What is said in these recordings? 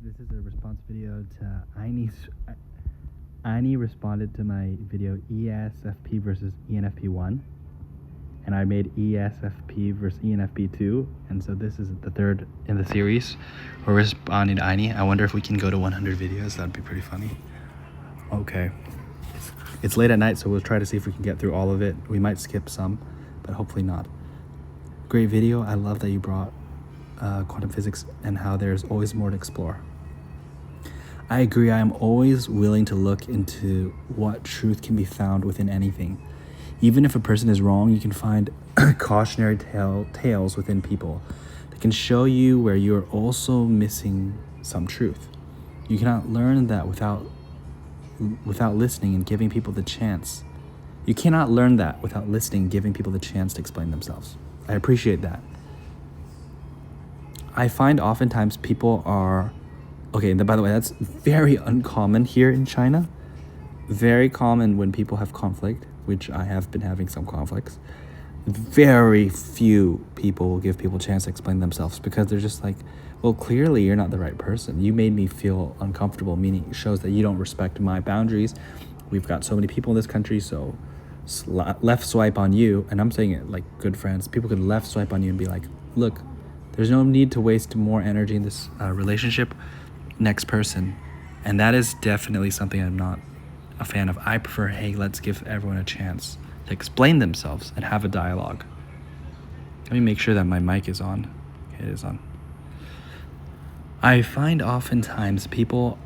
This is a response video to Ayni responded to my video ESFP versus ENFP1, and I made ESFP versus ENFP2, and so this is the third in the series. We're responding to Ayni. I wonder if we can go to 100 videos. That'd be pretty funny. Okay. It's late at night, so we'll try to see if we can get through all of it. We might skip some, but hopefully not. Great video. I love that you brought quantum physics and how there's always more to explore. I agree. I am always willing to look into what truth can be found within anything. Even if a person is wrong, you can find cautionary tales within people that can show you where you are also missing some truth. You cannot learn that without listening and giving people the chance. You cannot learn that without listening and giving people the chance to explain themselves. I appreciate that. I find oftentimes people are... Okay, by the way, that's very uncommon here in China. Very common when people have conflict, which I have been having some conflicts. Very few people will give people a chance to explain themselves because they're just like, well, clearly you're not the right person. You made me feel uncomfortable, meaning it shows that you don't respect my boundaries. We've got so many people in this country, so left swipe on you. And I'm saying it like good friends. People could left swipe on you and be like, look, there's no need to waste more energy in this relationship. Next person. And that is definitely something I'm not a fan of. I prefer, hey, let's give everyone a chance to explain themselves and have a dialogue. Let me make sure that my mic is on. Okay, it is on. I find oftentimes people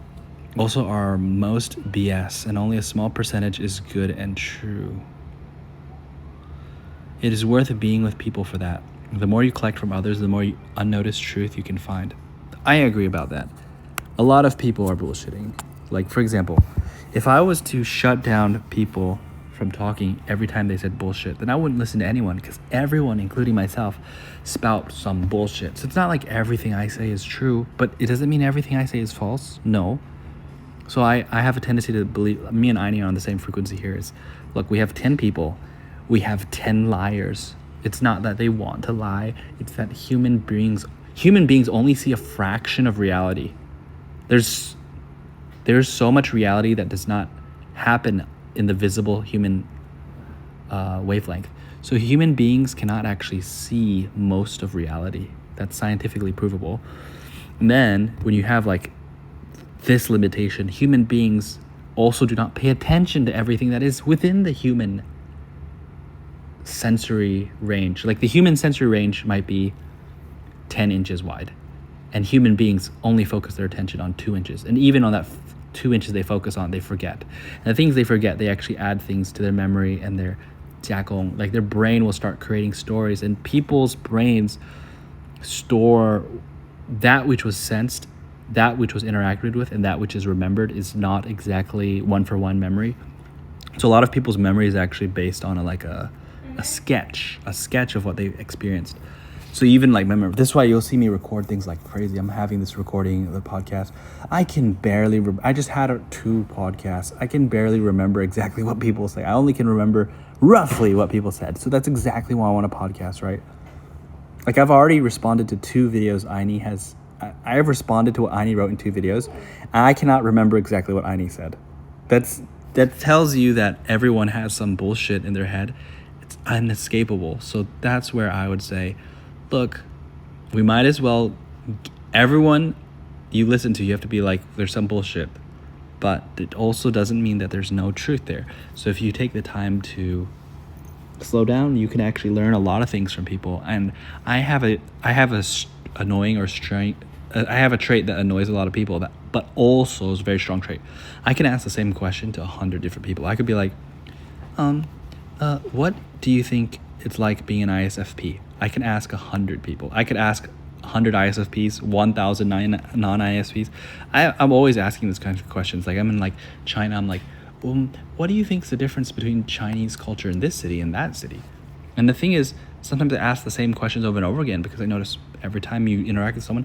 also are most BS and only a small percentage is good and true. It is worth being with people for that. The more you collect from others, the more unnoticed truth you can find. I agree about that. A lot of people are bullshitting. Like, for example, if I was to shut down people from talking every time they said bullshit, then I wouldn't listen to anyone because everyone, including myself, spout some bullshit. So it's not like everything I say is true, but it doesn't mean everything I say is false. No. So I have a tendency to believe, me and Ayni are on the same frequency here, is, look, we have 10 people. We have 10 liars. It's not that they want to lie. It's that human beings only see a fraction of reality. There's so much reality that does not happen in the visible human wavelength. So human beings cannot actually see most of reality. That's scientifically provable. And then when you have like this limitation, human beings also do not pay attention to everything that is within the human sensory range. Like the human sensory range might be 10 inches wide. And human beings only focus their attention on 2 inches. And even on that 2 inches they focus on, they forget. And the things they forget, they actually add things to their memory and their jiagong. Like their brain will start creating stories. And people's brains store that which was sensed, that which was interacted with, and that which is remembered is not exactly one-for-one memory. So a lot of people's memory is actually based on a sketch of what they experienced. So even like, remember, this is why you'll see me record things like crazy. I'm having this recording of the podcast. I can barely, I just had 2 podcasts. I can barely remember exactly what people say. I only can remember roughly what people said. So that's exactly why I want a podcast, right? Like I've already responded to 2 videos Ayni has. I have responded to what Ayni wrote in 2 videos. And I cannot remember exactly what Ayni said. That tells you that everyone has some bullshit in their head. It's inescapable. So that's where I would say, look, we might as well, everyone you listen to, you have to be like, there's some bullshit, but it also doesn't mean that there's no truth there. So if you take the time to slow down, you can actually learn a lot of things from people. And I have a trait that annoys a lot of people, but also is a very strong trait. I can ask the same question to 100 different people. I could be like, what do you think it's like being an ISFP? I can ask 100 people. I could ask 100 ISFPs, 1,000 non-ISFPs. I'm always asking these kinds of questions. Like I'm in like China. I'm like, what do you think is the difference between Chinese culture in this city and that city? And the thing is, sometimes I ask the same questions over and over again because I notice every time you interact with someone,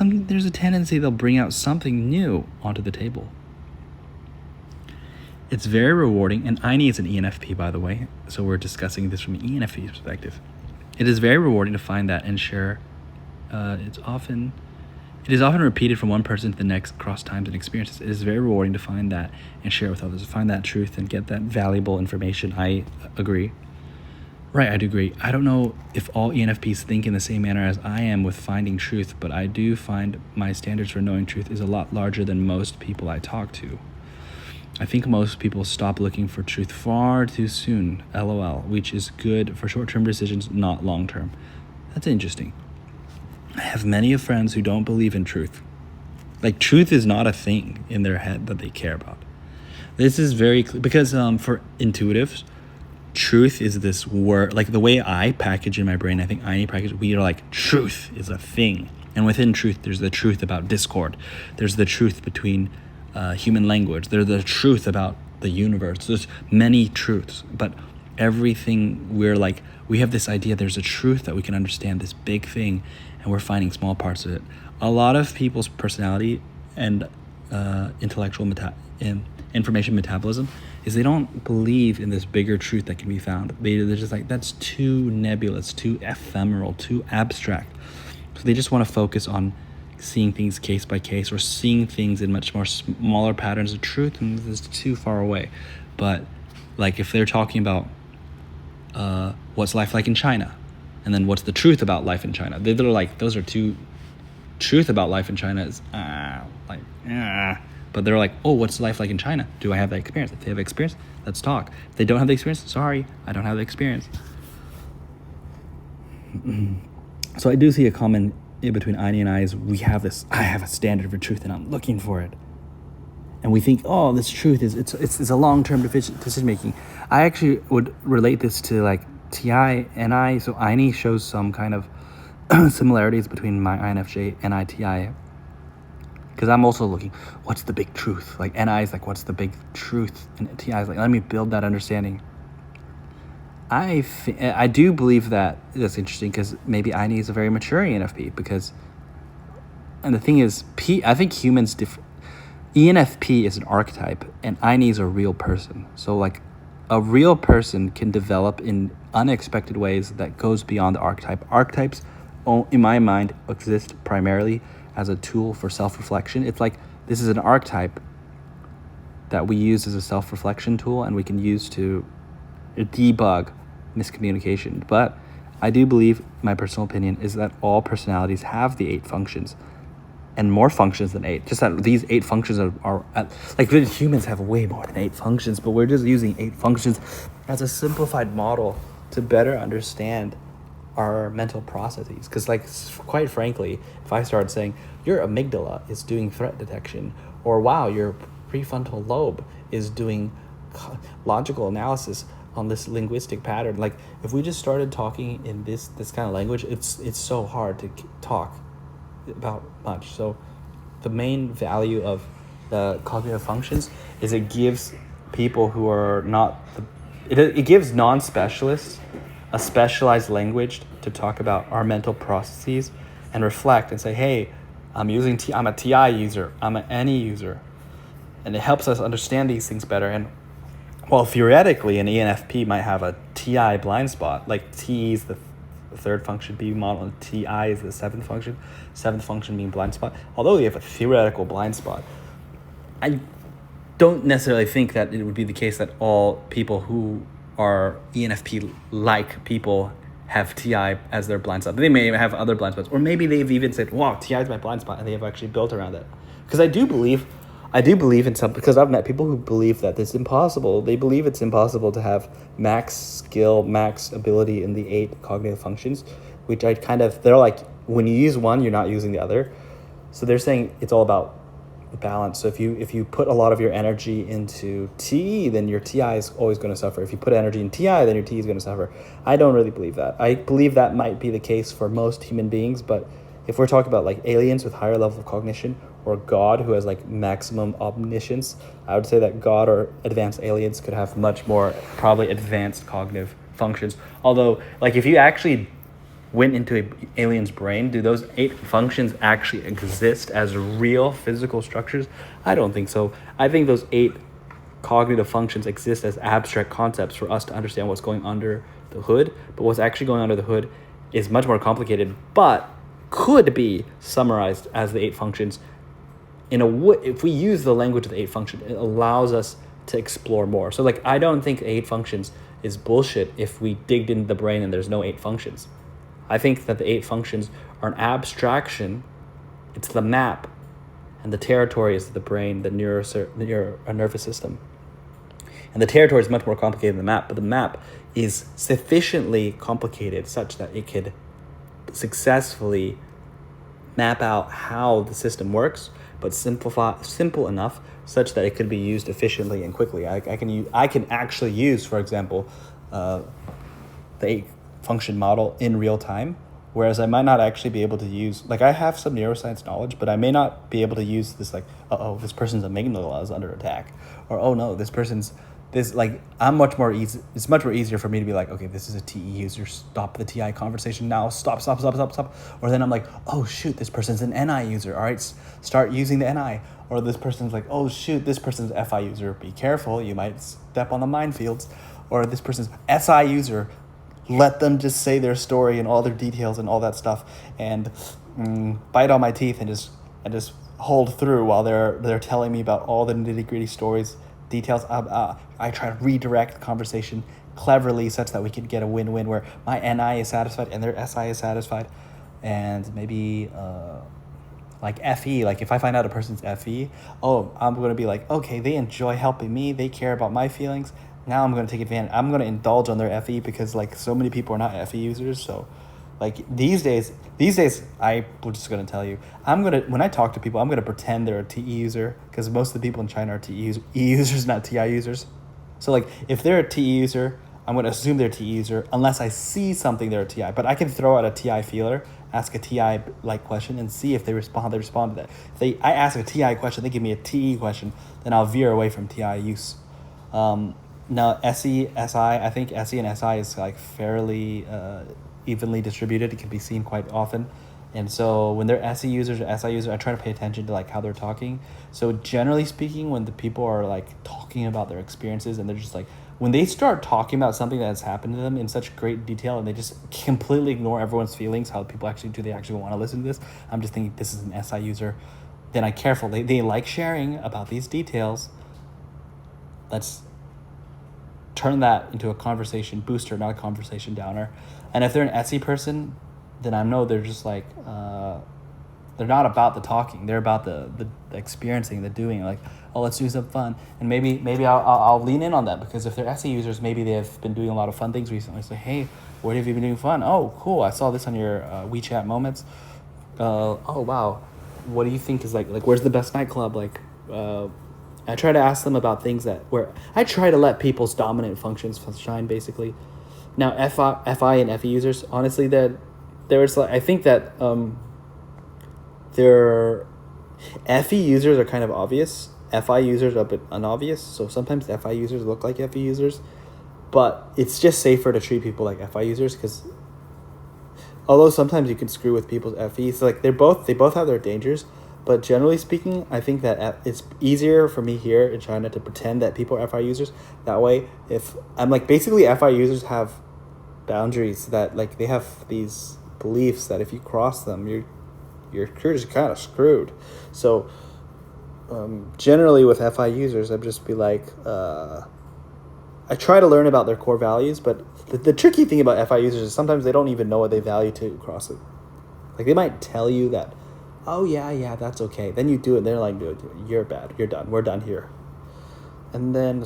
there's a tendency they'll bring out something new onto the table. It's very rewarding, and Ayni is an ENFP, by the way, so we're discussing this from an ENFP perspective. It is very rewarding to find that and share. It's often It is often repeated from one person to the next across times and experiences. It is very rewarding to find that and share with others, find that truth and get that valuable information. I agree. Right, I do agree. I don't know if all ENFPs think in the same manner as I am with finding truth, but I do find my standards for knowing truth is a lot larger than most people I talk to. I think most people stop looking for truth far too soon, LOL, which is good for short-term decisions, not long-term. That's interesting. I have many of friends who don't believe in truth. Like, truth is not a thing in their head that they care about. This is very clear because for intuitives, truth is this word, like the way I package in my brain, I think Ayni package, we are like, truth is a thing. And within truth, there's the truth about discord. There's the truth between human language. There's the truth about the universe. There's many truths, but everything we're like, we have this idea there's a truth that we can understand, this big thing, and we're finding small parts of it. A lot of people's personality and intellectual information metabolism is they don't believe in this bigger truth that can be found. They're just like, that's too nebulous, too ephemeral, too abstract. So they just want to focus on seeing things case by case or seeing things in much more smaller patterns of truth, and this is too far away. But like if they're talking about what's life like in China, and then what's the truth about life in China, they're like, those are two. Truth about life in China is but they're like, oh, what's life like in China? Do I have that experience? If they have experience, let's talk. If they don't have the experience, sorry, I don't have the experience. So I do see a common in between Ayni and I is we have this, I have a standard for truth and I'm looking for it. And we think, oh, this truth is, it's a long-term decision making. I actually would relate this to like TI and I. So Ayni shows some kind of similarities between my INFJ and ITI. Because I'm also looking, what's the big truth? Like NI is like, what's the big truth? And TI is like, let me build that understanding. I do believe that that's interesting because maybe Ayni is a very mature ENFP because, and the thing is, I think humans ENFP is an archetype and Ayni is a real person. So like a real person can develop in unexpected ways that goes beyond the archetype. Archetypes, in my mind, exist primarily as a tool for self-reflection. It's like this is an archetype that we use as a self-reflection tool and we can use to debug miscommunication. But I do believe, my personal opinion, is that all personalities have the 8 functions and more functions than 8. Just that these 8 functions are like humans have way more than 8 functions, but we're just using 8 functions as a simplified model to better understand our mental processes. Because like, quite frankly, if I started saying your amygdala is doing threat detection, or wow, your prefrontal lobe is doing logical analysis on this linguistic pattern, like if we just started talking in this kind of language, it's so hard to talk about much. So the main value of the cognitive functions is it gives people who are not it gives non-specialists a specialized language to talk about our mental processes and reflect and say, hey, I'm a TI user, I'm an NE user, and it helps us understand these things better. And well, theoretically, an ENFP might have a TI blind spot, like T is the third function being model, and TI is the seventh function being blind spot. Although you have a theoretical blind spot, I don't necessarily think that it would be the case that all people who are ENFP-like people have TI as their blind spot. They may have other blind spots, or maybe they've even said, wow, TI is my blind spot, and they have actually built around it. Because I do believe in some, because I've met people who believe that it's impossible. They believe it's impossible to have max skill, max ability in the 8 cognitive functions, which they're like, when you use one, you're not using the other. So they're saying it's all about balance. So if you put a lot of your energy into T, then your TI is always going to suffer. If you put energy in TI, then your T is going to suffer. I don't really believe that. I believe that might be the case for most human beings, but if we're talking about like aliens with higher level of cognition, or God who has like maximum omniscience, I would say that God or advanced aliens could have much more probably advanced cognitive functions. Although, like if you actually went into an alien's brain, do those 8 functions actually exist as real physical structures? I don't think so. I think those 8 cognitive functions exist as abstract concepts for us to understand what's going under the hood. But what's actually going under the hood is much more complicated. But could be summarized as the 8 functions. If we use the language of the 8 function, it allows us to explore more. So like, I don't think 8 functions is bullshit if we digged into the brain and there's no 8 functions. I think that the 8 functions are an abstraction. It's the map, and the territory is the brain, the nervous system. And the territory is much more complicated than the map, but the map is sufficiently complicated such that it could successfully map out how the system works, but simple enough such that it could be used efficiently and quickly. I can actually use, for example, the 8-function model in real time, whereas I might not actually be able to use, like, I have some neuroscience knowledge, but I may not be able to use this, like, this person's amygdala is under attack, or oh no, it's much more easier for me to be like, okay, this is a TE user, stop the TI conversation now, stop. Or then I'm like, oh shoot, this person's an NI user, all right, start using the NI. Or this person's like, oh shoot, this person's FI user, be careful, you might step on the minefields. Or this person's SI user, let them just say their story and all their details and all that stuff, and bite on my teeth and just hold through while they're telling me about all the nitty-gritty stories, details. I try to redirect the conversation cleverly such that we can get a win-win where my NI is satisfied and their SI is satisfied. And maybe like FE, like if I find out a person's FE, I'm going to be like, okay, they enjoy helping me, they care about my feelings. Now I'm going to take advantage. I'm going to indulge on their FE because like so many people are not FE users. So like these days, I'm just going to tell you, when I talk to people, I'm going to pretend they're a TE user because most of the people in China are TE users, not TI users. So like if they're a TE user, I'm going to assume they're a TE user unless I see something they're a TI. But I can throw out a TI feeler, ask a TI like question and see if they respond to that. If I ask a TI question, they give me a TE question, then I'll veer away from TI use. Now SE, SI, I think SE and SI is like fairly evenly distributed. It can be seen quite often. And so when they're SE users or SI users, I try to pay attention to like how they're talking. So generally speaking, when the people are like talking about their experiences and they're just like, when they start talking about something that's happened to them in such great detail and they just completely ignore everyone's feelings, how people do they actually want to listen to this? I'm just thinking this is an SI user. Then I careful. They like sharing about these details. Let's turn that into a conversation booster, not a conversation downer. And if they're an SE person, then I know they're just like, they're not about the talking. They're about the experiencing, the doing. Like, oh, let's do some fun. And maybe I'll lean in on that because if they're SE users, maybe they've been doing a lot of fun things recently. So, hey, where have you been doing fun? Oh, cool. I saw this on your WeChat moments. Oh, wow. What do you think is like where's the best nightclub? Like, I try to ask them about things where I try to let people's dominant functions shine, basically. Now, FI and FE users, honestly, I think that their FE users are kind of obvious. FI users are a bit unobvious. So sometimes FI users look like FE users, but it's just safer to treat people like FI users because although sometimes you can screw with people's FE, so like they both have their dangers. But generally speaking, I think that it's easier for me here in China to pretend that people are FI users. That way, if I'm like, basically FI users have boundaries that like they have these beliefs that if you cross them, you're just kind of screwed. So generally with FI users, I'd just be like, I try to learn about their core values, but the tricky thing about FI users is sometimes they don't even know what they value to cross it. Like they might tell you that, oh yeah, that's okay. Then you do it, and they're like, dude, you're bad. You're done. We're done here. And then,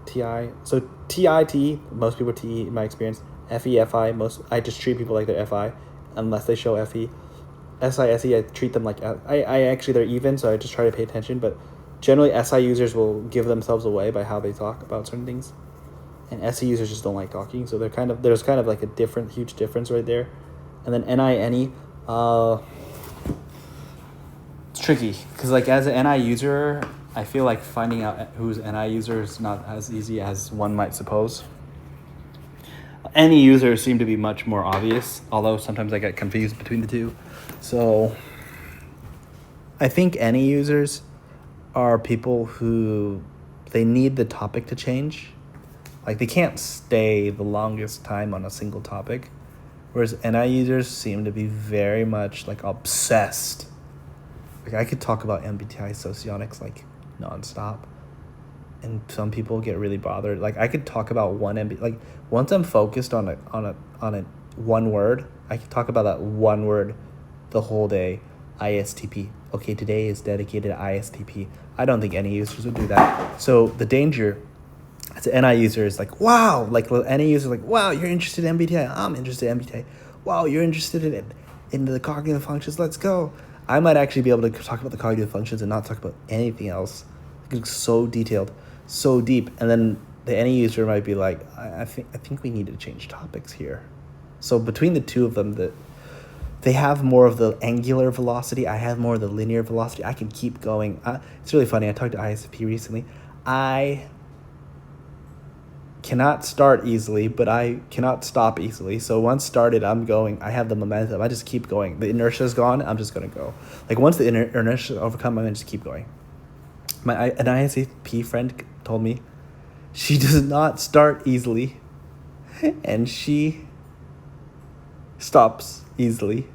TE, most people TE in my experience. FE, FI, I just treat people like they're FI, unless they show FE. SI, SE, I treat them like, I actually, they're even, so I just try to pay attention, but generally SI users will give themselves away by how they talk about certain things. And SE users just don't like talking, so there's kind of like a huge difference right there. And then NE, it's tricky because like as an NI user, I feel like finding out who's NI user is not as easy as one might suppose. Any users seem to be much more obvious, although sometimes I get confused between the two. So I think any users are people who they need the topic to change. Like they can't stay the longest time on a single topic. Whereas NI users seem to be very much like obsessed. Like I could talk about MBTI socionics like nonstop, and some people get really bothered. Like I could talk about like once I'm focused on a one word, I could talk about that one word the whole day. ISTP. Okay, today is dedicated to ISTP. I don't think any users would do that. So the danger as an NI user is like, wow, like any user like, wow, you're interested in MBTI. I'm interested in MBTI. Wow, you're interested in the cognitive functions. Let's go. I might actually be able to talk about the cognitive functions and not talk about anything else. It's so detailed, so deep. And then the NI user might be like, I think we need to change topics here. So between the two of them, they have more of the angular velocity. I have more of the linear velocity. I can keep going. It's really funny. I talked to ISFP recently. I cannot start easily, but I cannot stop easily. So once started, I'm going. I have the momentum. I just keep going. The inertia is gone. I'm just going to go. Like once the inertia is overcome, I'm going to just keep going. An ISFP friend told me she does not start easily and she stops easily.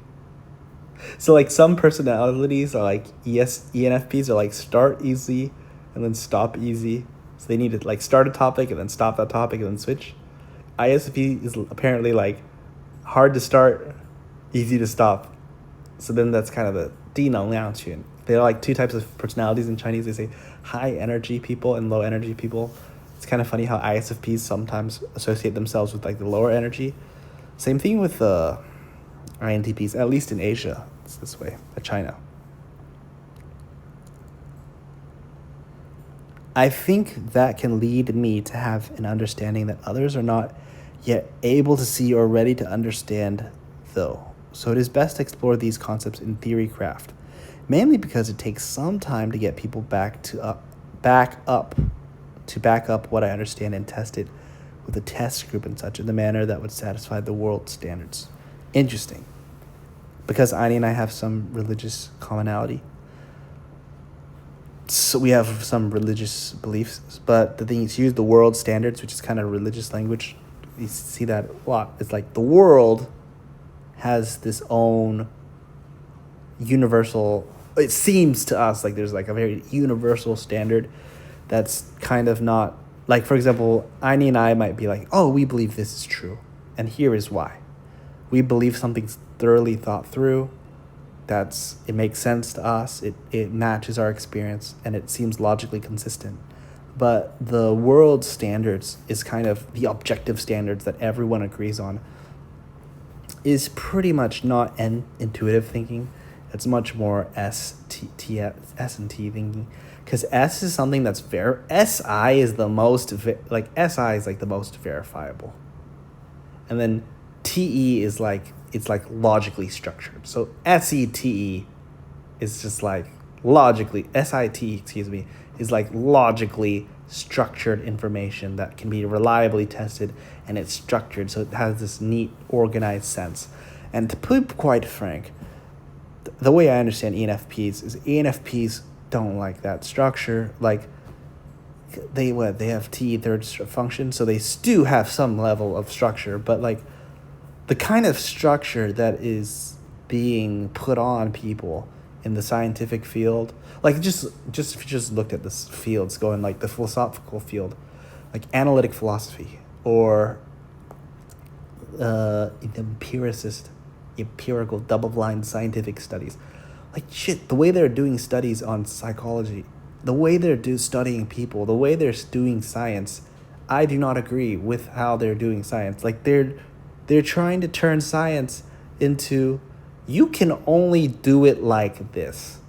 So like some personalities are like ENFPs are like start easy and then stop easy. So they need to like start a topic and then stop that topic and then switch. ISFP is apparently like hard to start, easy to stop. So then that's kind of the 低能量群. There are like two types of personalities in Chinese. They say high energy people and low energy people. It's kind of funny how ISFPs sometimes associate themselves with like the lower energy. Same thing with INTPs, at least in Asia. It's this way, China. I think that can lead me to have an understanding that others are not yet able to see or ready to understand, though. So it is best to explore these concepts in theory craft, mainly because it takes some time to get people back up what I understand and test it with a test group and such in the manner that would satisfy the world standards. Interesting. Because Ayni and I have some religious commonality. So we have some religious beliefs, but the thing is, use the world standards, which is kind of religious language. You see that a lot. It's like the world has this own universal, it seems to us like there's like a very universal standard that's kind of not, like for example, Ayni and I might be like, oh, we believe this is true, and here is why. We believe something's thoroughly thought through, it makes sense to us, it matches our experience, and it seems logically consistent. But the world standards is kind of the objective standards that everyone agrees on, is pretty much not intuitive thinking. It's much more S and T thinking, because S is something that's SI is the most SI is like the most verifiable, and then TE is like, it's like logically structured. So SETE is just like SIT is like logically structured information that can be reliably tested, and it's structured, so it has this neat, organized sense. And to put quite frank, the way I understand ENFPs is ENFPs don't like that structure. Like they have TE third function, so they do have some level of structure, but like the kind of structure that is being put on people in the scientific field, like just if you just looked at this fields going like the philosophical field, like analytic philosophy or empirical double-blind scientific studies, like shit, the way they're doing studies on psychology, the way they're studying people, the way they're doing science, I do not agree with how they're doing science. Like they're trying to turn science into, you can only do it like this.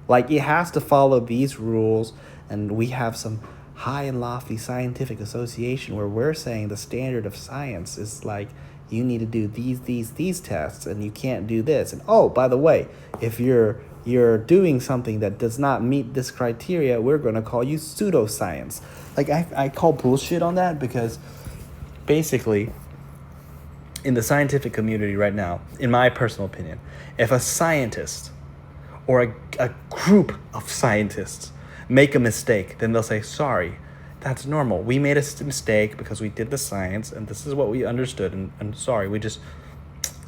Like it has to follow these rules, and we have some high and lofty scientific association where we're saying the standard of science is like, you need to do these tests, and you can't do this. And oh, by the way, if you're doing something that does not meet this criteria, we're going to call you pseudoscience. Like I call bullshit on that, because basically in the scientific community right now, in my personal opinion, if a scientist or a group of scientists make a mistake, then they'll say, sorry, that's normal. We made a mistake because we did the science, and this is what we understood, and sorry, we just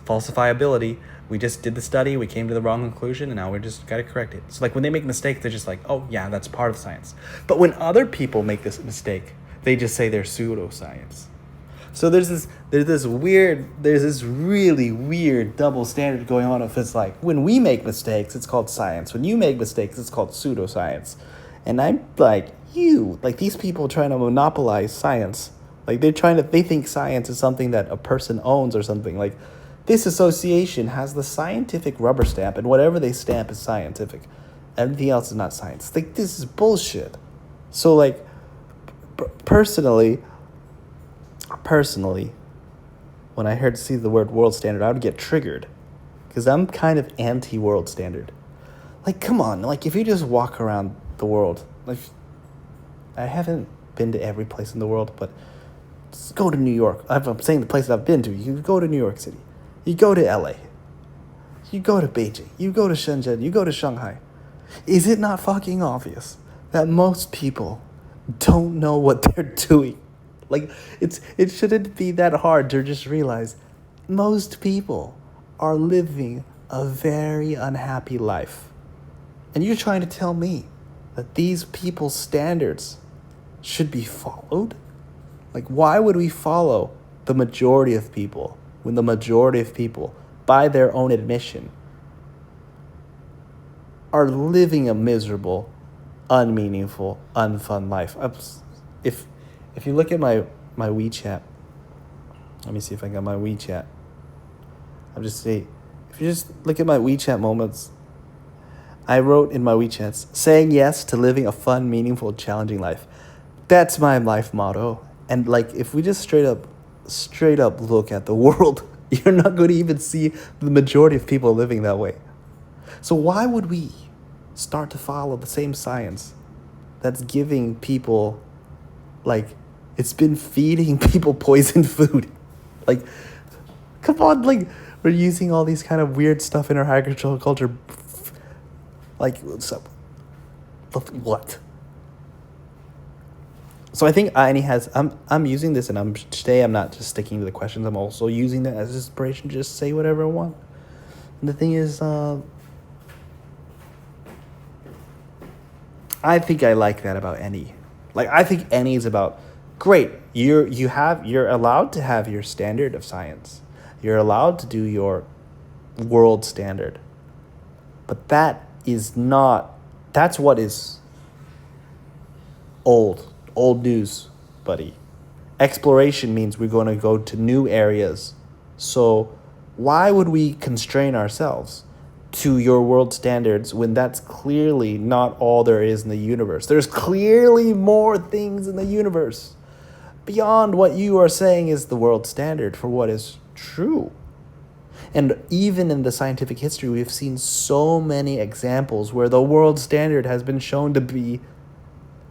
falsifiability. We just did the study, we came to the wrong conclusion, and now we just got to correct it. So like when they make mistakes, they're just like, oh yeah, that's part of science. But when other people make this mistake, they just say they're pseudoscience. So there's this really weird double standard going on. If it's like, when we make mistakes, it's called science. When you make mistakes, it's called pseudoscience. And I'm like, these people trying to monopolize science. Like they think science is something that a person owns or something. Like this association has the scientific rubber stamp, and whatever they stamp is scientific. Everything else is not science. Like this is bullshit. So like, personally, when I see the word world standard, I would get triggered, because I'm kind of anti-world standard. Like, come on, like if you just walk around the world, like I haven't been to every place in the world, but just go to New York. I'm saying the places I've been to. You go to New York City, you go to LA, you go to Beijing, you go to Shenzhen, you go to Shanghai. Is it not fucking obvious that most people don't know what they're doing? Like, it shouldn't be that hard to just realize most people are living a very unhappy life. And you're trying to tell me that these people's standards should be followed? Like, why would we follow the majority of people when the majority of people, by their own admission, are living a miserable, unmeaningful, unfun life? If you look at my WeChat, let me see if I got my WeChat. If you just look at my WeChat moments, I wrote in my WeChats, saying yes to living a fun, meaningful, challenging life. That's my life motto. And like, if we just straight up look at the world, you're not going to even see the majority of people living that way. So why would we start to follow the same science that's giving people, like, it's been feeding people poisoned food? Like, come on, like, we're using all these kind of weird stuff in our agriculture. Like, so, what? So I think Ayni has, I'm using this, and today I'm not just sticking to the questions, I'm also using that as inspiration to just say whatever I want. And the thing is, I think I like that about Ayni. Like, I think Ayni is about, great, you're allowed to have your standard of science. You're allowed to do your world standard. But that's what is old news, buddy. Exploration means we're going to go to new areas. So why would we constrain ourselves to your world standards when that's clearly not all there is in the universe? There's clearly more things in the universe beyond what you are saying is the world standard for what is true. And even in the scientific history, we've seen so many examples where the world standard has been shown to be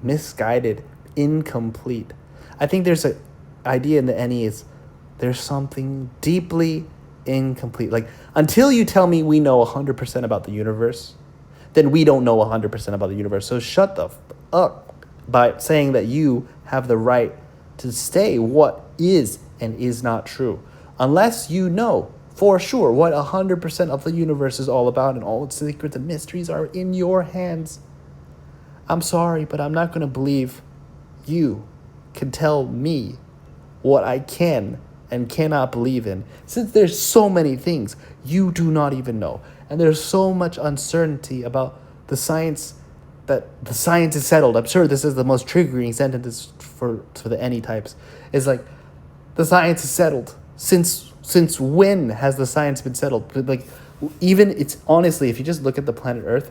misguided, incomplete. I think there's an idea in the Ayni is there's something deeply incomplete. Like, until you tell me we know 100% about the universe, then we don't know 100% about the universe. So shut the up by saying that you have the right to say what is and is not true, unless you know for sure what 100% of the universe is all about and all its secrets and mysteries are in your hands. I'm sorry, but I'm not going to believe you can tell me what I can and cannot believe in, since there's so many things you do not even know. And there's so much uncertainty about the science, that the science is settled. I'm sure this is the most triggering sentence for the Ayni types. It's like, the science is settled. Since when has the science been settled? But like, even it's honestly, if you just look at the planet Earth,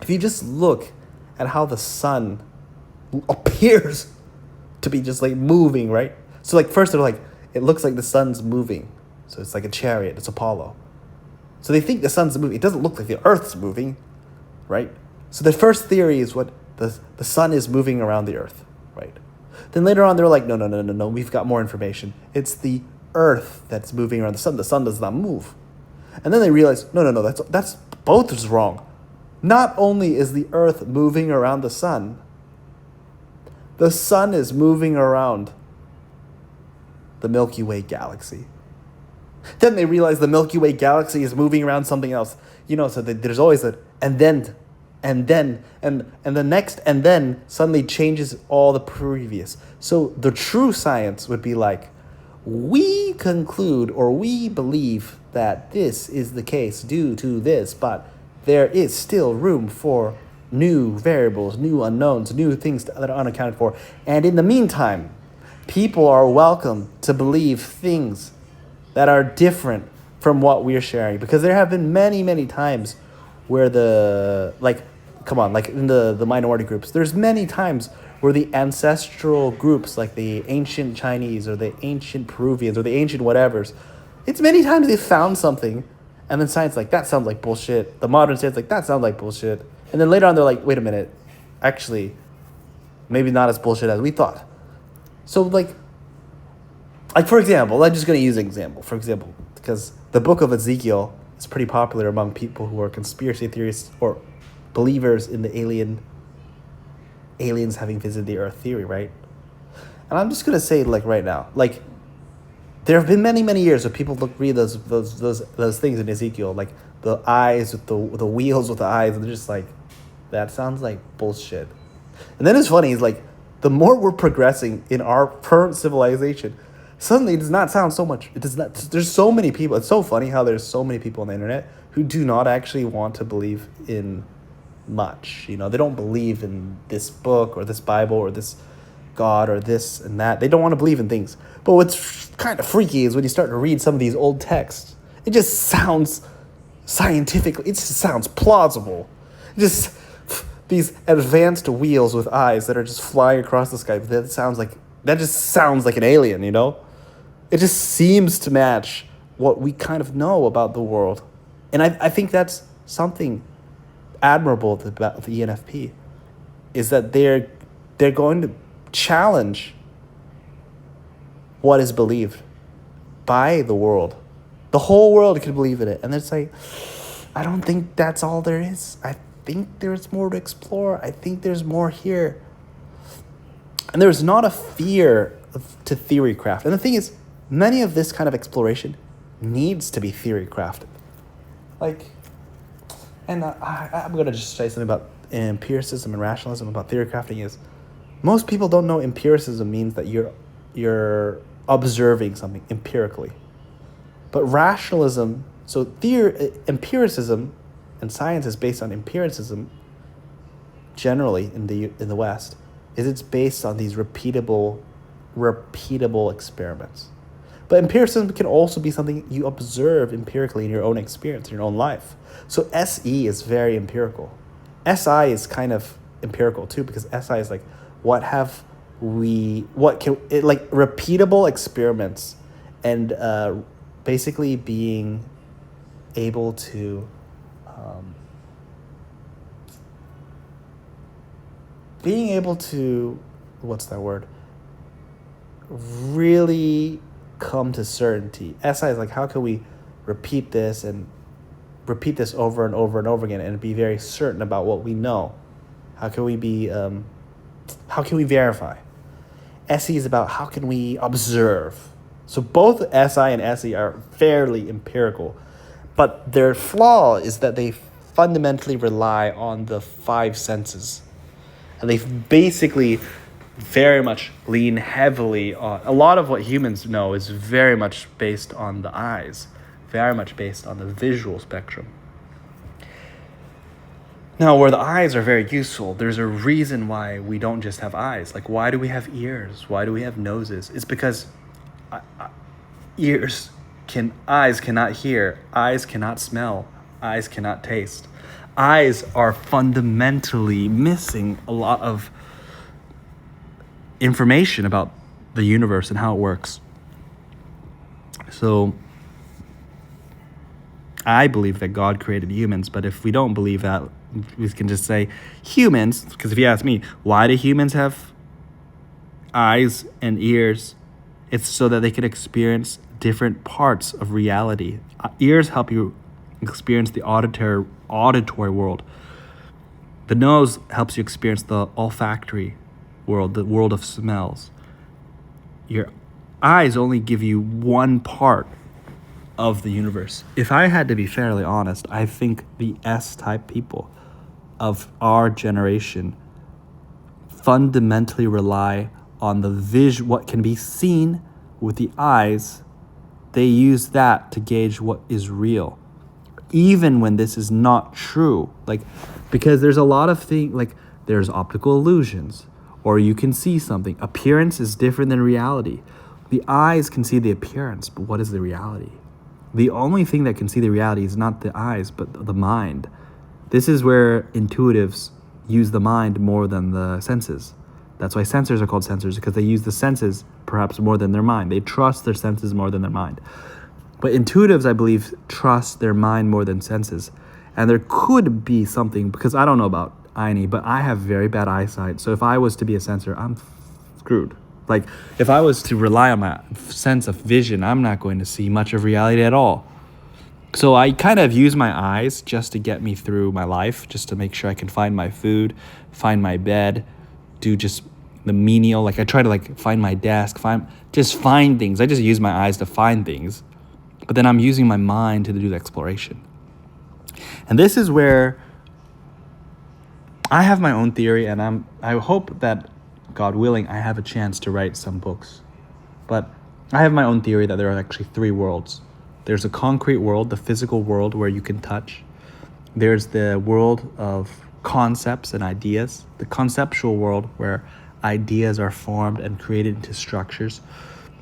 if you just look at how the sun appears to be just like moving, right? So like, first they're like, it looks like the sun's moving. So it's like a chariot, it's Apollo. So they think the sun's moving. It doesn't look like the Earth's moving, right? So the first theory is what the sun is moving around the Earth, right? Then later on they're like, no, we've got more information. It's the Earth that's moving around the sun. The sun does not move. And then they realize, no, that's both is wrong. Not only is the Earth moving around the sun is moving around the Milky Way galaxy. Then they realize the Milky Way galaxy is moving around something else. So there's always a and then, and the next and then suddenly changes all the previous. So the true science would be like, we conclude or we believe that this is the case due to this, but there is still room for new variables, new unknowns, new things that are unaccounted for. And in the meantime, people are welcome to believe things that are different from what we're sharing. Because there have been many, many times where in the minority groups, there's many times where the ancestral groups, like the ancient Chinese or the ancient Peruvians or the ancient whatevers, it's many times they found something, and then science like, that sounds like bullshit. The modern science like, that sounds like bullshit. And then later on they're like, wait a minute, actually, maybe not as bullshit as we thought. So like for example, I'm just going to use an example. For example, because the book of Ezekiel is pretty popular among people who are conspiracy theorists or believers in the aliens having visited the earth theory, right? And I'm just going to say right now, there have been many, many years where people read those things in Ezekiel, like the eyes with the wheels with the eyes, and they're just like, that sounds like bullshit. And then it's funny, it's like, the more we're progressing in our current civilization, suddenly it does not sound so much. It does not. There's so many people. It's so funny how there's so many people on the internet who do not actually want to believe in much. They don't believe in this book or this Bible or this God or this and that. They don't want to believe in things. But what's kind of freaky is when you start to read some of these old texts, it just sounds scientifically. It just sounds plausible. Just these advanced wheels with eyes that are just flying across the sky. That just sounds like an alien. It just seems to match what we kind of know about the world. And I think that's something admirable about the ENFP, is that they're going to challenge what is believed by the world. The whole world can believe in it. And it's like, I don't think that's all there is. I think there's more to explore. I think there's more here. And there's not a fear to theory craft. And the thing is, many of this kind of exploration needs to be theory crafted. I'm going to just say something about empiricism and rationalism about theory crafting is, most people don't know empiricism means that you're observing something empirically. But rationalism, empiricism and science is based on empiricism generally in the West, is it's based on these repeatable experiments. But empiricism can also be something you observe empirically in your own experience, in your own life. So SE is very empirical. SI is kind of empirical too, because SI is like, repeatable experiments and basically being able to really come to certainty. SI is like, how can we repeat this over and over and over again and be very certain about what we know? How can we verify? SE is about how can we observe? So both SI and SE are fairly empirical, but their flaw is that they fundamentally rely on the five senses. And they basically very much lean heavily on, a lot of what humans know is very much based on the eyes, very much based on the visual spectrum. Now, where the eyes are very useful, there's a reason why we don't just have eyes. Like, why do we have ears? Why do we have noses? It's because eyes cannot hear, eyes cannot smell, eyes cannot taste. Eyes are fundamentally missing a lot of information about the universe and how it works. So I believe that God created humans, but if we don't believe that, we can just say humans, because if you ask me, why do humans have eyes and ears? It's so that they can experience different parts of reality. Ears help you experience the auditory world. The nose helps you experience the olfactory world, the world of smells. Your eyes only give you one part of the universe. If I had to be fairly honest, I think the S-type people of our generation fundamentally rely on the what can be seen with the eyes. They use that to gauge what is real, even when this is not true. Like, because there's a lot of things, like there's optical illusions, or you can see something. Appearance is different than reality. The eyes can see the appearance, but what is the reality? The only thing that can see the reality is not the eyes, but the mind. This is where intuitives use the mind more than the senses. That's why sensors are called sensors, because they use the senses perhaps more than their mind. They trust their senses more than their mind. But intuitives, I believe, trust their mind more than senses. And there could be something, because I don't know about Ayni, but I have very bad eyesight. So if I was to be a sensor, I'm screwed. Like, if I was to rely on my sense of vision, I'm not going to see much of reality at all. So I kind of use my eyes just to get me through my life, just to make sure I can find my food, find my bed, do just the menial. Like, I try to like find my desk, find things. I just use my eyes to find things. But then I'm using my mind to do the exploration. And this is where I have my own theory, and I hope that, God willing, I have a chance to write some books. But I have my own theory that there are actually three worlds. There's a concrete world, the physical world where you can touch. There's the world of concepts and ideas, the conceptual world where ideas are formed and created into structures.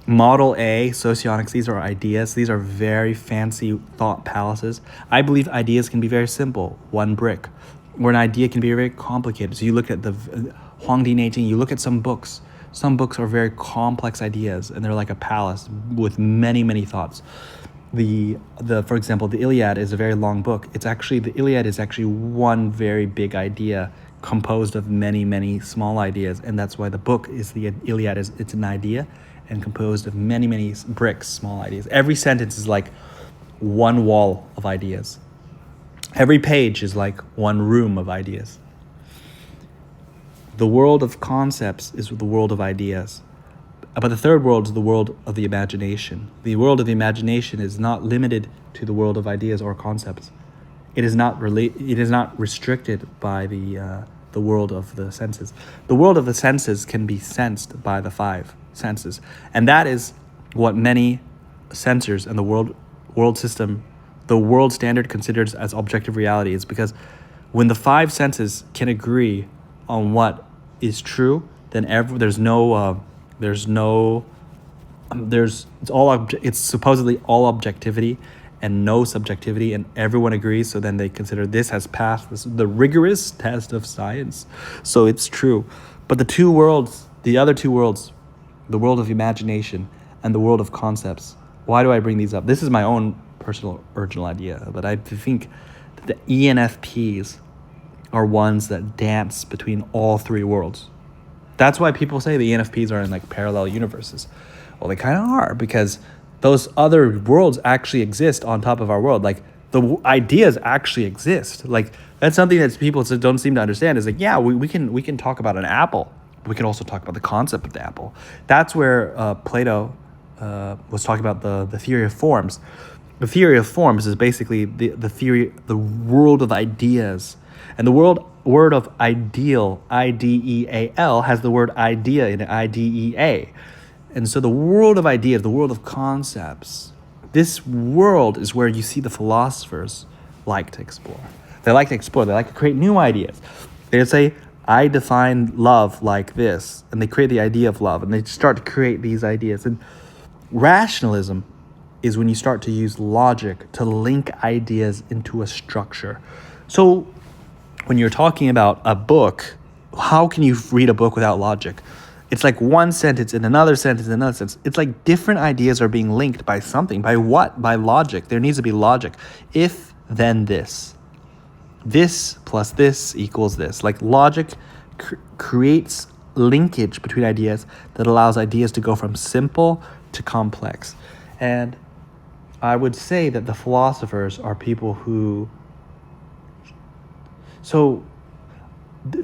Model A, socionics, these are ideas. These are very fancy thought palaces. I believe ideas can be very simple, one brick, where an idea can be very complicated. So you look at the Huangdi Neijing, you look at some books. Some books are very complex ideas, and they're like a palace with many, many thoughts. For example, the Iliad is a very long book. The Iliad is actually one very big idea composed of many, many small ideas, and that's why the book is the Iliad. It's an idea and composed of many, many bricks, small ideas. Every sentence is like one wall of ideas. Every page is like one room of ideas. The world of concepts is the world of ideas. But the third world is the world of the imagination. The world of the imagination is not limited to the world of ideas or concepts. It is not restricted by the world of the senses. The world of the senses can be sensed by the five senses. And that is what many sensors and the world system, the world standard considers as objective reality, is because when the five senses can agree on what is true, then it's supposedly all objectivity and no subjectivity, and everyone agrees. So then they consider this has passed the rigorous test of science. So it's true. But the other two worlds, the world of imagination and the world of concepts. Why do I bring these up? This is my own personal original idea, but I think that the ENFPs are ones that dance between all three worlds. That's why people say the ENFPs are in like parallel universes. Well, they kind of are, because those other worlds actually exist on top of our world. Like, the ideas actually exist. Like, that's something that people don't seem to understand. Is like, yeah, we can talk about an apple. We can also talk about the concept of the apple. That's where Plato was talking about the theory of forms. The theory of forms is basically the world of ideas. And the word of ideal, I-D-E-A-L, has the word idea in it, I-D-E-A. And so the world of ideas, the world of concepts, this world is where you see the philosophers like to explore. They like to create new ideas. They say, I define love like this, and they create the idea of love, and they start to create these ideas. And rationalism is when you start to use logic to link ideas into a structure. So when you're talking about a book, how can you read a book without logic? It's like one sentence in another sentence in another sentence. It's like different ideas are being linked by something. By what? By logic. There needs to be logic. If, then this. This plus this equals this. Like, logic creates linkage between ideas that allows ideas to go from simple to complex. And I would say that the philosophers are people who... So,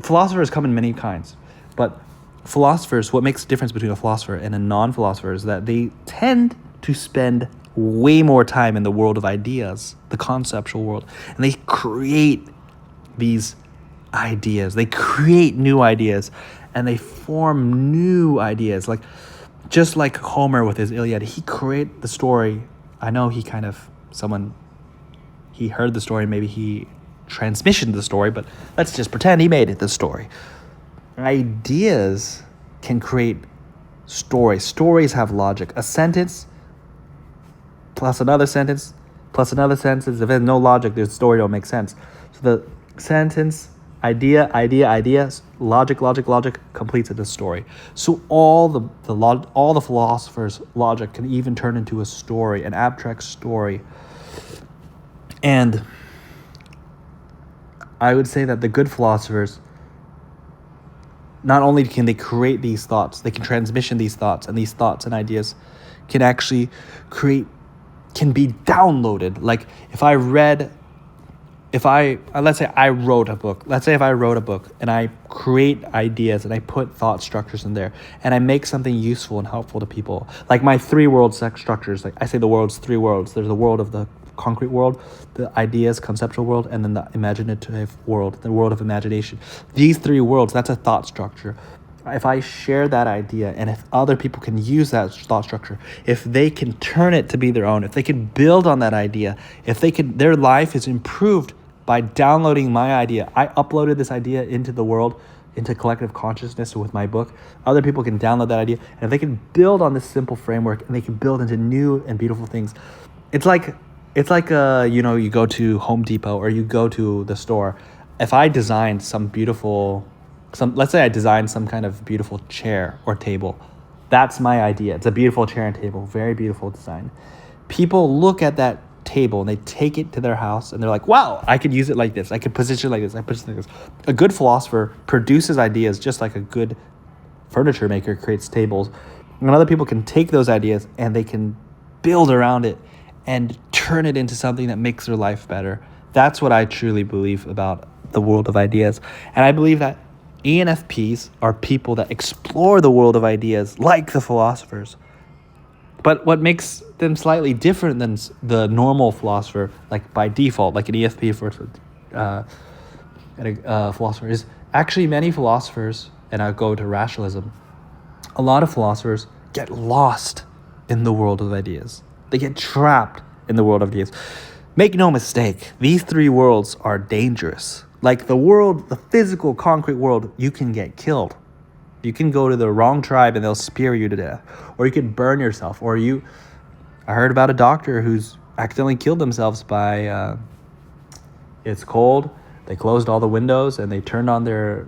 philosophers come in many kinds, but philosophers, what makes the difference between a philosopher and a non-philosopher is that they tend to spend way more time in the world of ideas, the conceptual world, and they create these ideas. They create new ideas, and they form new ideas. Like, just like Homer with his Iliad, he created the story. I know he heard the story, maybe he transmissioned the story, but let's just pretend he made it the story. Ideas can create stories. Stories have logic. A sentence plus another sentence plus another sentence. If there's no logic, the story don't make sense. So the sentence, idea, logic completes the story. So all the philosophers' logic can even turn into a story, an abstract story. And I would say that the good philosophers, not only can they create these thoughts, they can transmission these thoughts, and these thoughts and ideas can actually can be downloaded. Like, let's say I wrote a book. Let's say if I wrote a book and I create ideas and I put thought structures in there and I make something useful and helpful to people. Like my 3 world structures, like I say the world's 3 worlds. There's the world of the concrete world, the ideas, conceptual world, and then the imaginative world, the world of imagination. These 3 worlds, that's a thought structure. If I share that idea and if other people can use that thought structure, if they can turn it to be their own, if they can build on that idea, their life is improved by downloading my idea. I uploaded this idea into the world, into collective consciousness with my book. Other people can download that idea, and if they can build on this simple framework and they can build into new and beautiful things, it's like you go to Home Depot or you go to the store. If I designed let's say I designed some kind of beautiful chair or table, that's my idea. It's a beautiful chair and table, very beautiful design. People look at that table and they take it to their house and they're like, wow, I could use it like this. I could position it like this. I position it like this. A good philosopher produces ideas just like a good furniture maker creates tables. And other people can take those ideas and they can build around it and turn it into something that makes their life better. That's what I truly believe about the world of ideas. And I believe that ENFPs are people that explore the world of ideas like the philosophers. But what makes them slightly different than the normal philosopher, like by default, like an ESFP philosopher, is actually many philosophers, and I'll go to rationalism, a lot of philosophers get lost in the world of ideas. They get trapped in the world of ideas. Make no mistake, these 3 worlds are dangerous. Like the physical concrete world, you can get killed. You can go to the wrong tribe and they'll spear you to death. Or you can burn yourself. I heard about a doctor who's accidentally killed themselves by, it's cold, they closed all the windows and they turned on they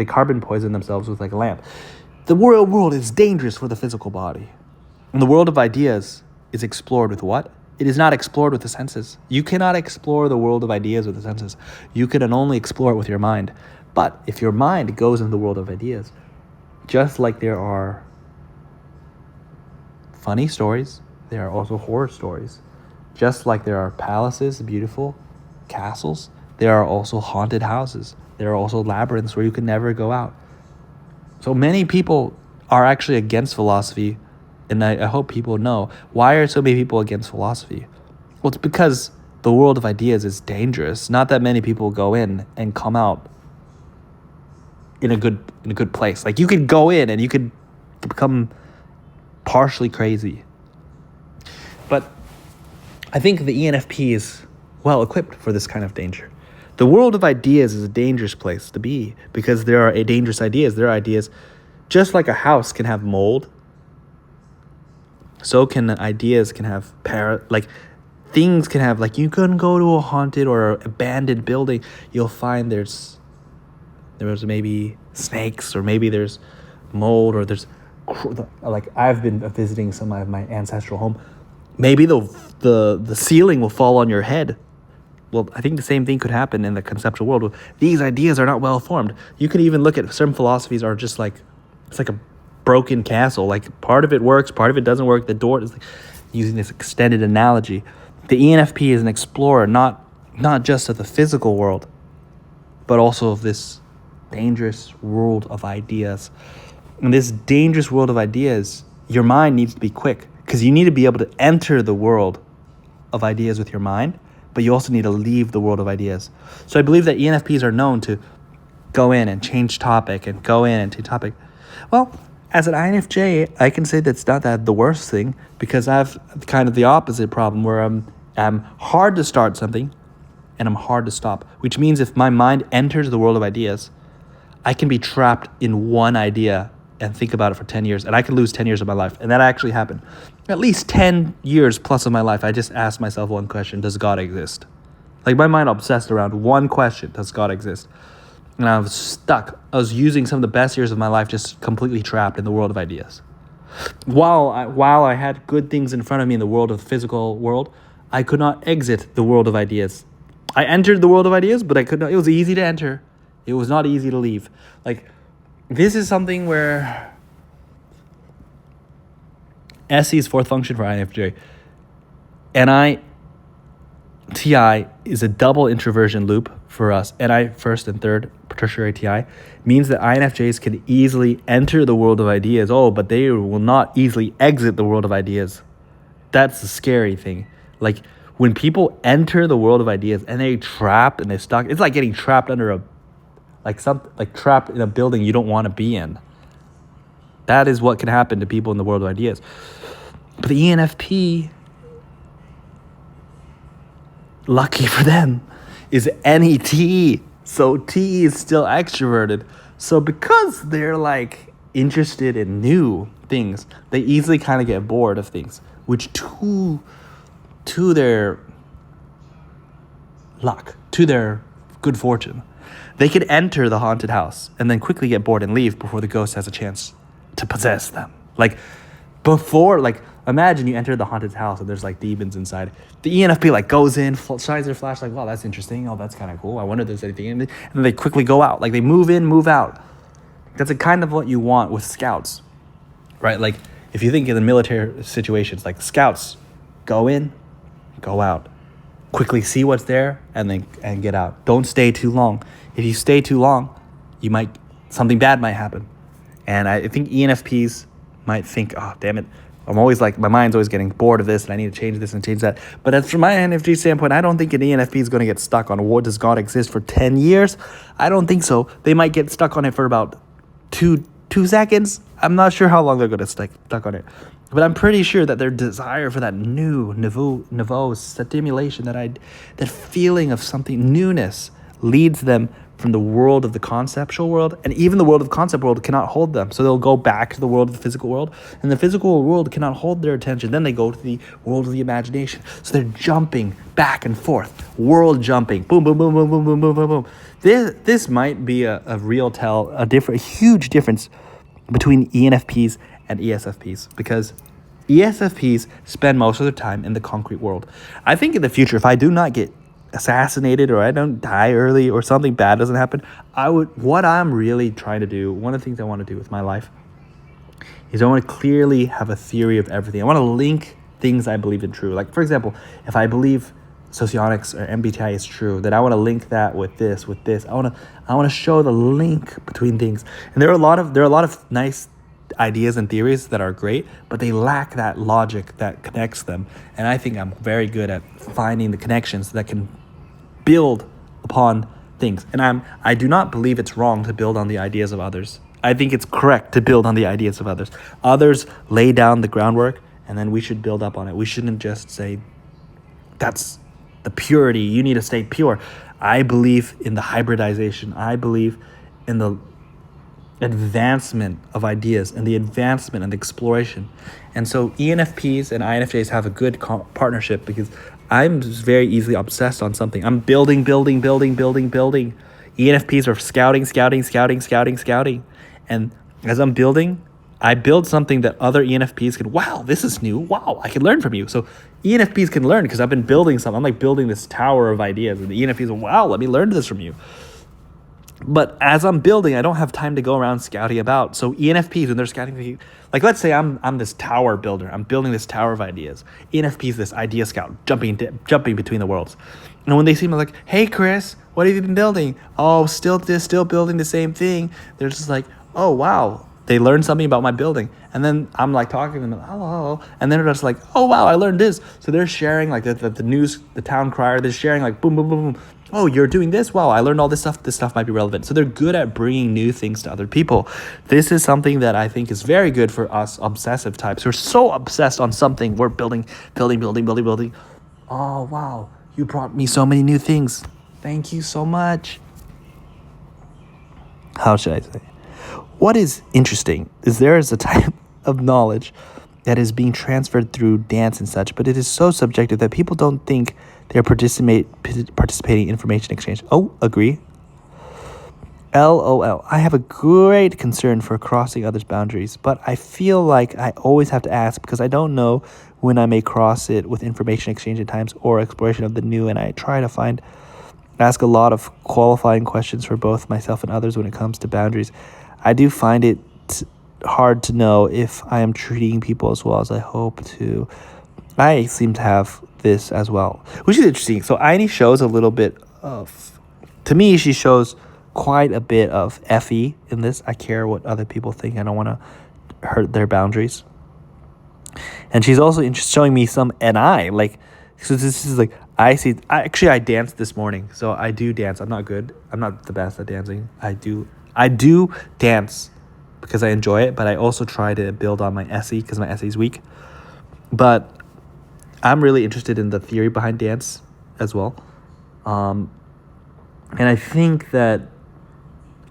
carbon poisoned themselves with like a lamp. The real world is dangerous for the physical body. And the world of ideas is explored with what? It is not explored with the senses. You cannot explore the world of ideas with the senses. You can only explore it with your mind. But if your mind goes into the world of ideas, just like there are funny stories, there are also horror stories. Just like there are palaces, beautiful castles, there are also haunted houses. There are also labyrinths where you can never go out. So many people are actually against philosophy. And I hope people know, why are so many people against philosophy? Well, it's because the world of ideas is dangerous. Not that many people go in and come out in a good place. Like you could go in and you could become partially crazy. But I think the ENFP is well equipped for this kind of danger. The world of ideas is a dangerous place to be because there are dangerous ideas. There are ideas, just like a house can have mold, so can ideas can have things can have, like you can go to a haunted or abandoned building, you'll find there's maybe snakes, or maybe there's mold, or there's like I've been visiting some of my ancestral home. Maybe the ceiling will fall on your head. Well, I think the same thing could happen in the conceptual world. These ideas are not well formed. You can even look at some philosophies are just like, it's like a broken castle. Like part of it works, part of it doesn't work. The door is like, using this extended analogy. The ENFP is an explorer, not just of the physical world, but also of this dangerous world of ideas. In this dangerous world of ideas, your mind needs to be quick because you need to be able to enter the world of ideas with your mind, but you also need to leave the world of ideas. So I believe that ENFPs are known to go in and change topic and go in and change topic. Well, as an INFJ, I can say that's not that the worst thing, because I have kind of the opposite problem where I'm hard to start something and I'm hard to stop, which means if my mind enters the world of ideas, I can be trapped in one idea and think about it for 10 years, and I could lose 10 years of my life. And that actually happened. At least 10 years plus of my life, I just asked myself one question: does God exist? Like, my mind obsessed around one question: does God exist? And I was stuck. I was using some of the best years of my life just completely trapped in the world of ideas. While I had good things in front of me in the world of the physical world, I could not exit the world of ideas. I entered the world of ideas, but I could not. It was easy to enter. It was not easy to leave. Like, this is something where SE's fourth function for INFJ, TI is a double introversion loop for us. NI first and third, tertiary TI, means that INFJs can easily enter the world of ideas, but they will not easily exit the world of ideas. That's the scary thing. Like, when people enter the world of ideas and they're trapped and they're stuck, it's like getting trapped under trapped in a building you don't want to be in. That is what can happen to people in the world of ideas. But the ENFP, lucky for them, is NET. So T is still extroverted. So because they're like interested in new things, they easily kind of get bored of things, which to their luck, to their good fortune, they could enter the haunted house and then quickly get bored and leave before the ghost has a chance to possess them. Imagine you enter the haunted house and there's like demons inside. The ENFP goes in, shines their flash, wow, that's interesting. Oh, that's kind of cool. I wonder if there's anything in it. And then they quickly go out. They move in, move out. That's kind of what you want with scouts, right? Like, if you think in the military situations, scouts go in, go out, quickly see what's there, and get out. Don't stay too long. If you stay too long, something bad might happen. And I think ENFPs might think, oh, damn it, I'm always my mind's always getting bored of this, and I need to change this and change that. But as from my INFJ standpoint, I don't think an ENFP is going to get stuck on what does God exist for 10 years. I don't think so. They might get stuck on it for about two seconds. I'm not sure how long they're going to stay stuck on it. But I'm pretty sure that their desire for that nouveau stimulation, that feeling of something, newness, leads them from the world of the conceptual world, and even the world of the concept world cannot hold them. So they'll go back to the world of the physical world, and the physical world cannot hold their attention. Then they go to the world of the imagination. So they're jumping back and forth, world jumping, boom, boom, boom, boom, boom, boom, boom, boom, boom. This might be a huge difference between ENFPs and ESFPs, because ESFPs spend most of their time in the concrete world. I think in the future, if I do not get assassinated or I don't die early or something bad doesn't happen, what I'm really trying to do, one of the things I want to do with my life is I want to clearly have a theory of everything. I want to link things I believe in true. Like, for example, if I believe socionics or MBTI is true, then I want to link that with this. I want to show the link between things. And there are a lot of nice ideas and theories that are great, but they lack that logic that connects them. And I think I'm very good at finding the connections that can build upon things. And I do not believe it's wrong to build on the ideas of others. I think it's correct to build on the ideas of others. Others lay down the groundwork, and then we should build up on it. We shouldn't just say, that's the purity, you need to stay pure. I believe in the hybridization. I believe in the advancement of ideas and the advancement and the exploration. And so ENFPs and INFJs have a good partnership, because I'm just very easily obsessed on something. I'm building. ENFPs are scouting. And as I'm building, I build something that other ENFPs can, wow, this is new. Wow, I can learn from you. So ENFPs can learn because I've been building something. I'm building this tower of ideas. And the ENFPs are, wow, let me learn this from you. But as I'm building, I don't have time to go around scouting about. So ENFPs, when they're scouting, let's say I'm this tower builder. I'm building this tower of ideas. ENFPs, this idea scout, jumping between the worlds. And when they see me hey, Chris, what have you been building? Oh, still building the same thing. They're just oh, wow, they learn something about my building, and then I'm like talking to them, hello, and then they're just like, oh wow, I learned this. So they're sharing like the news, the town crier. They're sharing like boom, boom, boom, boom. Oh, you're doing this. Wow, I learned all this stuff. This stuff might be relevant. So they're good at bringing new things to other people. This is something that I think is very good for us obsessive types. We're so obsessed on something. We're building. Oh wow, you brought me so many new things. Thank you so much. How should I say? What is interesting is there is a type of knowledge that is being transferred through dance and such, but it is so subjective that people don't think they're participating in information exchange. Oh, agree. LOL. I have a great concern for crossing others' boundaries, but I feel like I always have to ask because I don't know when I may cross it with information exchange at times or exploration of the new, and I try to ask a lot of qualifying questions for both myself and others when it comes to boundaries. I do find it hard to know if I am treating people as well as I hope to. I seem to have this as well, which is interesting. So Ayni shows a little bit of, to me, she shows quite a bit of FE in this. I care what other people think. I don't want to hurt their boundaries. And she's also showing me some NI, like, so this is like, I danced this morning, so I do dance. I'm not good. I'm not the best at dancing. I do dance because I enjoy it, but I also try to build on my SE because my SE is weak. But I'm really interested in the theory behind dance as well. And I think that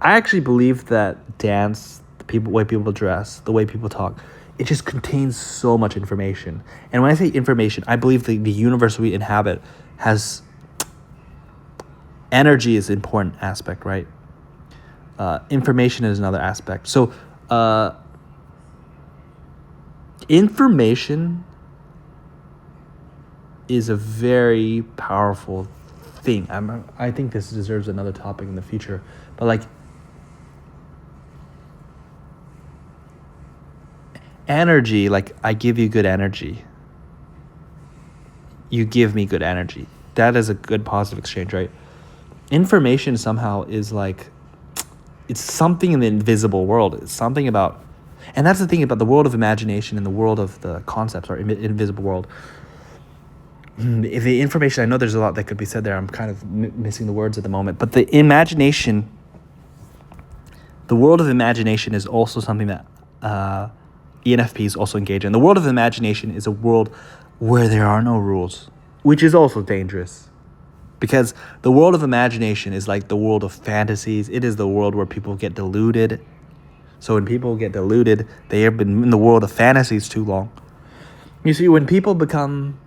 I actually believe that dance, the way people dress, the way people talk, it just contains so much information. And when I say information, I believe the universe we inhabit has energy is an important aspect, right? Information is another aspect. So information is a very powerful thing. I think this deserves another topic in the future. But like, energy, like I give you good energy. You give me good energy. That is a good positive exchange, right? Information somehow is like, it's something in the invisible world. It's something about, and that's the thing about the world of imagination and the world of the concepts or invisible world. If the information, I know there's a lot that could be said there. I'm kind of missing the words at the moment. But the imagination, the world of imagination is also something that ENFPs also engage in. The world of imagination is a world where there are no rules, which is also dangerous. Because the world of imagination is like the world of fantasies. It is the world where people get deluded. So when people get deluded, they have been in the world of fantasies too long. You see, when people become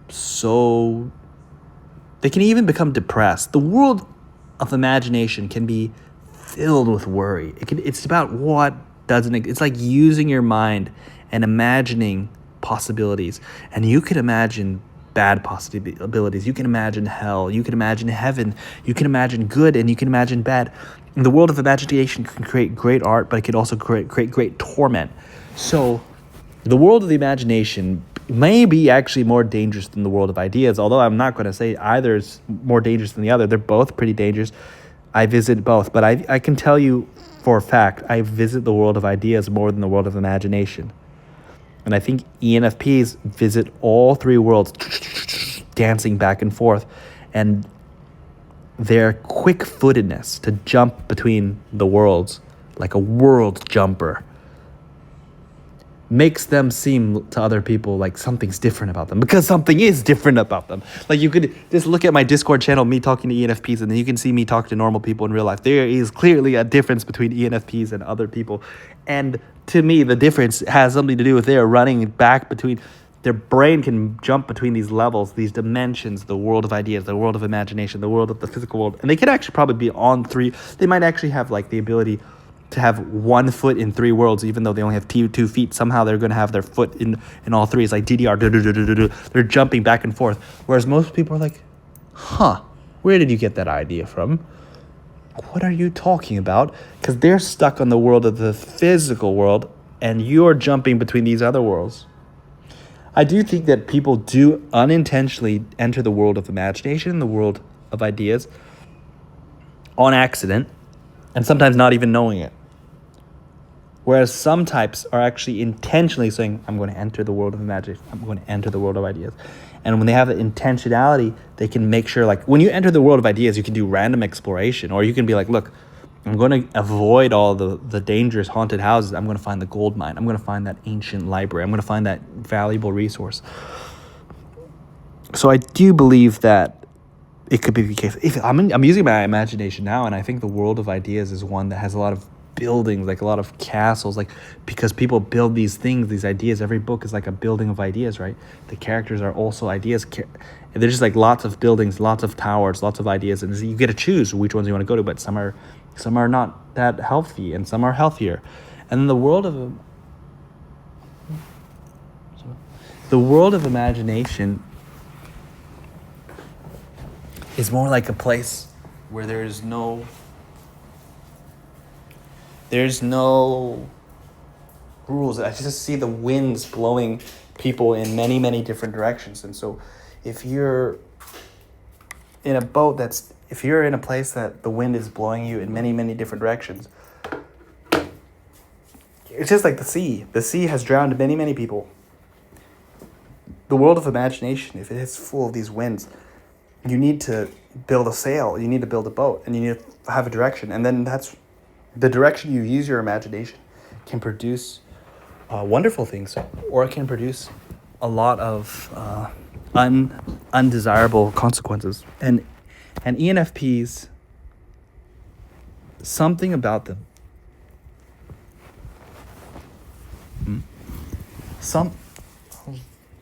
they can even become depressed. The world of imagination can be filled with worry. It's about what doesn't, it's like using your mind and imagining possibilities. And you could imagine bad possibilities. You can imagine hell. You can imagine heaven. You can imagine good and you can imagine bad. And the world of imagination can create great art, but it can also create great torment. So the world of the imagination may be actually more dangerous than the world of ideas, although I'm not going to say either is more dangerous than the other. They're both pretty dangerous. I visit both, but I can tell you for a fact, I visit the world of ideas more than the world of imagination. And I think ENFPs visit all three worlds, dancing back and forth. And their quick-footedness to jump between the worlds, like a world jumper, makes them seem to other people like something's different about them, because something is different about them. Like, you could just look at my Discord channel, me talking to ENFPs, and then you can see me talking to normal people in real life. There is clearly a difference between ENFPs and other people. And to me, the difference has something to do with their running back between, their brain can jump between these levels, these dimensions, the world of ideas, the world of imagination, the world of the physical world. And they could actually probably be on three. They might actually have like the ability to have 1 foot in 3 worlds, even though they only have 2 feet. Somehow they're going to have their foot in all three. It's like DDR. They're jumping back and forth. Whereas most people are like, where did you get that idea from? What are you talking about? Because they're stuck on the world of the physical world, and you're jumping between these other worlds. I do think that people do unintentionally enter the world of imagination, the world of ideas, on accident, and sometimes not even knowing it. Whereas some types are actually intentionally saying, I'm going to enter the world of imagination. I'm going to enter the world of ideas. And when they have the intentionality, they can make sure, like, when you enter the world of ideas, you can do random exploration, or you can be like, look, I'm going to avoid all the dangerous haunted houses. I'm going to find the gold mine. I'm going to find that ancient library. I'm going to find that valuable resource. So I do believe that it could be the case. If I'm using my imagination now, and I think the world of ideas is one that has a lot of buildings, like a lot of castles, like, because people build these things, these ideas. Every book is like a building of ideas, right? The characters are also ideas. They're just like lots of buildings, lots of towers, lots of ideas, and you get to choose which ones you want to go to. But some are not that healthy, and some are healthier. And then the world of imagination is more like a place where there's no rules. I just see the winds blowing people in many, many different directions. And so if you're in a place that the wind is blowing you in many, many different directions, it's just like the sea. The sea has drowned many, many people. The world of imagination, if it is full of these winds, you need to build a sail, you need to build a boat, and you need to have a direction. And then that's the direction you use your imagination can produce wonderful things, or it can produce a lot of undesirable consequences. And ENFPs, something about them,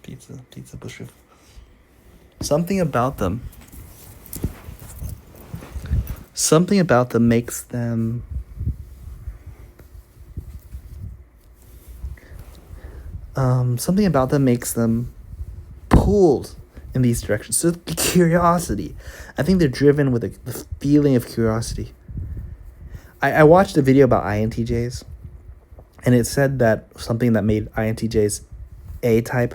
pizza bush. Something about them makes them pulled in these directions. So curiosity. I think they're driven with the feeling of curiosity. I watched a video about INTJs, and it said that something that made INTJs A-type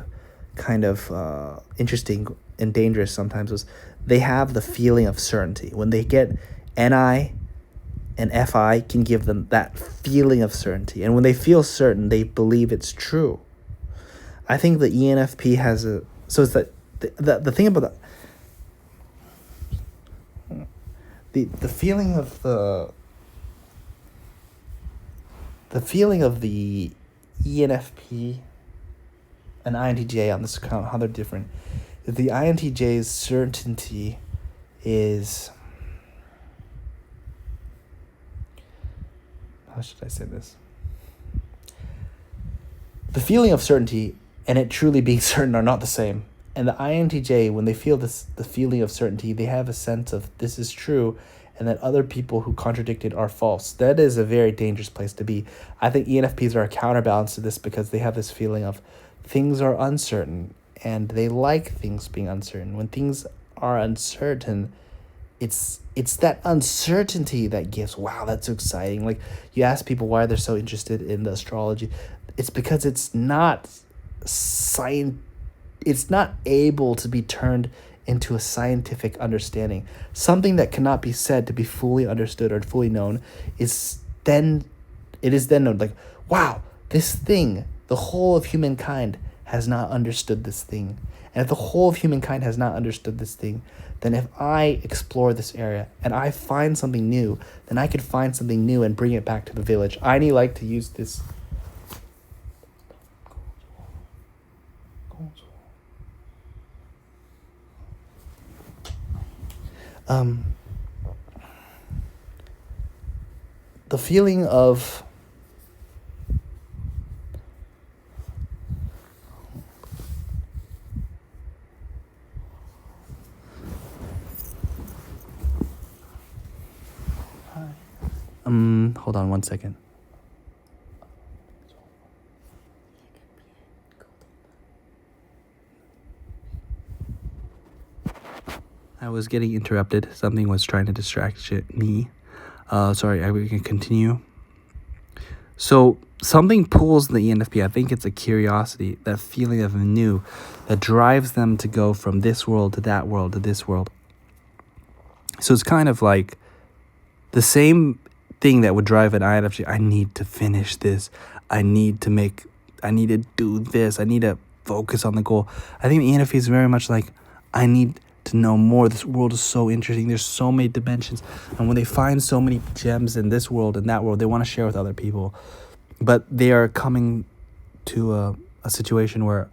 kind of interesting and dangerous sometimes was they have the feeling of certainty. When they get NI and FI can give them that feeling of certainty. And when they feel certain, they believe it's true. I think the ENFP has a... So it's that the thing about the feeling of the ENFP and INTJ on this account, how they're different. The INTJ's certainty is... How should I say this? The feeling of certainty and it truly being certain are not the same. And the INTJ, when they feel the feeling of certainty, they have a sense of this is true and that other people who contradict it are false. That is a very dangerous place to be. I think ENFPs are a counterbalance to this because they have this feeling of things are uncertain and they like things being uncertain. When things are uncertain, it's that uncertainty that gives, wow, that's so exciting. Like, you ask people why they're so interested in the astrology. It's because it's not able to be turned into a scientific understanding. Something that cannot be said to be fully understood or fully known is then known. Like, wow, this thing, the whole of humankind has not understood this thing. And if the whole of humankind has not understood this thing, then if I explore this area and I find something new, then I could find something new and bring it back to the village. Ayni like to use this. The feeling of hold on one second. I was getting interrupted. Something was trying to distract me. Sorry, we can continue. So something pulls the ENFP. I think it's a curiosity, that feeling of new, that drives them to go from this world to that world to this world. So it's kind of like the same thing that would drive an INFJ. I need to finish this. I need to do this. I need to focus on the goal. I think the ENFP is very much like, I need to know more. This world is so interesting. There's so many dimensions. And when they find so many gems in this world and that world, they want to share with other people. But they are coming to a situation where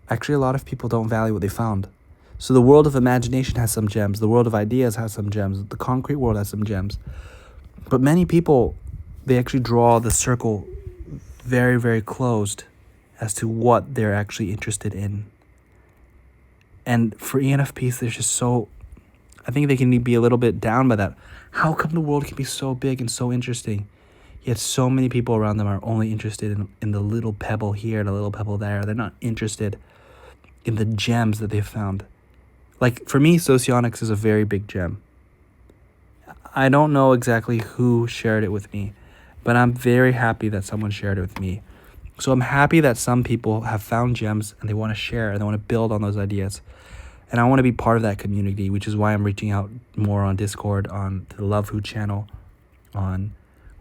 actually a lot of people don't value what they found. So the world of imagination has some gems. The world of ideas has some gems. The concrete world has some gems. But many people, they actually draw the circle very, very closed as to what they're actually interested in. And for ENFPs, they're just so, I think they can be a little bit down by that. How come the world can be so big and so interesting, yet so many people around them are only interested in the little pebble here and a little pebble there? They're not interested in the gems that they've found. Like, for me, socionics is a very big gem. I don't know exactly who shared it with me, but I'm very happy that someone shared it with me. So I'm happy that some people have found gems and they want to share and they want to build on those ideas. And I want to be part of that community, which is why I'm reaching out more on Discord, on the Love Who channel, on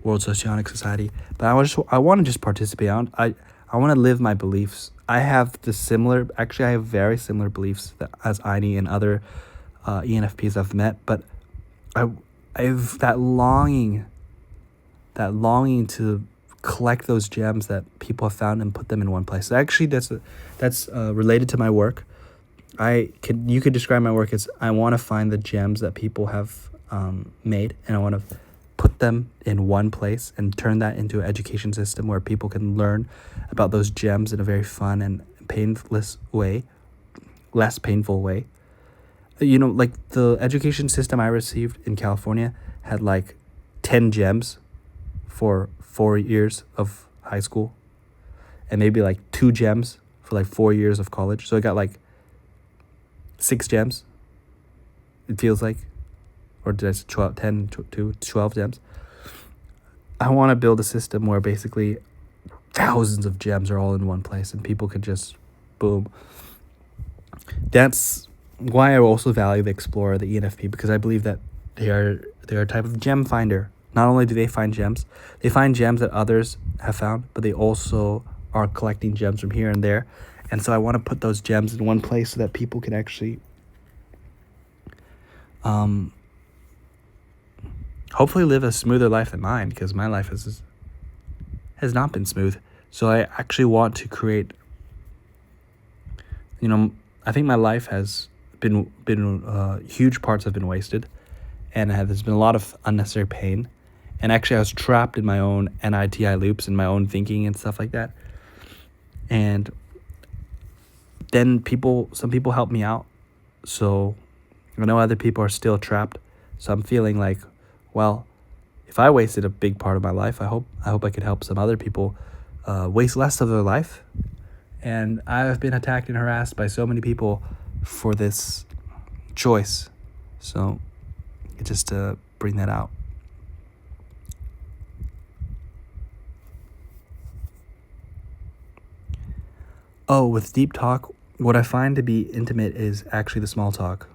World Socionic Society. But I want to just participate. I want to live my beliefs. I have very similar beliefs as Ayni and other ENFPs I've met. But I've that longing to collect those gems that people have found and put them in one place. Actually, that's related to my work. You could describe my work as, I want to find the gems that people have made, and I want to put them in one place and turn that into an education system where people can learn about those gems in a very fun and less painful way. Like the education system I received in California had like 10 gems for 4 years of high school, and maybe like 2 gems for like 4 years of college. So I got like 6 gems, it feels like. Or did I say 12 gems? I want to build a system where basically thousands of gems are all in one place and people could just boom. That's why I also value the Explorer, the ENFP, because I believe that they're a type of gem finder. Not only do they find gems that others have found, but they also are collecting gems from here and there. And so I want to put those gems in one place so that people can actually hopefully live a smoother life than mine, because my life has not been smooth. So I actually want to create, I think my life has been huge parts have been wasted, and there's been a lot of unnecessary pain. And actually I was trapped in my own NITI loops and my own thinking and stuff like that. And then some people helped me out. So I know other people are still trapped. So I'm feeling like, well, if I wasted a big part of my life, I hope I could help some other people waste less of their life. And I've been attacked and harassed by so many people for this choice. So just to bring that out. Oh, with deep talk, what I find to be intimate is actually the small talk.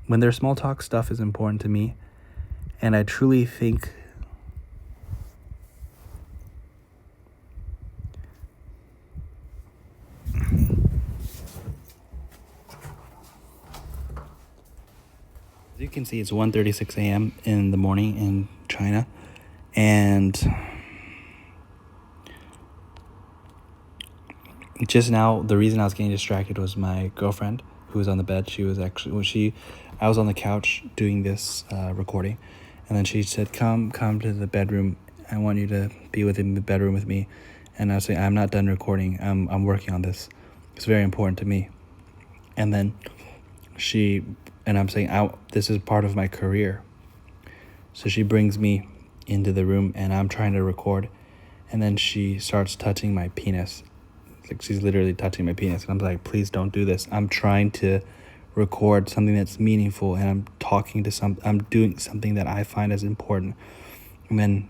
When there's small talk, stuff is important to me. And I truly think as you can see, it's 1:36 a.m. in the morning in China. And just now, the reason I was getting distracted was my girlfriend, who was on the bed. I was on the couch doing this recording, and then she said, come to the bedroom. I want you to be within the bedroom with me. And I was saying, I'm not done recording. I'm working on this. It's very important to me. And then I'm saying, this is part of my career. So she brings me into the room, and I'm trying to record. And then she starts touching my penis. Like, she's literally touching my penis. And I'm like, please don't do this. I'm trying to record something that's meaningful, and I'm doing something that I find as important. And then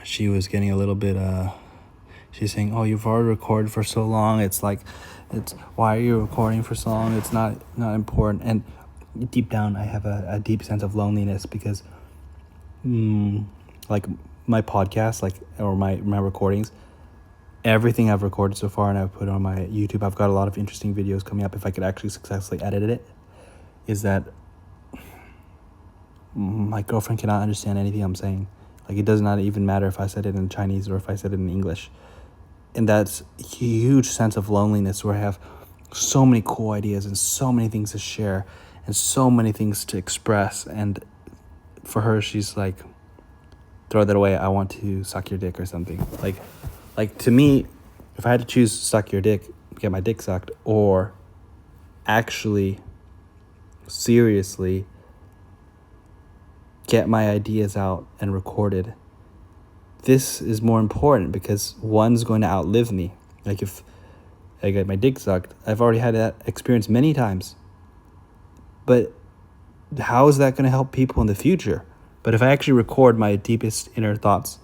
she was getting a little bit, she's saying, oh, you've already recorded for so long. It's why are you recording for so long? It's not important. And deep down, I have a deep sense of loneliness, because like my podcast, like, or my recordings, everything I've recorded so far and I've put on my YouTube, I've got a lot of interesting videos coming up if I could actually successfully edit it, is that my girlfriend cannot understand anything I'm saying. Like, it does not even matter if I said it in Chinese or if I said it in English. And that's a huge sense of loneliness where I have so many cool ideas and so many things to share and so many things to express. And for her, she's like, throw that away. I want to suck your dick or something. Like to me, if I had to choose suck your dick, get my dick sucked, or actually seriously get my ideas out and recorded, this is more important because one's going to outlive me. Like, if I get my dick sucked, I've already had that experience many times. But how is that going to help people in the future? But if I actually record my deepest inner thoughts,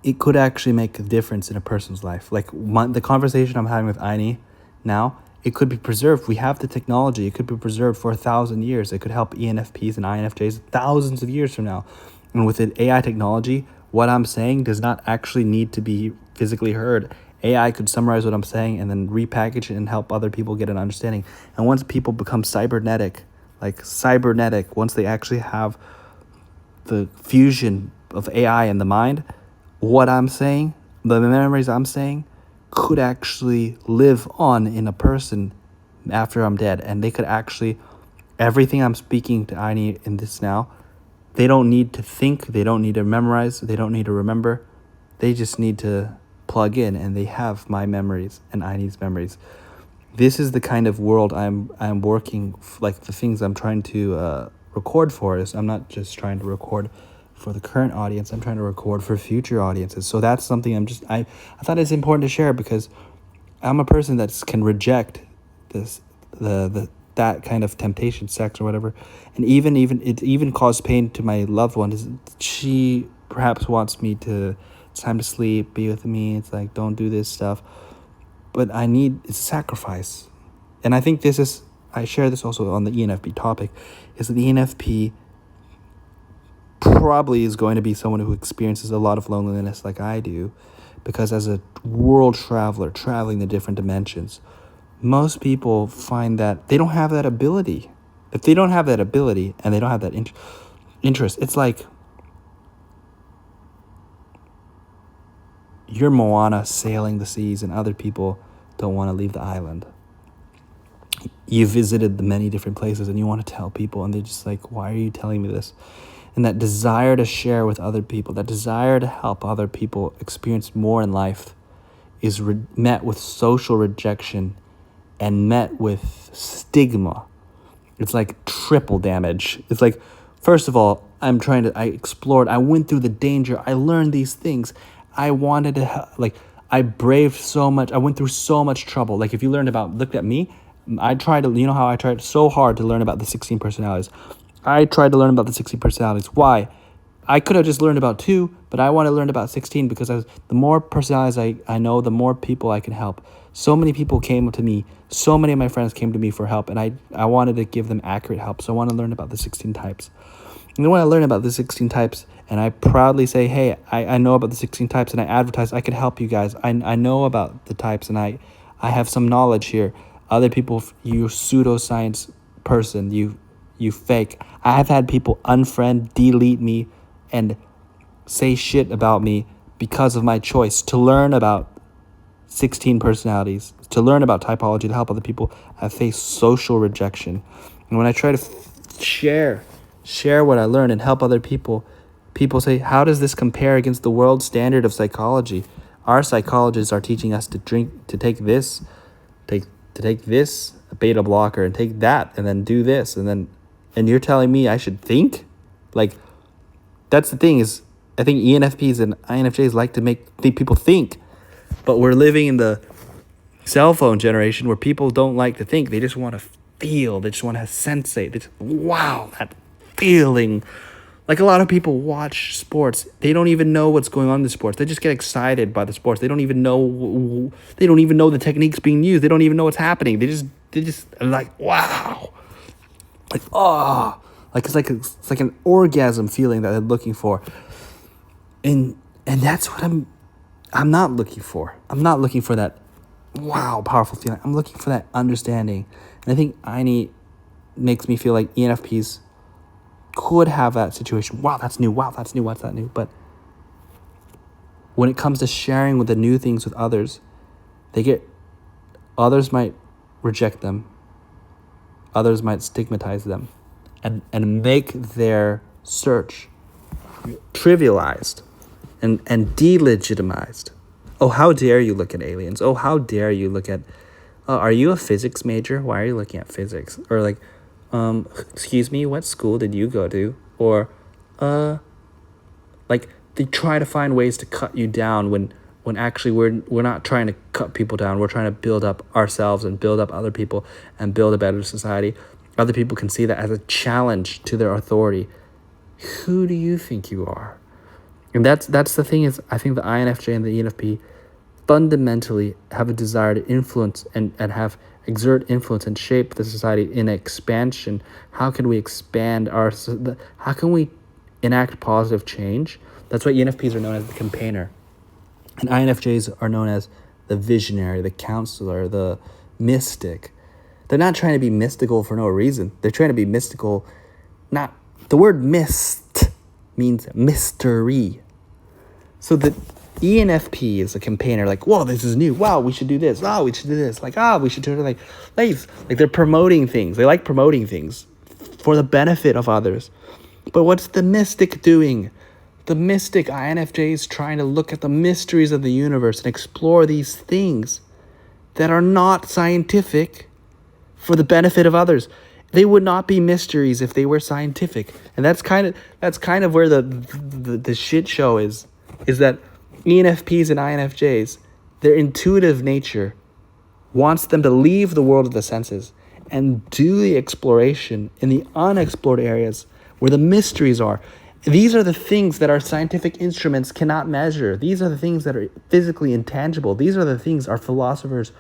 it could actually make a difference in a person's life. Like the conversation I'm having with Ayni now, it could be preserved. We have the technology. It could be preserved for 1,000 years. It could help ENFPs and INFJs thousands of years from now. And with the AI technology, what I'm saying does not actually need to be physically heard. AI could summarize what I'm saying and then repackage it and help other people get an understanding. And once people become cybernetic, once they actually have the fusion of AI in the mind, what I'm saying, the memories I'm saying, could actually live on in a person after I'm dead. And they could actually, everything I'm speaking to Ayni in this now, they don't need to think, they don't need to memorize, they don't need to remember. They just need to plug in and they have my memories and Ayni's memories. This is the kind of world I'm working, like the things I'm trying to record for is I'm not just trying to record for the current audience, I'm trying to record for future audiences. So that's something I thought it's important to share because I'm a person that can reject this, that kind of temptation, sex or whatever. And even caused pain to my loved one. She perhaps wants me to, it's time to sleep, be with me. It's like, don't do this stuff. But it's a sacrifice. And I think I share this also on the ENFP topic, is that the ENFP probably is going to be someone who experiences a lot of loneliness like I do, because as a world traveler, traveling the different dimensions, most people find that they don't have that ability. If they don't have that ability and they don't have that interest, it's like you're Moana sailing the seas and other people don't want to leave the island. You visited the many different places and you want to tell people and they're just like, why are you telling me this? And that desire to share with other people, that desire to help other people experience more in life is met with social rejection and met with stigma. It's like triple damage. It's like, first of all, I explored, I went through the danger, I learned these things. I wanted to help, I braved so much, I went through so much trouble. Like if you looked at me, I tried so hard to learn about the 16 personalities. I tried to learn about the 16 personalities. Why? I could have just learned about 2, but I want to learn about 16 because the more personalities I know, the more people I can help. So many people came to me. So many of my friends came to me for help, and I wanted to give them accurate help. So I want to learn about the 16 types. And then when I learn about the 16 types, and I proudly say, hey, I know about the 16 types, and I advertise, I can help you guys. I know about the types, and I have some knowledge here. Other people, you pseudoscience person, you fake. I have had people unfriend, delete me, and say shit about me because of my choice to learn about 16 personalities, to learn about typology, to help other people. I face social rejection. And when I try to share what I learned and help other people, people say, how does this compare against the world standard of psychology? Our psychologists are teaching us to take this, a beta blocker, and take that, and then do this, and you're telling me I should think? Like, that's the thing is, I think ENFPs and INFJs like to make people think, but we're living in the cell phone generation where people don't like to think. They just want to feel. They just want to sensate. Wow, that feeling. Like a lot of people watch sports. They don't even know what's going on in the sports. They just get excited by the sports. They don't even know the techniques being used. They don't even know what's happening. They just are like, wow. Like, oh, Like it's like an orgasm feeling that they're looking for. And that's what I'm not looking for. I'm not looking for that wow, powerful feeling. I'm looking for that understanding. And I think Ayni makes me feel like ENFPs could have that situation. Wow, that's new. Wow, that's new. What's that new? But when it comes to sharing with the new things with others, others might reject them. Others might stigmatize them and make their search trivialized and delegitimized. Oh, how dare you look at aliens? Oh, how dare you look at, are you a physics major? Why are you looking at physics? Or like, excuse me, what school did you go to? Or, like they try to find ways to cut you down when actually we're not trying to cut people down. We're trying to build up ourselves and build up other people and build a better society. Other people can see that as a challenge to their authority. Who do you think you are? And that's the thing is, I think the INFJ and the ENFP fundamentally have a desire to influence and exert influence and shape the society in expansion. How can we expand how can we enact positive change? That's why ENFPs are known as the campaigner. And INFJs are known as the visionary, the counselor, the mystic. They're not trying to be mystical for no reason. They're trying to be mystical. The word mist means mystery. So the ENFP is a campaigner, like, whoa, this is new. Wow, we should do this. Wow, we should do this. Like, we should do it. Like they're promoting things. They like promoting things for the benefit of others. But what's the mystic doing? The mystic INFJ is trying to look at the mysteries of the universe and explore these things that are not scientific for the benefit of others. They would not be mysteries if they were scientific. And that's kind of where the shit show is that ENFPs and INFJs, their intuitive nature wants them to leave the world of the senses and do the exploration in the unexplored areas where the mysteries are. These are the things that our scientific instruments cannot measure. These are the things that are physically intangible. These are the things our philosophers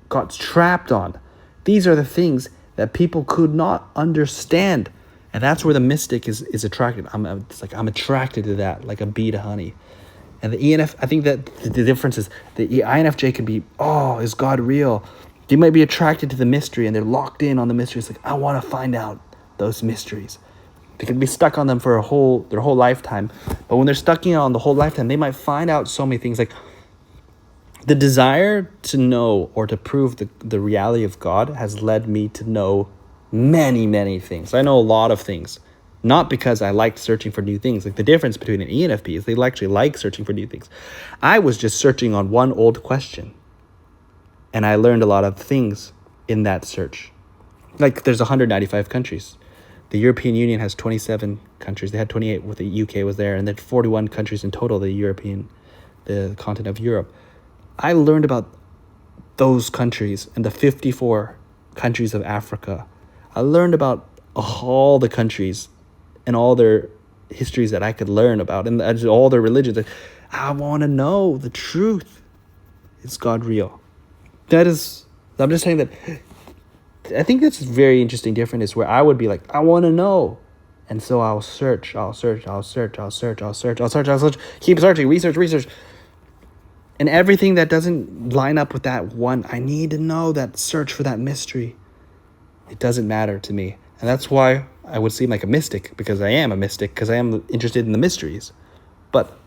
got trapped on. These are the things that people could not understand. And that's where the mystic is attracted. I'm attracted to that, like a bee to honey. And the ENF, I think that the difference is the INFJ can be, is God real? They might be attracted to the mystery and they're locked in on the mystery. It's like, I want to find out those mysteries. They can be stuck on them for their whole lifetime. But when they're stuck on the whole lifetime, they might find out so many things. Like the desire to know or to prove the reality of God has led me to know many, many things. I know a lot of things. Not because I liked searching for new things. Like the difference between an ENFP is they actually like searching for new things. I was just searching on one old question. And I learned a lot of things in that search. Like there's 195 countries. The European Union has 27 countries. They had 28 with the UK was there. And then 41 countries in total, the continent of Europe. I learned about those countries and the 54 countries of Africa. I learned about all the countries and all their histories that I could learn about and all their religions. I want to know the truth. Is God real? I'm just saying that I think that's very interesting different is where I would be like, I want to know. And so I'll search, keep searching, research. And everything that doesn't line up with that one, I need to know that search for that mystery. It doesn't matter to me. And that's why I would seem like a mystic, because I am a mystic, because I am interested in the mysteries. But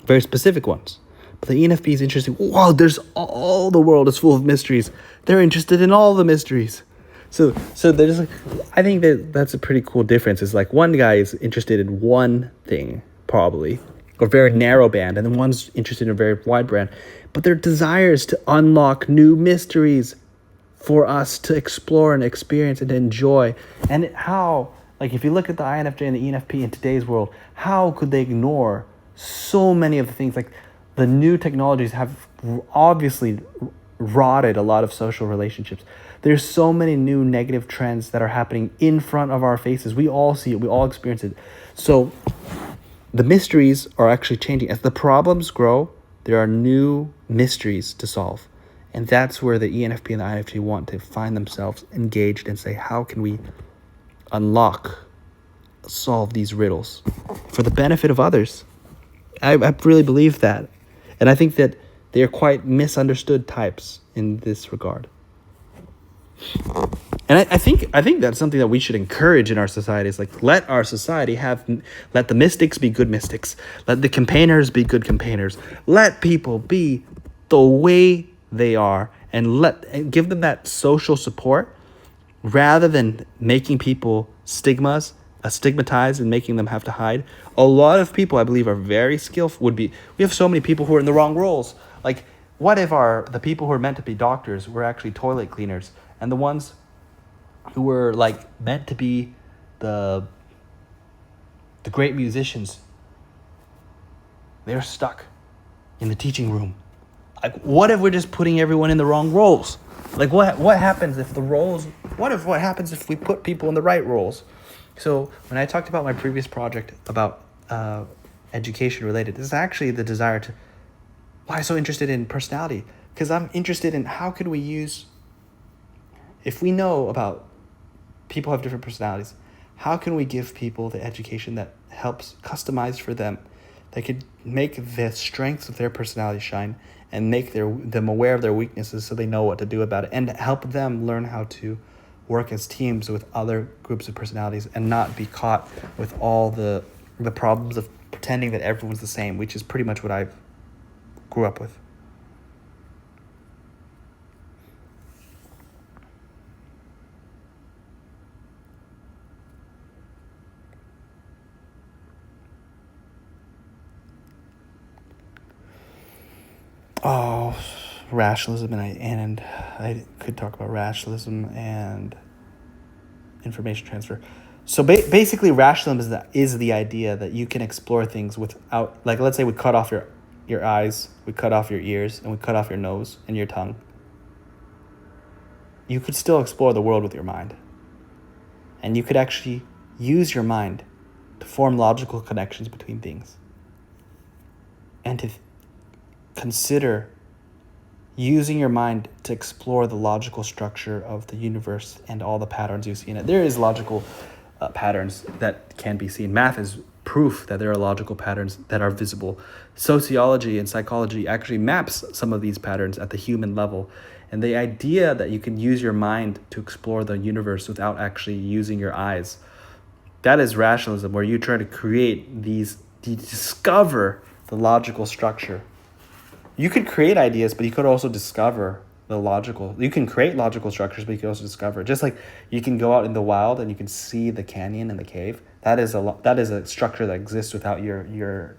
very specific ones. But the ENFP is interesting. Wow, all the world is full of mysteries. They're interested in all the mysteries. So there's I think that's a pretty cool difference. It's like one guy is interested in one thing, probably, or very narrow band, and then one's interested in a very wide band. But their desire is to unlock new mysteries for us to explore and experience and enjoy. And how, like if you look at the INFJ and the ENFP in today's world, how could they ignore so many of the things? Like the new technologies have obviously rotted a lot of social relationships. There's so many new negative trends that are happening in front of our faces. We all see it. We all experience it. So the mysteries are actually changing. As the problems grow, there are new mysteries to solve. And that's where the ENFP and the INFJ want to find themselves engaged and say, how can we solve these riddles for the benefit of others. I really believe that. And I think that they are quite misunderstood types in this regard. And I think that's something that we should encourage in our society. Is like, let our society let the mystics be good mystics. Let the campaigners be good campaigners. Let people be the way they are, and give them that social support, rather than making people stigmatized and making them have to hide. A lot of people, I believe, are very skillful. We have so many people who are in the wrong roles. Like, what if the people who are meant to be doctors were actually toilet cleaners, and the ones who were like meant to be the great musicians, they're stuck in the teaching room? Like, what if we're just putting everyone in the wrong roles? Like, what happens if what happens if we put people in the right roles? So when I talked about my previous project about education related, this is actually the desire to, why I'm so interested in personality, because I'm interested in how could we use, if we know about people have different personalities, how can we give people the education that helps customize for them, that could make the strengths of their personality shine, and make them aware of their weaknesses so they know what to do about it, and help them learn how to work as teams with other groups of personalities, and not be caught with all the problems of pretending that everyone's the same, which is pretty much what I grew up with. Oh, rationalism, and I could talk about rationalism and information transfer. So basically, rationalism is the idea that you can explore things without, like, let's say we cut off your eyes, we cut off your ears, and we cut off your nose and your tongue. You could still explore the world with your mind. And you could actually use your mind to form logical connections between things. And to consider using your mind to explore the logical structure of the universe and all the patterns you see in it. There is logical patterns that can be seen. Math is proof that there are logical patterns that are visible. Sociology and psychology actually maps some of these patterns at the human level. And the idea that you can use your mind to explore the universe without actually using your eyes, that is rationalism, where you try to discover the logical structure. You could create ideas, but you could also discover you can create logical structures, but you can also discover. Just like you can go out in the wild and you can see the canyon and the cave. That is a structure that exists without you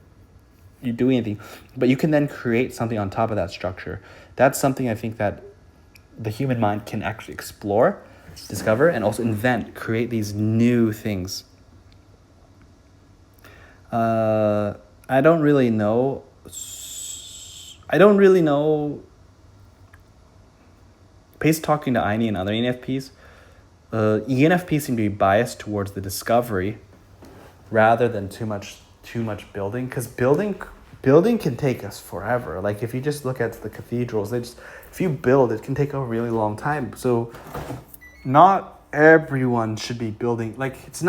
doing anything. But you can then create something on top of that structure. That's something I think that the human mind can actually explore, discover, and also create these new things. I don't really know. Based talking to Ayni and other ENFPs, ENFPs seem to be biased towards the discovery rather than too much building, because building can take us forever. Like, if you just look at the cathedrals, if you build, it can take a really long time. So not everyone should be building. Like, it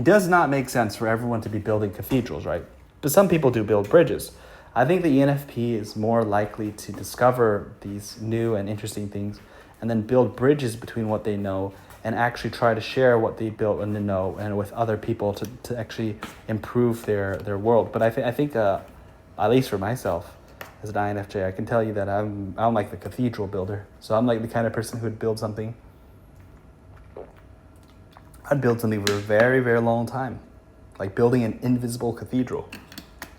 does not make sense for everyone to be building cathedrals, right? But some people do build bridges. I think the ENFP is more likely to discover these new and interesting things and then build bridges between what they know and actually try to share what they built and they know and with other people to actually improve their world. But I think at least for myself as an INFJ, I can tell you that I'm like the cathedral builder. So I'm like the kind of person who would build something. I'd build something for a very, very long time, like building an invisible cathedral.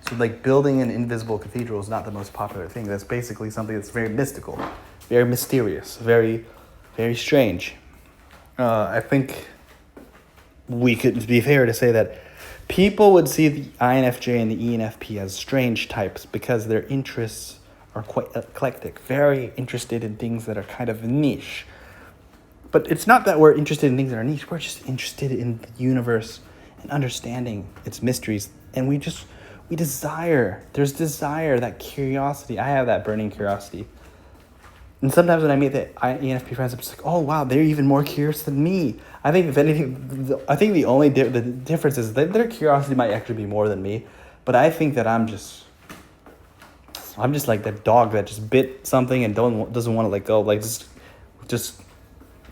So like building an invisible cathedral is not the most popular thing. That's basically something that's very mystical, very mysterious, very, very strange. I think we could be fair to say that people would see the INFJ and the ENFP as strange types because their interests are quite eclectic, very interested in things that are kind of niche. But it's not that we're interested in things that are niche. We're just interested in the universe and understanding its mysteries. And there's desire, that curiosity. I have that burning curiosity. And sometimes when I meet the ENFP friends, I'm just like, oh wow, they're even more curious than me. I think if anything, I think the only the difference is that their curiosity might actually be more than me, but I think that I'm just like that dog that just bit something and doesn't want to let go. Like just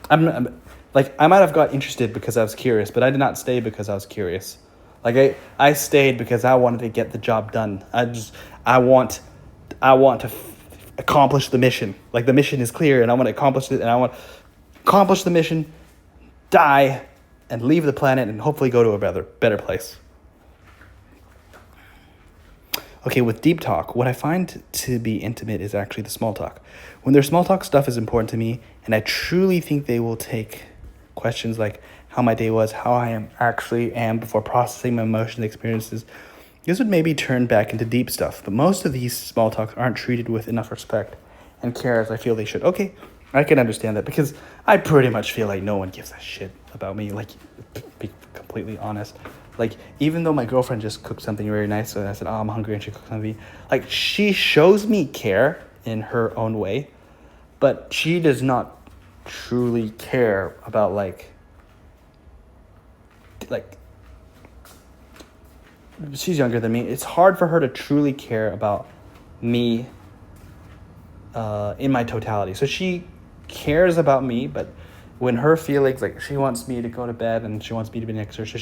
I'm like, I might have got interested because I was curious, but I did not stay because I was curious. Like I stayed because I wanted to get the job done. I want to accomplish the mission. Like the mission is clear and I want to accomplish it, and I want to accomplish the mission, die, and leave the planet and hopefully go to a better place. Okay, with deep talk, what I find to be intimate is actually the small talk. When their small talk stuff is important to me, and I truly think they will take questions like how my day was, how I am before processing my emotions and experiences, this would maybe turn back into deep stuff. But most of these small talks aren't treated with enough respect and care as I feel they should. Okay, I can understand that because I pretty much feel like no one gives a shit about me. Like, to be completely honest. Like, even though my girlfriend just cooked something very nice, and I said, oh, I'm hungry, and she cooked something, like, she shows me care in her own way, but she does not truly care about, like, she's younger than me. It's hard for her to truly care about me in my totality. So she cares about me, but when her feelings, like, she wants me to go to bed and she wants me to be next to her, so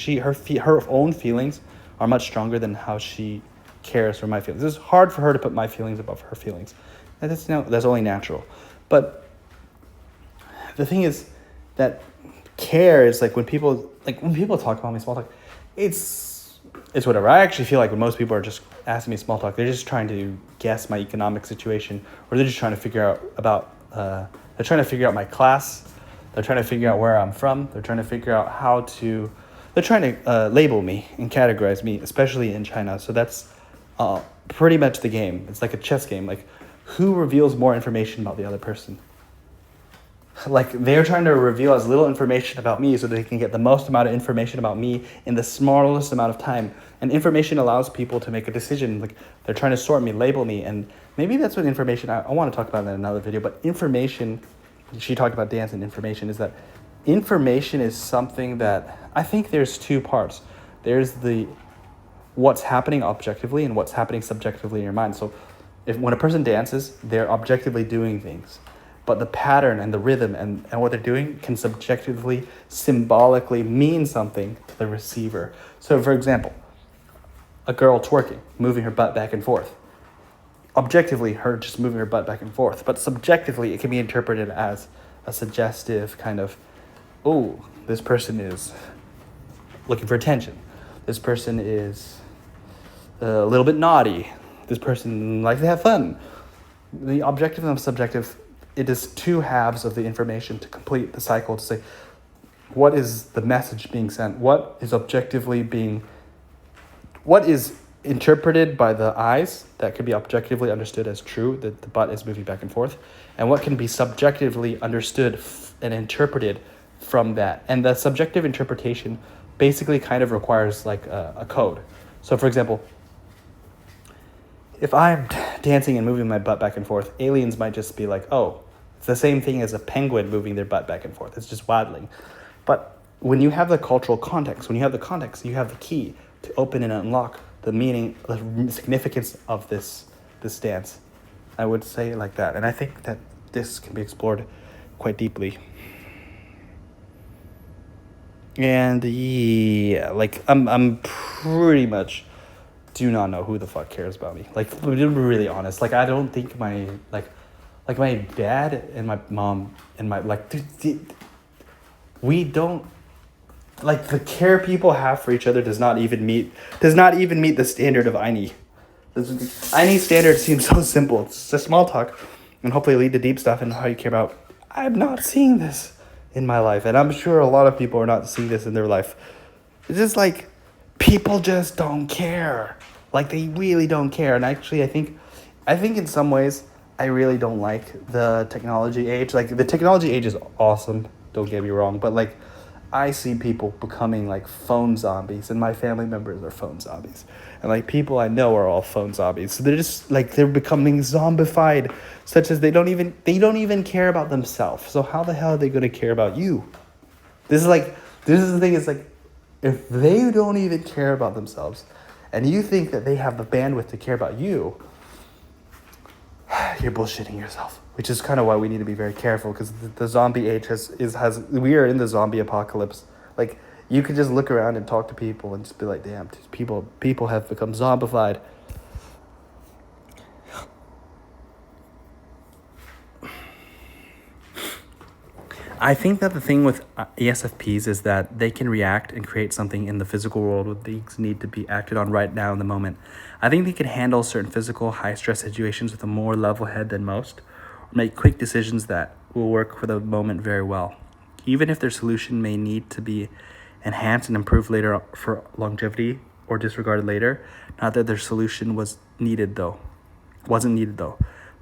her own feelings are much stronger than how she cares for my feelings. It's hard for her to put my feelings above her feelings, and that's only natural. But the thing is that care is like when people talk about me small talk, it's whatever. I actually feel like when most people are just asking me small talk, they're just trying to guess my economic situation, or they're just trying to figure out they're trying to figure out my class. They're trying to figure out where I'm from. They're trying to figure out they're trying to label me and categorize me, especially in China. So that's pretty much the game. It's like a chess game. Like, who reveals more information about the other person? Like, they're trying to reveal as little information about me so they can get the most amount of information about me in the smallest amount of time. And information allows people to make a decision. Like, they're trying to sort me, label me, and maybe that's what information, I want to talk about that in another video, but information, she talked about dance and information, is that information is something that I think there's two parts. There's the what's happening objectively and what's happening subjectively in your mind. So when a person dances, they're objectively doing things, but the pattern and the rhythm and what they're doing can subjectively, symbolically mean something to the receiver. So for example, a girl twerking, moving her butt back and forth. Objectively, her just moving her butt back and forth, but subjectively, it can be interpreted as a suggestive kind of, oh, this person is looking for attention. This person is a little bit naughty. This person likes to have fun. The objective and the subjective, it is two halves of the information to complete the cycle, to say, what is the message being sent? What is interpreted by the eyes that could be objectively understood as true, that the butt is moving back and forth, and what can be subjectively understood and interpreted from that. And the subjective interpretation basically kind of requires like a code. So for example, if I'm dancing and moving my butt back and forth, aliens might just be like, oh, it's the same thing as a penguin moving their butt back and forth. It's just waddling. But when you have the cultural context, you have the key to open and unlock the meaning, the significance of this dance. I would say it like that. And I think that this can be explored quite deeply. And yeah, like I'm pretty much do not know who the fuck cares about me. Like, to be really honest, like I don't think my dad and my mom and we don't, like, the care people have for each other does not even meet the standard of Ayni. Ayni's standard seems so simple. It's just small talk and hopefully lead to deep stuff and how you care about. I'm not seeing this in my life, and I'm sure a lot of people are not seeing this in their life. It's just like people just don't care. Like, they really don't care. And actually, I think in some ways I really don't like the technology age. Like, the technology age is awesome, don't get me wrong, but like I see people becoming like phone zombies, and my family members are phone zombies, and like people I know are all phone zombies. So they're just like they're becoming zombified, such as they don't even care about themselves. So how the hell are they gonna care about you? This is the thing. It's like if they don't even care about themselves, and you think that they have the bandwidth to care about you, you're bullshitting yourself. Which is kind of why we need to be very careful, because the zombie age we are in the zombie apocalypse. Like you could just look around and talk to people and just be like, damn, people have become zombified. I think that the thing with ESFPs is that they can react and create something in the physical world with things need to be acted on right now in the moment. I think they can handle certain physical high-stress situations with a more level head than most, or make quick decisions that will work for the moment very well, even if their solution may need to be enhanced and improved later for longevity or disregarded later. Not that their solution wasn't needed though.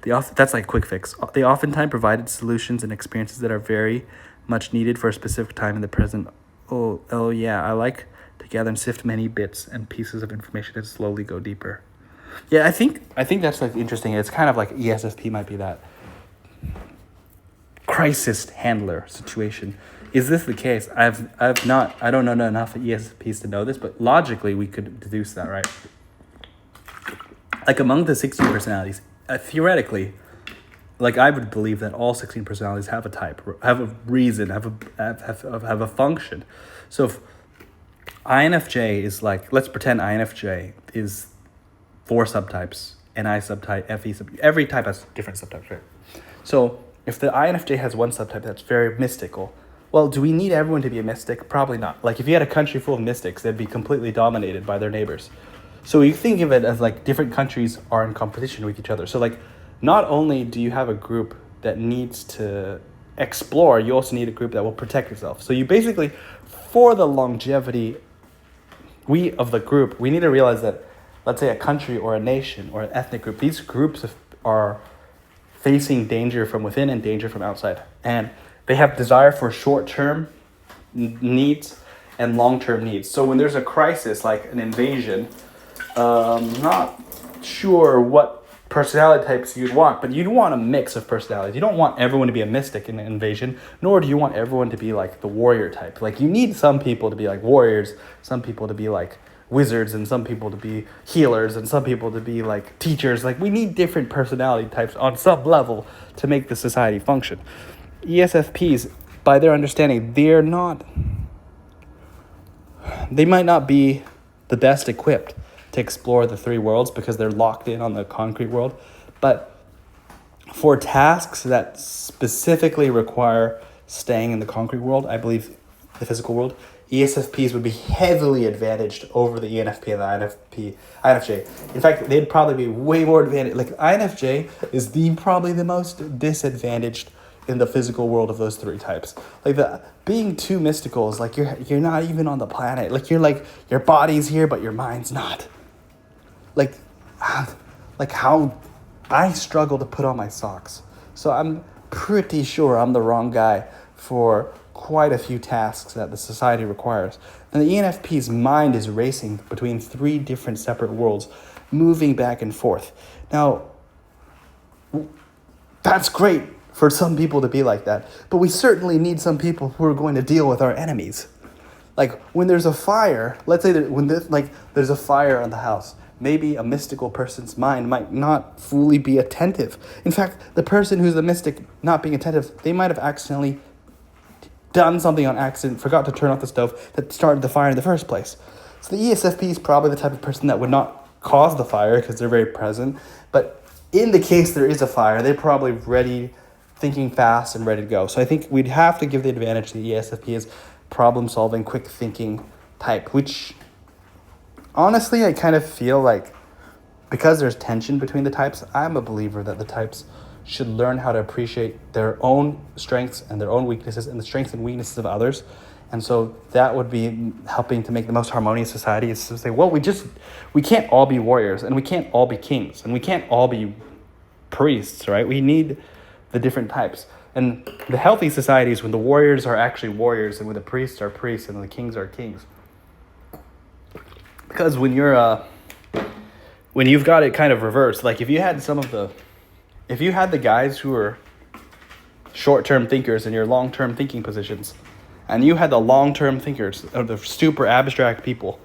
That's like a quick fix. They oftentimes provided solutions and experiences that are very much needed for a specific time in the present. Oh yeah, I like to gather and sift many bits and pieces of information and slowly go deeper. Yeah, I think that's like interesting. It's kind of like ESFP might be that crisis handler situation. Is this the case? I don't know enough ESFPs to know this, but logically we could deduce that, right? Like among the 16 personalities, theoretically, like I would believe that all 16 personalities have a type, have a reason, have a function. So if INFJ is like, let's pretend INFJ is 4 subtypes, NI subtype, FE subtype, every type has different subtypes, right? So if the INFJ has one subtype that's very mystical, well, do we need everyone to be a mystic? Probably not. Like if you had a country full of mystics, they'd be completely dominated by their neighbors. So you think of it as like different countries are in competition with each other. So like not only do you have a group that needs to explore, you also need a group that will protect itself. So you basically, for the longevity of the group, we need to realize that, let's say a country or a nation or an ethnic group, these groups are facing danger from within and danger from outside. And they have desire for short-term needs and long-term needs. So when there's a crisis, like an invasion, not sure what personality types you'd want, but you'd want a mix of personalities. You don't want everyone to be a mystic in an invasion, nor do you want everyone to be like the warrior type. Like you need some people to be like warriors, some people to be like wizards, and some people to be healers, and some people to be like teachers. Like we need different personality types on some level to make the society function. ESFPs, by their understanding, they might not be the best equipped to explore the 3 worlds because they're locked in on the concrete world. But for tasks that specifically require staying in the concrete world, I believe the physical world, ESFPs would be heavily advantaged over the ENFP and the INFJ. In fact, they'd probably be way more advantaged. Like INFJ is probably the most disadvantaged in the physical world of those 3 types. Like being too mystical is like you're not even on the planet. Like you're like your body's here but your mind's not. Like how I struggle to put on my socks. So I'm pretty sure I'm the wrong guy for quite a few tasks that the society requires. And the ENFP's mind is racing between 3 different separate worlds, moving back and forth. Now, that's great for some people to be like that, but we certainly need some people who are going to deal with our enemies. Like when there's a fire, let's say there's a fire on the house, maybe a mystical person's mind might not fully be attentive. In fact, the person who's a mystic not being attentive, they might have accidentally done something on accident, forgot to turn off the stove that started the fire in the first place. So the ESFP is probably the type of person that would not cause the fire because they're very present, but in the case there is a fire, they're probably ready, thinking fast and ready to go. So I think we'd have to give the advantage to the ESFP as problem-solving, quick-thinking type, which honestly I kind of feel like because there's tension between the types, I'm a believer that the types should learn how to appreciate their own strengths and their own weaknesses and the strengths and weaknesses of others. And so that would be helping to make the most harmonious society, is to say, well, we can't all be warriors, and we can't all be kings, and we can't all be priests, right? We need the different types. And the healthy society is when the warriors are actually warriors and when the priests are priests and the kings are kings. Because when you've got it kind of reversed, like if you had the guys who are short-term thinkers in your long-term thinking positions, and you had the long-term thinkers, or the super abstract people,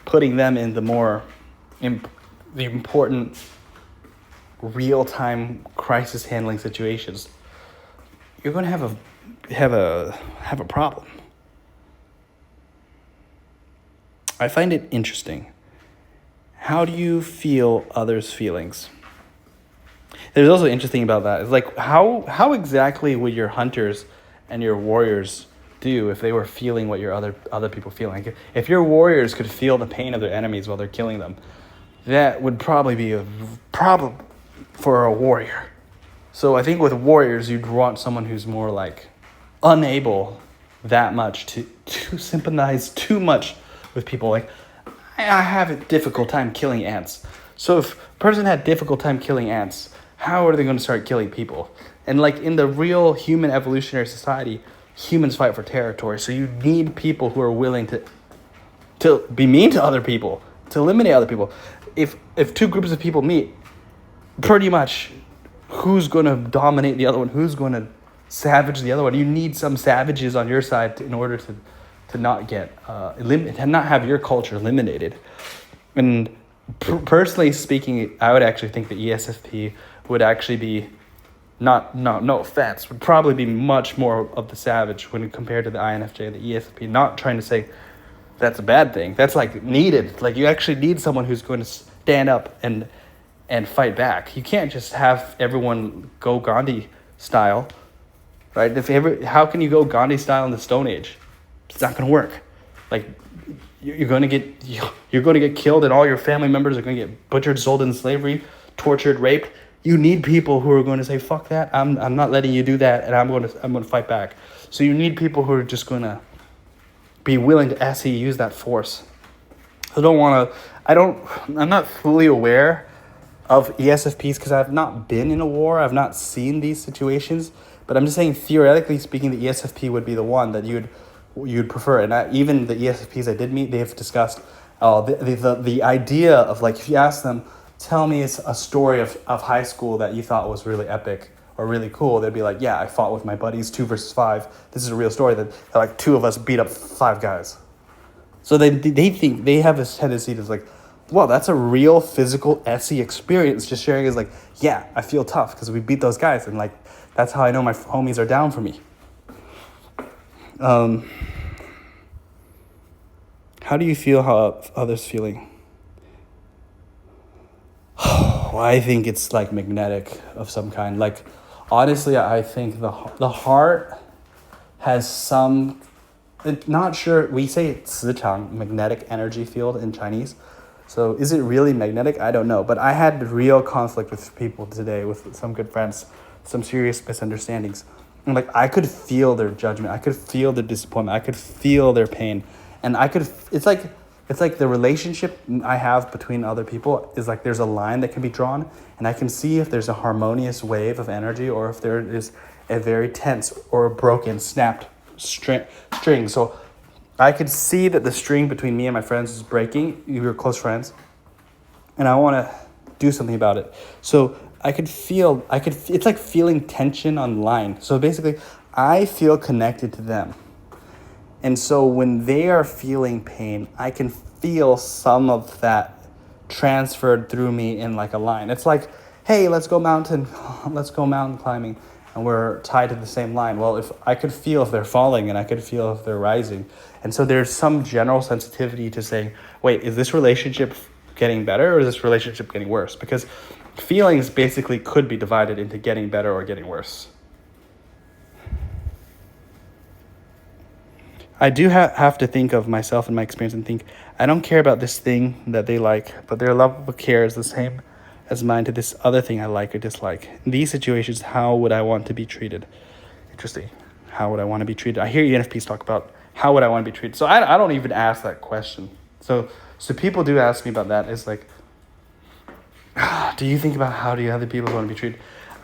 putting them in the important real-time crisis handling situations, you're going to have a problem. I find it interesting. How do you feel others' feelings? There's also interesting about that. It's like how exactly would your hunters and your warriors do if they were feeling what your other people feel? Like if your warriors could feel the pain of their enemies while they're killing them, that would probably be a problem for a warrior. So I think with warriors, you'd want someone who's more like unable that much to sympathize too much with people. Like, I have a difficult time killing ants. So if a person had difficult time killing ants, how are they going to start killing people? And like in the real human evolutionary society, humans fight for territory. So you need people who are willing to be mean to other people, to eliminate other people. If two groups of people meet, pretty much who's going to dominate the other one? Who's going to savage the other one? You need some savages on your side in order to not get to not have your culture eliminated. And personally speaking, I would actually think the ESFP would actually be no offense, would probably be much more of the savage when compared to the INFJ and the ESFP. Not trying to say that's a bad thing. That's like needed. Like you actually need someone who's going to stand up and fight back. You can't just have everyone go Gandhi style, right? How can you go Gandhi style in the Stone Age? It's not going to work. Like you're going to get killed, and all your family members are going to get butchered, sold into slavery, tortured, raped. You need people who are going to say, "Fuck that! I'm not letting you do that, and I'm going to fight back." So you need people who are just going to be willing to actually use that force. I'm not fully aware of ESFPs because I've not been in a war. I've not seen these situations, but I'm just saying theoretically speaking, the ESFP would be the one that you'd prefer. And even the ESFPs I did meet, they have discussed the idea of like if you ask them, tell me a story of high school that you thought was really epic or really cool, they'd be like, yeah, I fought with my buddies 2 versus 5. This is a real story that like 2 of us beat up 5 guys. So they think they have this tendency to like, well, that's a real physical SE experience. Just sharing is like, yeah, I feel tough because we beat those guys, and like that's how I know my homies are down for me. How do you feel how others feeling? I think it's like magnetic of some kind. Like honestly, I think the heart has some. Not sure. We say 磁场, magnetic energy field in Chinese. So is it really magnetic? I don't know. But I had real conflict with people today, with some good friends, some serious misunderstandings. And like I could feel their judgment. I could feel their disappointment. I could feel their pain. And it's like the relationship I have between other people is like there's a line that can be drawn, and I can see if there's a harmonious wave of energy or if there is a very tense or a broken, snapped string. So I could see that the string between me and my friends is breaking. We were close friends, and I want to do something about it. So it's like feeling tension on the line. So basically, I feel connected to them. And so when they are feeling pain, I can feel some of that transferred through me in like a line. It's like, hey, let's go mountain climbing, and we're tied to the same line. Well, if I could feel if they're falling, and I could feel if they're rising. And so there's some general sensitivity to saying, wait, is this relationship getting better or is this relationship getting worse? Because feelings basically could be divided into getting better or getting worse. I do have to think of myself and my experience and think, I don't care about this thing that they like, but their level of care is the same as mine to this other thing I like or dislike. In these situations, how would I want to be treated? Interesting. How would I want to be treated? I hear ENFPs talk about how would I want to be treated. So I don't even ask that question. So people do ask me about that. It's like, do you think about how do other people want to be treated?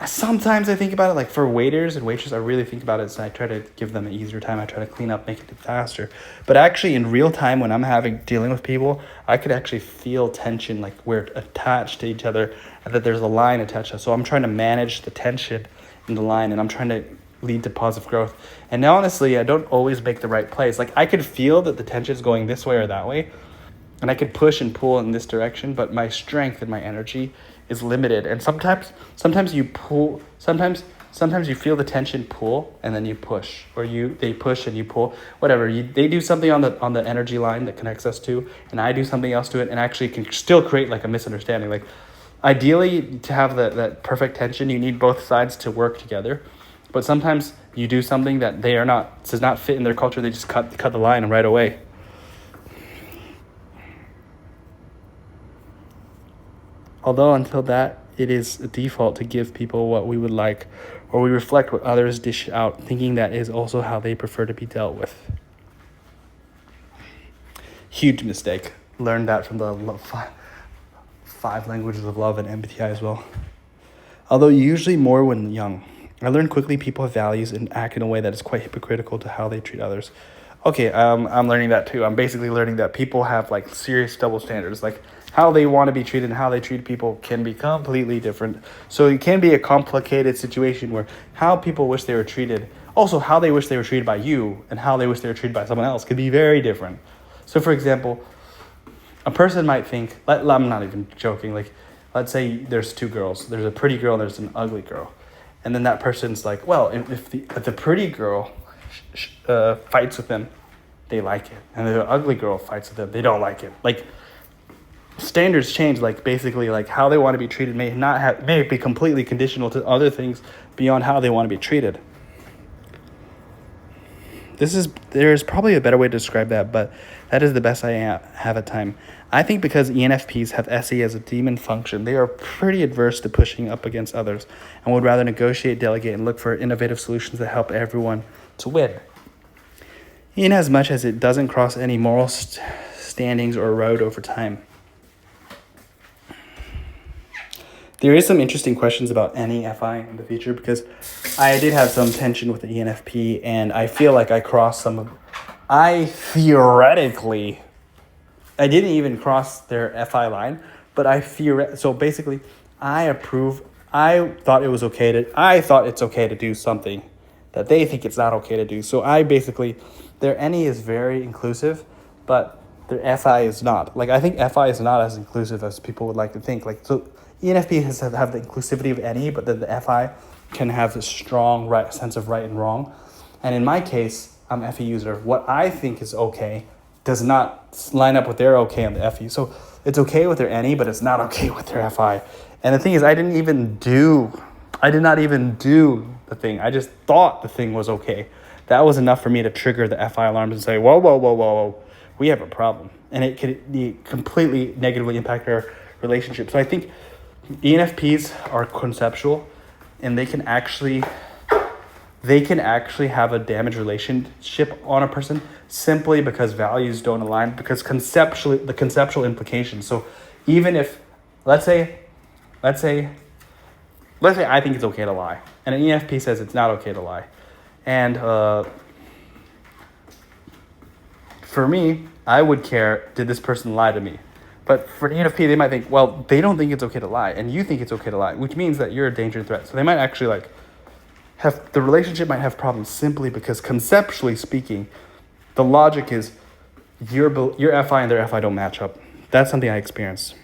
Sometimes I think about it, like for waiters and waitresses, I really think about it. So I try to give them an easier time. I try to clean up, make it faster. But actually, in real time, when I'm dealing with people, I could actually feel tension, like we're attached to each other, and that there's a line attached to us. So I'm trying to manage the tension in the line, and I'm trying to lead to positive growth. And honestly, I don't always make the right plays. Like I could feel that the tension is going this way or that way, and I could push and pull in this direction, but my strength and my energy is limited. And sometimes you pull, sometimes you feel the tension pull and then you push, or they push and you pull, whatever. They do something on the energy line that connects us to, and I do something else to it, and actually can still create like a misunderstanding. Like ideally, to have that perfect tension, you need both sides to work together. But sometimes you do something that does not fit in their culture. They just cut the line right away. Although until that, it is a default to give people what we would like, or we reflect what others dish out, thinking that is also how they prefer to be dealt with. Huge mistake. Learned that from the five languages of love and MBTI as well. Although usually more when young. I learned quickly people have values and act in a way that is quite hypocritical to how they treat others. Okay, I'm learning that too. I'm basically learning that people have like serious double standards. Like how they want to be treated and how they treat people can be completely different. So it can be a complicated situation where how people wish they were treated, also how they wish they were treated by you and how they wish they were treated by someone else could be very different. So for example, a person might think, I'm not even joking, like let's say there's two girls. There's a pretty girl and there's an ugly girl. And then that person's like, well, if the pretty girl fights with them, they like it. And the ugly girl fights with them, they don't like it. Like standards change, like basically like how they want to be treated may be completely conditional to other things beyond how they want to be treated. There is probably a better way to describe that, but that is the best I have at time. I think because ENFPs have SE as a demon function, they are pretty adverse to pushing up against others and would rather negotiate, delegate, and look for innovative solutions that help everyone to win. In as much as it doesn't cross any moral standings or road over time. There is some interesting questions about any FI in the future because I did have some tension with the ENFP and I feel like I crossed I didn't even cross their FI line, but so basically I thought it's okay to do something that they think it's not okay to do. So their NE is very inclusive, but their FI is not. Like I think FI is not as inclusive as people would like to think. Like so ENFP have the inclusivity of NE, but then the FI can have a strong sense of right and wrong. And in my case, I'm FE user. What I think is okay does not line up with their okay on the FE. So it's okay with their NE, but it's not okay with their FI. And the thing is, I did not even do the thing. I just thought the thing was okay. That was enough for me to trigger the FI alarms and say, whoa, we have a problem. And it could completely negatively impact our relationship. So I think ENFPs are conceptual and they can actually have a damaged relationship on a person simply because values don't align, because the conceptual implications. So even if, let's say I think it's okay to lie, and an ENFP says it's not okay to lie. And for me, I would care, did this person lie to me? But for an ENFP, they might think, well, they don't think it's okay to lie, and you think it's okay to lie, which means that you're a danger and threat. So they might actually the relationship might have problems simply because conceptually speaking, the logic is your FI and their FI don't match up. That's something I experienced.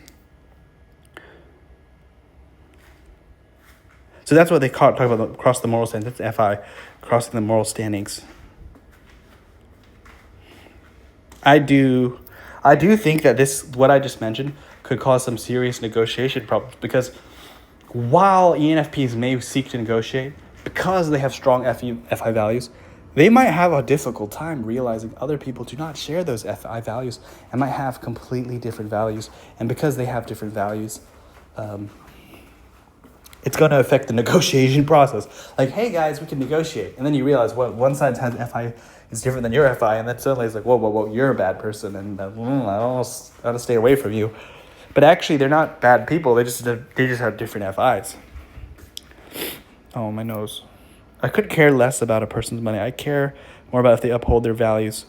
So that's what they talk about across the moral standings. That's FI, crossing the moral standings. I do think that what I just mentioned could cause some serious negotiation problems because while ENFPs may seek to negotiate, because they have strong FI values, they might have a difficult time realizing other people do not share those FI values and might have completely different values. And because they have different values, it's going to affect the negotiation process. Like, hey guys, we can negotiate. And then you realize, well, one side has FI is different than your FI. And then suddenly it's like, whoa, you're a bad person. And I want to stay away from you. But actually, they're not bad people. They just have different FIs. Oh, my nose. I could care less about a person's money. I care more about if they uphold their values.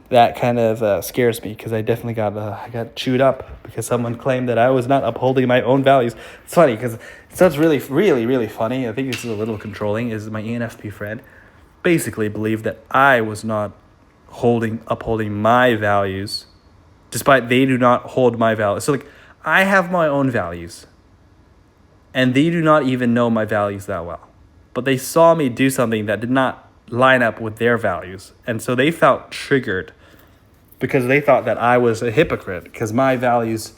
That kind of scares me because I definitely got chewed up because someone claimed that I was not upholding my own values. It's funny because it sounds really, really, really funny. I think this is a little controlling. Is my ENFP friend basically believed that I was not upholding my values, despite they do not hold my values. So like, I have my own values, and they do not even know my values that well, but they saw me do something that did not line up with their values, and so they felt triggered because they thought that I was a hypocrite because my values.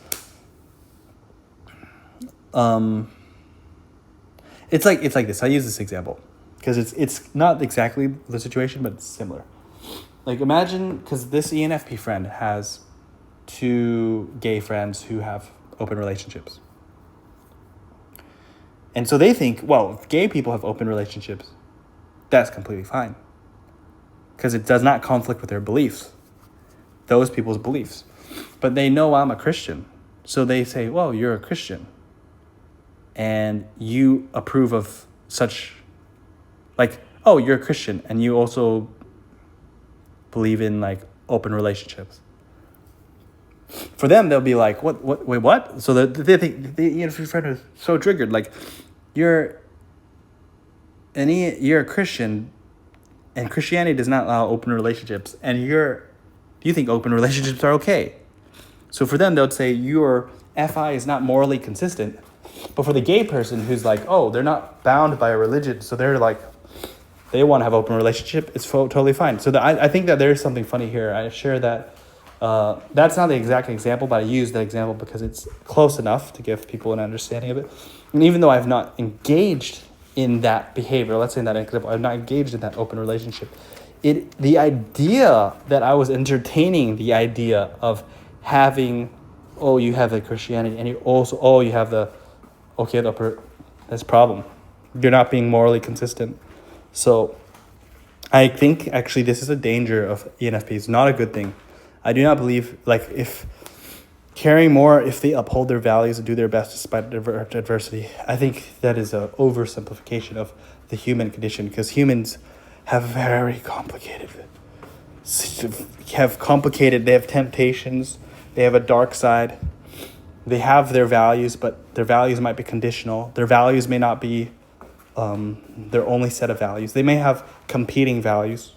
It's like this. I use this example because it's not exactly the situation, but it's similar. Like imagine, because this ENFP friend has 2 gay friends who have open relationships. And so they think, well, if gay people have open relationships, that's completely fine. Because it does not conflict with their beliefs, those people's beliefs. But they know I'm a Christian. So they say, well, you're a Christian. And you approve of such, like, oh, you're a Christian. And you also believe in, like, open relationships. For them, they'll be like, wait, what? So they think the ENFP friend is so triggered. Like, you're a Christian, and Christianity does not allow open relationships, and you think open relationships are okay. So for them, they'll say your FI is not morally consistent. But for the gay person who's like, oh, they're not bound by a religion, so they're like, they want to have open relationship, it's totally fine. So I think that there's something funny here. I share that. That's not the exact example, but I use that example because it's close enough to give people an understanding of it. And even though I've not engaged in that behavior, let's say in that example, I've not engaged in that open relationship, the idea that I was entertaining the idea of having, oh, you have the Christianity, and you also, oh, you have the, okay, that's a problem. You're not being morally consistent. So I think actually this is a danger of ENFP. It's not a good thing. I do not believe, like, if they uphold their values and do their best despite adversity, I think that is an oversimplification of the human condition, because humans have very complicated, they have temptations, they have a dark side, they have their values, but their values might be conditional. Their values may not be their only set of values. They may have competing values.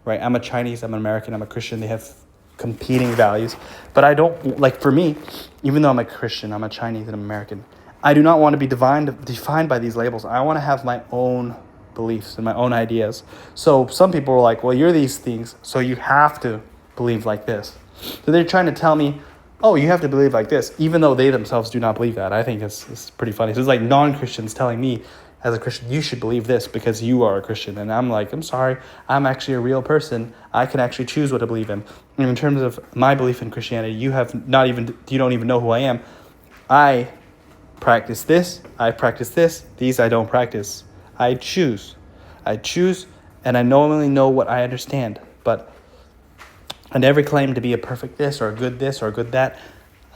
Right, I'm a Chinese, I'm an American, I'm a Christian. They have competing values. But I don't, like, for me, even though I'm a Christian, I'm a Chinese and I'm American, I do not want to be defined by these labels. I want to have my own beliefs and my own ideas. So some people are like, well, you're these things, so you have to believe like this. So they're trying to tell me, oh, you have to believe like this, even though they themselves do not believe that. I think it's pretty funny. So it's like non-Christians telling me, as a Christian, you should believe this because you are a Christian. And I'm like, I'm sorry, I'm actually a real person. I can actually choose what to believe in. And in terms of my belief in Christianity, you don't even know who I am. I practice this, these I don't practice. I choose, and I normally know what I understand. But I never claim to be a perfect this or a good that.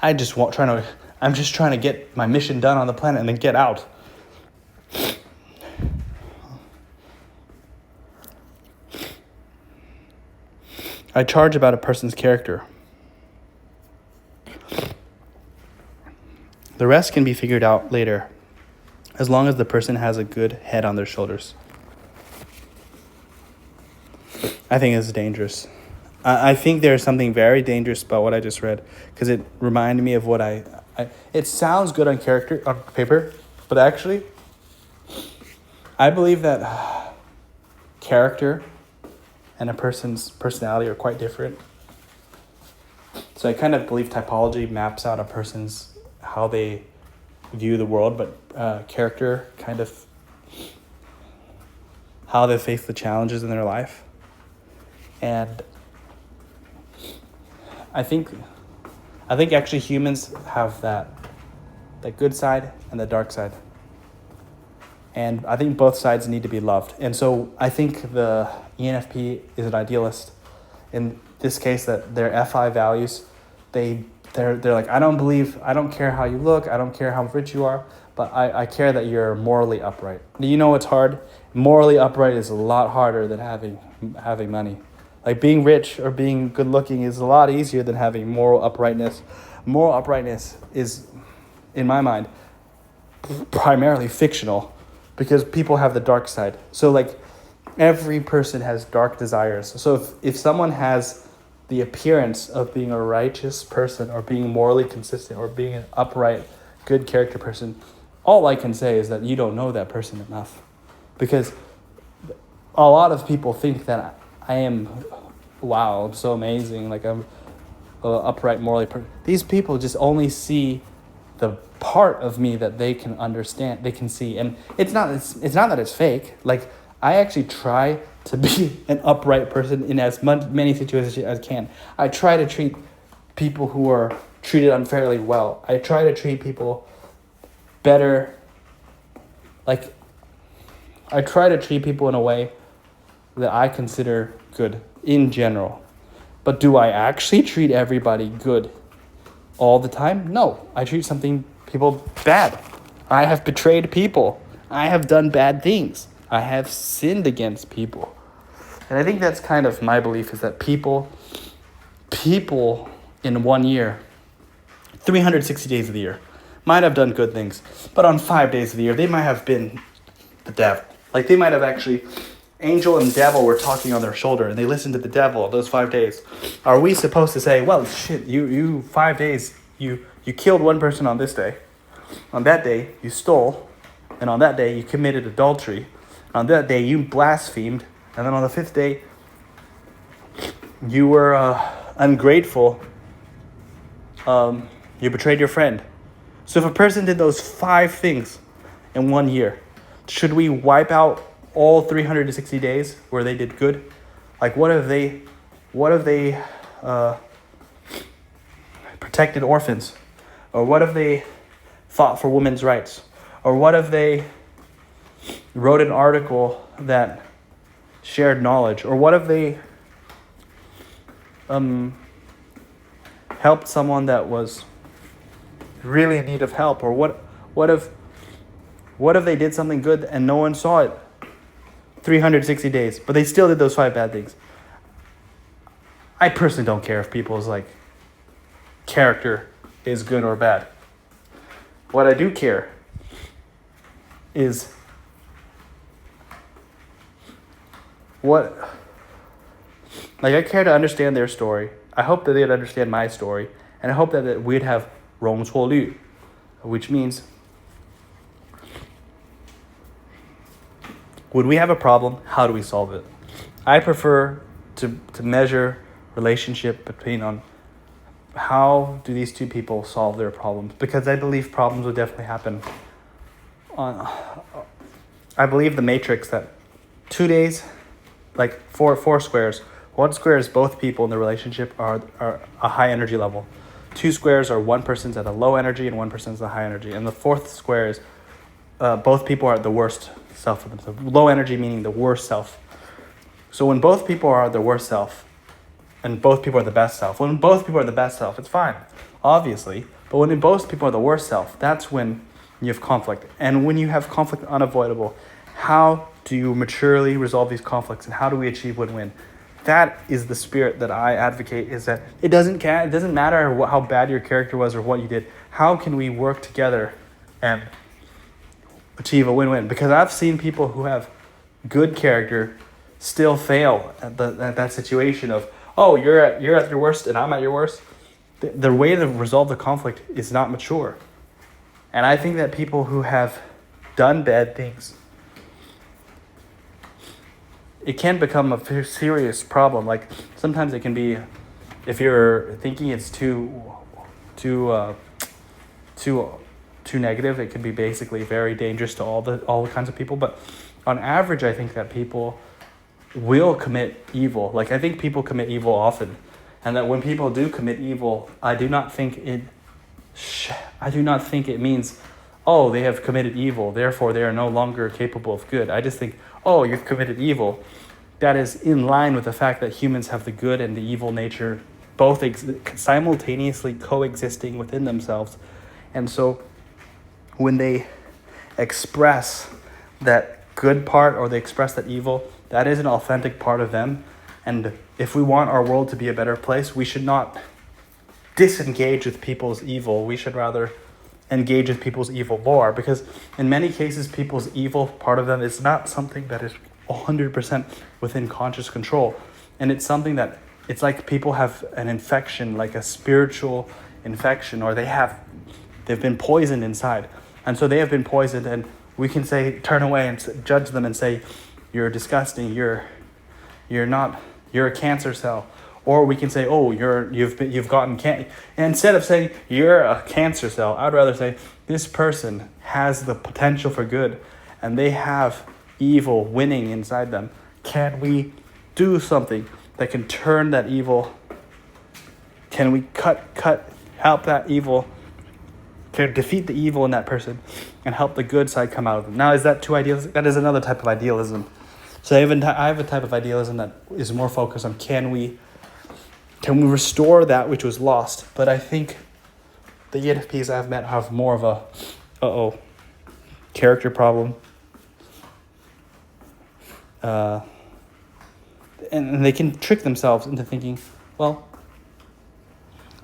I'm just trying to get my mission done on the planet and then get out. I charge about a person's character. The rest can be figured out later, as long as the person has a good head on their shoulders. I think it's dangerous. I think there's something very dangerous about what I just read, because it reminded me of what it sounds good on paper, but actually, I believe that character and a person's personality are quite different. So I kind of believe typology maps out a person's, how they view the world, but character kind of how they face the challenges in their life. And I think actually humans have that good side and the dark side. And I think both sides need to be loved. And so I think the ENFP is an idealist. In this case, that their FI values, they they're like, I don't care how you look, I don't care how rich you are, but I care that you're morally upright. You know what's hard? Morally upright is a lot harder than having money. Like being rich or being good looking is a lot easier than having moral uprightness. Moral uprightness is, in my mind, primarily fictional, because people have the dark side. So like every person has dark desires. So if someone has the appearance of being a righteous person or being morally consistent or being an upright, good character person, all I can say is that you don't know that person enough. Because a lot of people think that I am, wow, I'm so amazing, like I'm upright, morally. These people just only see the part of me that they can understand, they can see. And it's not that it's fake. Like I actually try to be an upright person in as many situations as I can. I try to treat people who are treated unfairly well. I try to treat people better. Like I try to treat people in a way that I consider good in general. But do I actually treat everybody good all the time? No, I treat people bad. I have betrayed people. I have done bad things. I have sinned against people. And I think that's kind of my belief, is that people in 1 year, 360 days of the year, might have done good things. But on 5 days of the year, they might have been the devil. Like they might have actually, angel and devil were talking on their shoulder and they listened to the devil those 5 days. Are we supposed to say, well, shit, you 5 days, you killed one person on this day. On that day, you stole. And on that day, you committed adultery. On that day, you blasphemed. And then on the 5th day, you were ungrateful. You betrayed your friend. So if a person did those 5 things in 1 year, should we wipe out all 360 days where they did good? Like what if they protected orphans? Or what if they fought for women's rights? Or what if they wrote an article that shared knowledge? Or what if they helped someone that was really in need of help? Or what if they did something good and no one saw it 360 days, but they still did those 5 bad things? I personally don't care if people's like character is good or bad. What I do care is I care to understand their story. I hope that they'd understand my story, and I hope that we'd have 容错率, which means when we have a problem, how do we solve it? I prefer to measure relationship between on how do these two people solve their problems, because I believe problems will definitely happen. I believe the matrix that 2 days, like four squares. 1 square is both people in the relationship are a high energy level. 2 squares are one person's at a low energy and one person's at a high energy. And the 4th square is both people are at the worst self of themselves. Low energy meaning the worst self. So when both people are the worst self and both people are the best self, when both people are the best self, it's fine, obviously. But when both people are the worst self, that's when you have conflict. And when you have conflict unavoidable, how do you maturely resolve these conflicts and how do we achieve win-win? That is the spirit that I advocate, is that it doesn't matter how bad your character was or what you did. How can we work together and achieve a win-win? Because I've seen people who have good character still fail at that situation of, oh, you're at your worst and I'm at your worst. The way to resolve the conflict is not mature. And I think that people who have done bad things, it can become a serious problem. Like sometimes it can be, if you're thinking it's too negative, it can be basically very dangerous to all the kinds of people. But on average, I think that people will commit evil. Like I think people commit evil often, and that when people do commit evil, I do not think it means, oh, they have committed evil, therefore they are no longer capable of good. I just think, oh, you've committed evil. That is in line with the fact that humans have the good and the evil nature both simultaneously coexisting within themselves. And so when they express that good part or they express that evil, that is an authentic part of them. And if we want our world to be a better place, we should not disengage with people's evil. We should rather engage with people's evil more, because in many cases, people's evil part of them is not something that is 100% within conscious control. And it's something that, it's like people have an infection, like a spiritual infection, or they've been poisoned inside. And so they have been poisoned, and we can say, turn away and judge them and say, you're disgusting, you're a cancer cell. Or we can say, oh, you've gotten cancer. And instead of saying you're a cancer cell, I'd rather say this person has the potential for good and they have evil winning inside them. Can we do something that can turn that evil? Can we help that evil, can defeat the evil in that person and help the good side come out of them? Now, is that too idealistic? That is another type of idealism. So I have a type of idealism that is more focused on can we restore that which was lost? But I think the ENFPs I've met have more of a character problem. And they can trick themselves into thinking, well,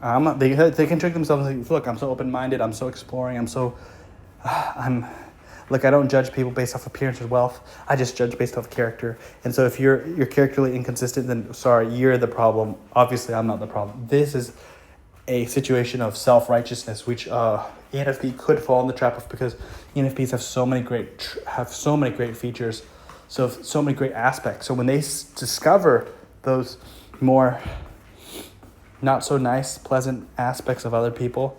they can trick themselves into thinking, look, I'm so open-minded, I'm so exploring, I don't judge people based off appearance or wealth. I just judge based off character. And so if you're characterally inconsistent, then sorry, you're the problem. Obviously, I'm not the problem. This is a situation of self-righteousness, which ENFP could fall in the trap of, because ENFPs have so many great features, so many great aspects. So when they discover those more not so nice, pleasant aspects of other people,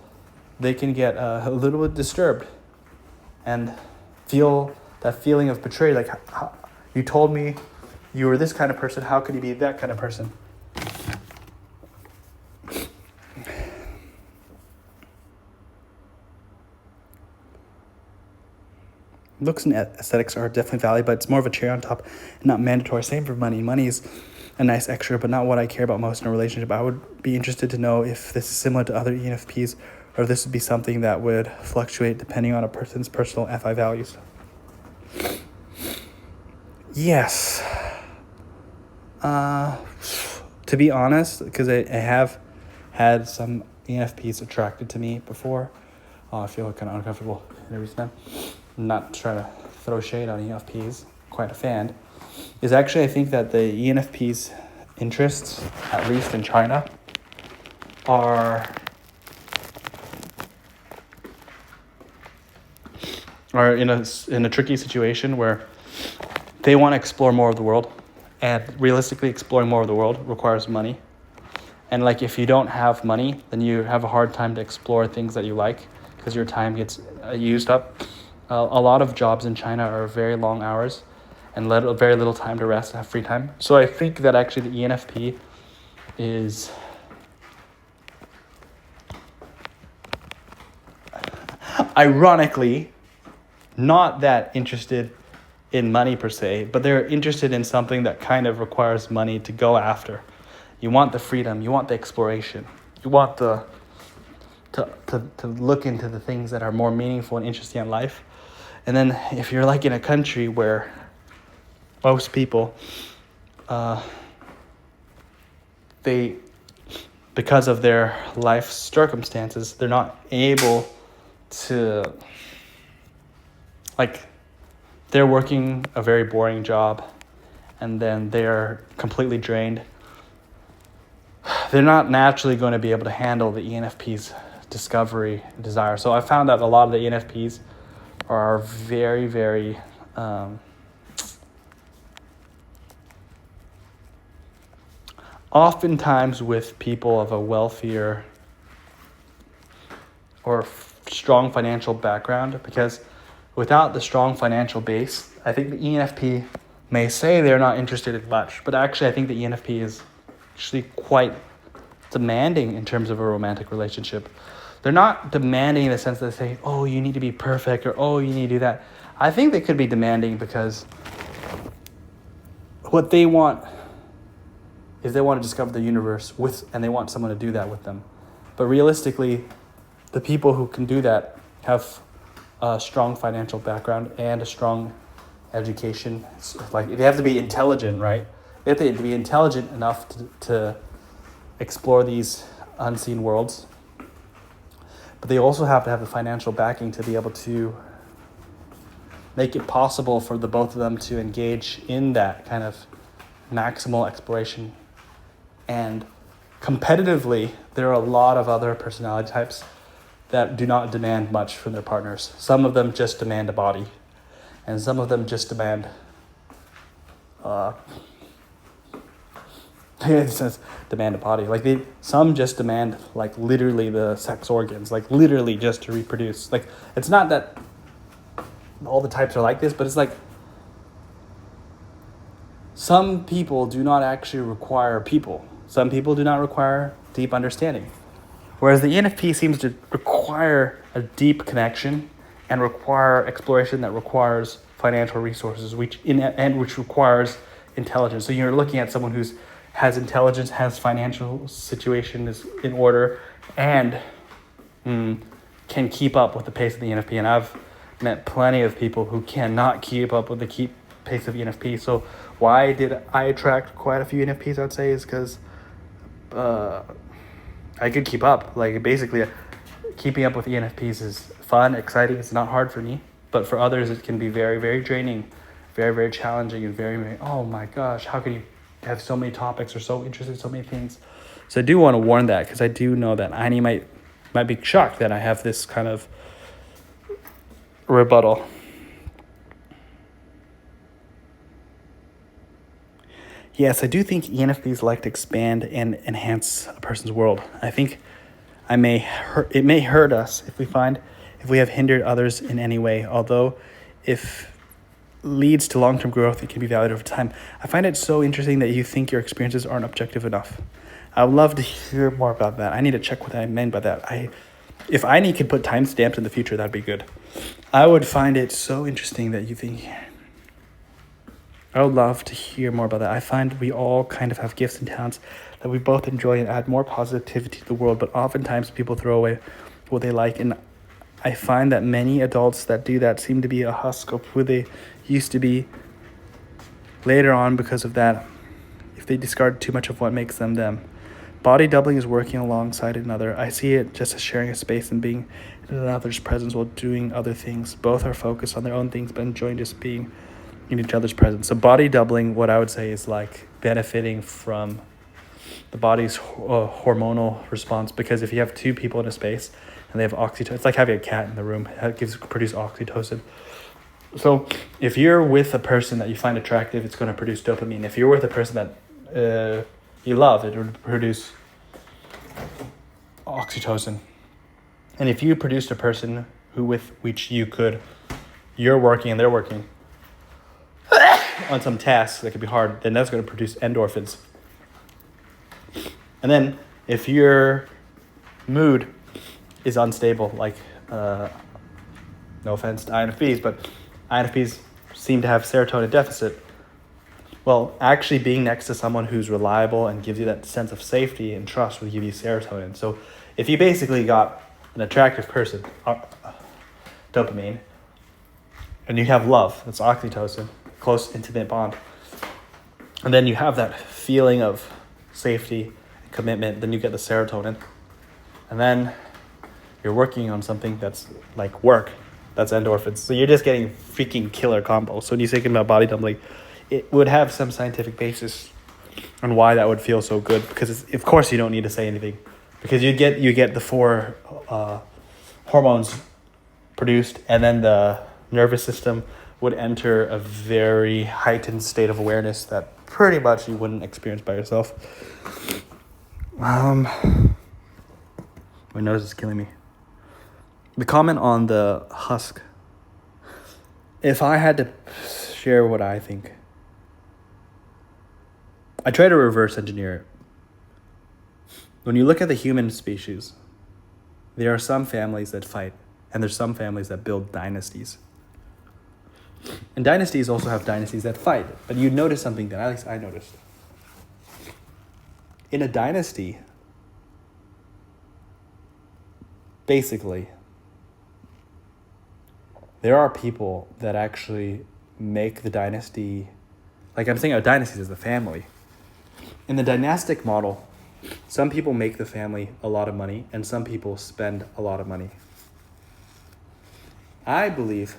they can get a little bit disturbed and feel that feeling of betrayal. Like, you told me you were this kind of person, how could you be that kind of person? Looks and aesthetics are definitely valued, but it's more of a cherry on top and not mandatory. Same for money. Money is a nice extra, but not what I care about most in a relationship. I would be interested to know if this is similar to other ENFPs, or if this would be something that would fluctuate depending on a person's personal FI values. Yes. To be honest, because I have had some ENFPs attracted to me before. I feel kind of uncomfortable introducing them. I'm not trying to throw shade on ENFPs. Quite a fan. Is actually, I think that the ENFPs' interests, at least in China, are in a tricky situation where they want to explore more of the world, and realistically exploring more of the world requires money. And like, if you don't have money, then you have a hard time to explore things that you like, because your time gets used up. A lot of jobs in China are very long hours and very little time to rest and have free time. So I think that actually the ENFP is ironically not that interested in money per se, but they're interested in something that kind of requires money to go after. You want the freedom, you want the exploration, you want to look into the things that are more meaningful and interesting in life. And then if you're like in a country where most people, because of their life circumstances, they're not able to, like, they're working a very boring job and then they're completely drained. They're not naturally going to be able to handle the ENFP's discovery desire. So I found that a lot of the ENFPs are very, very oftentimes with people of a wealthier or strong financial background, because without the strong financial base, I think the ENFP may say they're not interested in much, but actually I think the ENFP is actually quite demanding in terms of a romantic relationship. They're not demanding in the sense that they say, oh, you need to be perfect, or oh, you need to do that. I think they could be demanding because what they want is they want to discover the universe and they want someone to do that with them. But realistically, the people who can do that have a strong financial background and a strong education. It's like they have to be intelligent, right? They have to be intelligent enough to explore these unseen worlds. But they also have to have the financial backing to be able to make it possible for the both of them to engage in that kind of maximal exploration. And competitively, there are a lot of other personality types that do not demand much from their partners. Some of them just demand a body, and some of them just demand it says demand a body. Like some just demand like literally the sex organs, like literally just to reproduce. Like it's not that all the types are like this, but it's like some people do not actually require people. Some people do not require deep understanding. Whereas the ENFP seems to require a deep connection and require exploration that requires financial resources, which requires intelligence. So you're looking at someone who's has intelligence, has financial situation is in order, and can keep up with the pace of the ENFP. And I've met plenty of people who cannot keep up with the pace of ENFP. So why did I attract quite a few ENFPs, I'd say, is because I could keep up. Like basically, keeping up with ENFPs is fun, exciting. It's not hard for me, but for others, it can be very, very draining, very, very challenging, and very, very, oh my gosh, how can you have so many topics or so interested in so many things? So I do want to warn that, because I do know that Ayni might be shocked that I have this kind of rebuttal. Yes, I do think ENFPs like to expand and enhance a person's world. I think it may hurt us if we have hindered others in any way, although if leads to long-term growth, it can be valued over time. I find it so interesting that you think your experiences aren't objective enough. I would love to hear more about that. I need to check what I meant by that. If Ayni could put timestamps in the future, that'd be good. I would find it so interesting that you think. I would love to hear more about that. I find we all kind of have gifts and talents that we both enjoy and add more positivity to the world, but oftentimes people throw away what they like, and I find that many adults that do that seem to be a husk of who they used to be later on because of that, if they discard too much of what makes them them. Body doubling is working alongside another. I see it just as sharing a space and being in another's presence while doing other things. Both are focused on their own things, but enjoying just being in each other's presence. So body doubling, what I would say, is like benefiting from the body's hormonal response, because if you have two people in a space and they have oxytocin, it's like having a cat in the room. It produce oxytocin. So if you're with a person that you find attractive, it's going to produce dopamine. If you're with a person that you love, it would produce oxytocin. And if you produced a person with which you're working and they're working on some tasks that could be hard, then that's going to produce endorphins. And then if your mood is unstable, like no offense to INFPs, but INFPs seem to have serotonin deficit. Well, actually being next to someone who's reliable and gives you that sense of safety and trust will give you serotonin. So if you basically got an attractive person, dopamine, and you have love, that's oxytocin, close, intimate bond, and then you have that feeling of safety, commitment, then you get the serotonin, and then you're working on something that's like work, that's endorphins. So you're just getting freaking killer combo. So when you're thinking about body doubling, it would have some scientific basis on why that would feel so good, because of course you don't need to say anything, because you get the four hormones produced, and then the nervous system would enter a very heightened state of awareness that pretty much you wouldn't experience by yourself. My nose is killing me. The comment on the husk. If I had to share what I think, I try to reverse engineer it. When you look at the human species, there are some families that fight, and there's some families that build dynasties. And dynasties also have dynasties that fight. But you notice something that at least I noticed. in a dynasty, basically, there are people that actually make the dynasty, like I'm saying, a dynasty is the family. In the dynastic model, some people make the family a lot of money and some people spend a lot of money. I believe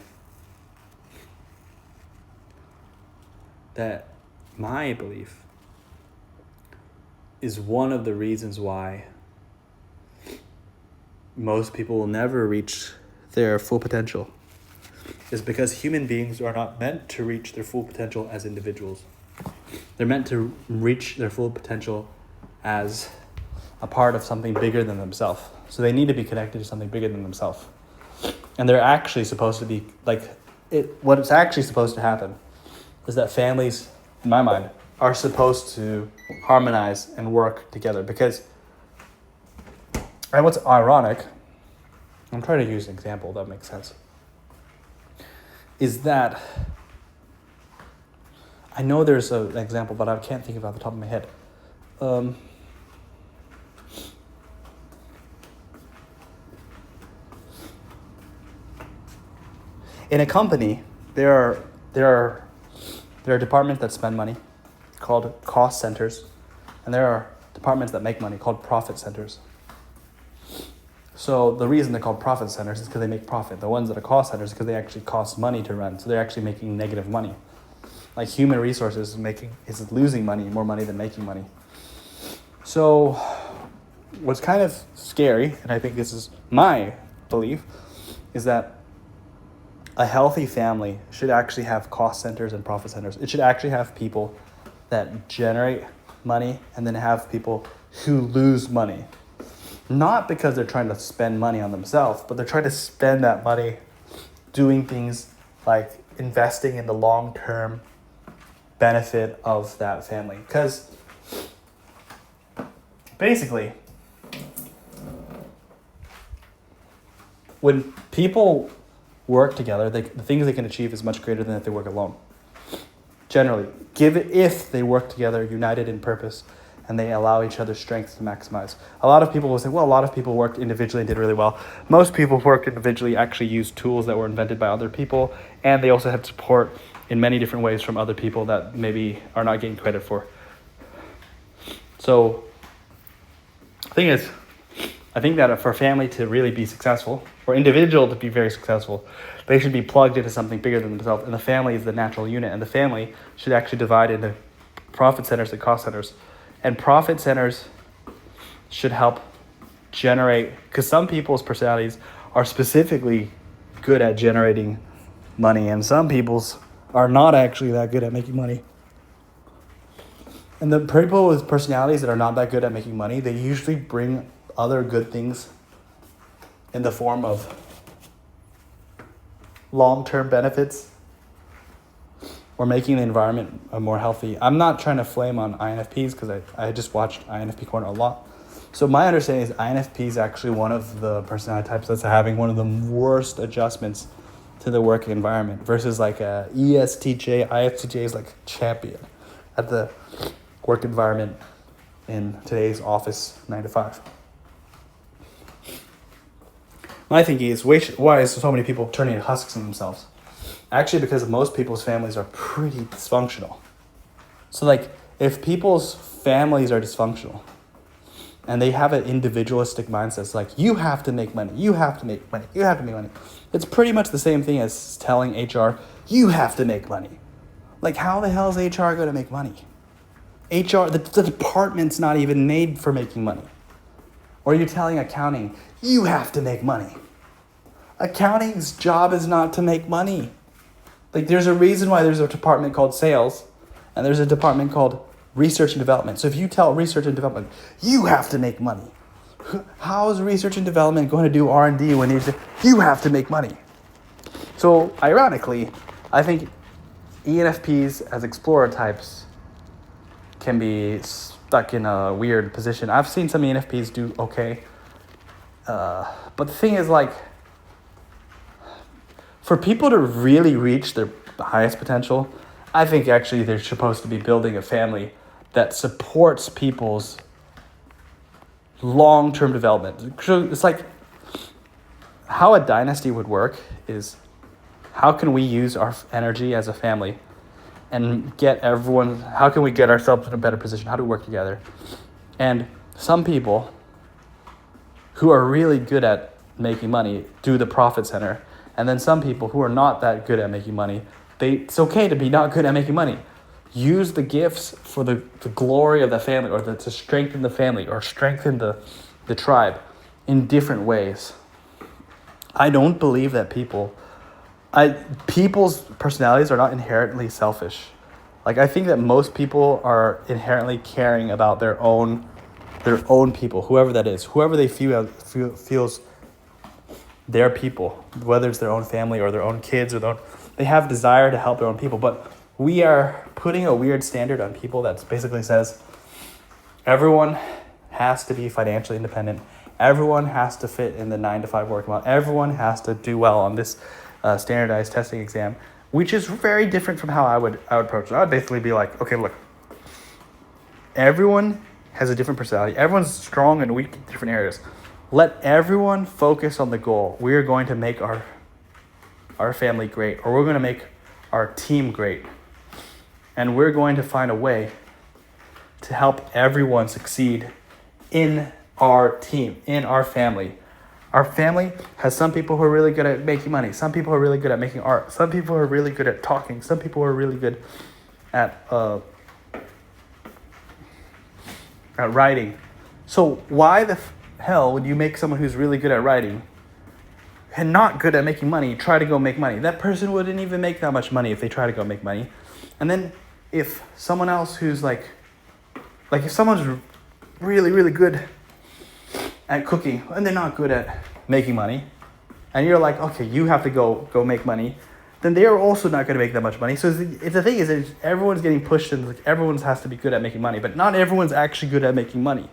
that my belief is one of the reasons why most people will never reach their full potential, is because human beings are not meant to reach their full potential as individuals. They're meant to reach their full potential as a part of something bigger than themselves. So they need to be connected to something bigger than themselves. And they're actually supposed to be, what's actually supposed to happen is that families, in my mind, are supposed to harmonize and work together. Because, and what's ironic, I'm trying to use an example that makes sense, is that I know there's an example, but I can't think of it off the top of my head. In a company, there are departments that spend money called cost centers, and there are departments that make money called profit centers. So the reason they're called profit centers is because they make profit. The ones that are cost centers is because they actually cost money to run, so they're actually making negative money. Like human resources is losing money, more money than making money. So what's kind of scary, and I think this is my belief, is that a healthy family should actually have cost centers and profit centers. It should actually have people that generate money and then have people who lose money. Not because they're trying to spend money on themselves, but they're trying to spend that money doing things like investing in the long-term benefit of that family. Because basically, when people work together, the things they can achieve is much greater than if they work alone. Generally, if they work together, united in purpose, and they allow each other's strengths to maximize. A lot of people will say, well, a lot of people worked individually and did really well. Most people who worked individually actually used tools that were invented by other people, and they also had support in many different ways from other people that maybe are not getting credit for. So the thing is, I think that for a family to really be successful, or individual to be very successful, they should be plugged into something bigger than themselves. And the family is the natural unit. And the family should actually divide into profit centers and cost centers. And profit centers should help generate, because some people's personalities are specifically good at generating money, and some people's are not actually that good at making money. And the people with personalities that are not that good at making money, they usually bring other good things in the form of long-term benefits or making the environment more healthy. I'm not trying to flame on INFPs because I just watched INFP Corner a lot. So my understanding is INFP is actually one of the personality types that's having one of the worst adjustments to the work environment versus like a ESTJ. ISTJ is like champion at the work environment in today's office 9 to 5. My thinking is, why is so many people turning into husks in themselves? Actually, because most people's families are pretty dysfunctional. So like, if people's families are dysfunctional and they have an individualistic mindset, it's like, you have to make money, you have to make money, you have to make money. It's pretty much the same thing as telling HR, you have to make money. Like, how the hell is HR going to make money? HR, the department's not even made for making money. Or you're telling accounting, you have to make money. Accounting's job is not to make money. Like, there's a reason why there's a department called sales and there's a department called research and development. So if you tell research and development, you have to make money. How is research and development going to do R&D when you have to make money? So ironically, I think ENFPs as explorer types can be stuck in a weird position. I've seen some ENFPs do okay. But the thing is, like, for people to really reach their highest potential, I think actually they're supposed to be building a family that supports people's long-term development. So it's like how a dynasty would work is how can we use our energy as a family and get everyone, how can we get ourselves in a better position? How do we work together? And some people who are really good at making money do the profit center. And then some people who are not that good at making money, it's okay to be not good at making money. Use the gifts for the glory of the family, or to strengthen the family, or strengthen the tribe in different ways. I don't believe that people's personalities are not inherently selfish. Like, I think that most people are inherently caring about their own people, whoever that is, whoever they feels their people, whether it's their own family or their own kids or they have desire to help their own people. But we are putting a weird standard on people that basically says everyone has to be financially independent. Everyone has to fit in the 9-to-5 work model. Everyone has to do well on this standardized testing exam, which is very different from how I would approach it. I would basically be like, okay, look, everyone has a different personality. Everyone's strong and weak in different areas. Let everyone focus on the goal. We are going to make our family great, or we're going to make our team great. And we're going to find a way to help everyone succeed in our team, in our family. Our family has some people who are really good at making money. Some people are really good at making art. Some people are really good at talking. Some people are really good at writing. So why the hell would you make someone who's really good at writing and not good at making money try to go make money? That person wouldn't even make that much money if they try to go make money. And then if someone else who's like if someone's really, really good at cooking and they're not good at making money, and you're like, okay, you have to go make money, then they're also not going to make that much money. So the thing is everyone's getting pushed, and like everyone has to be good at making money, but not everyone's actually good at making money.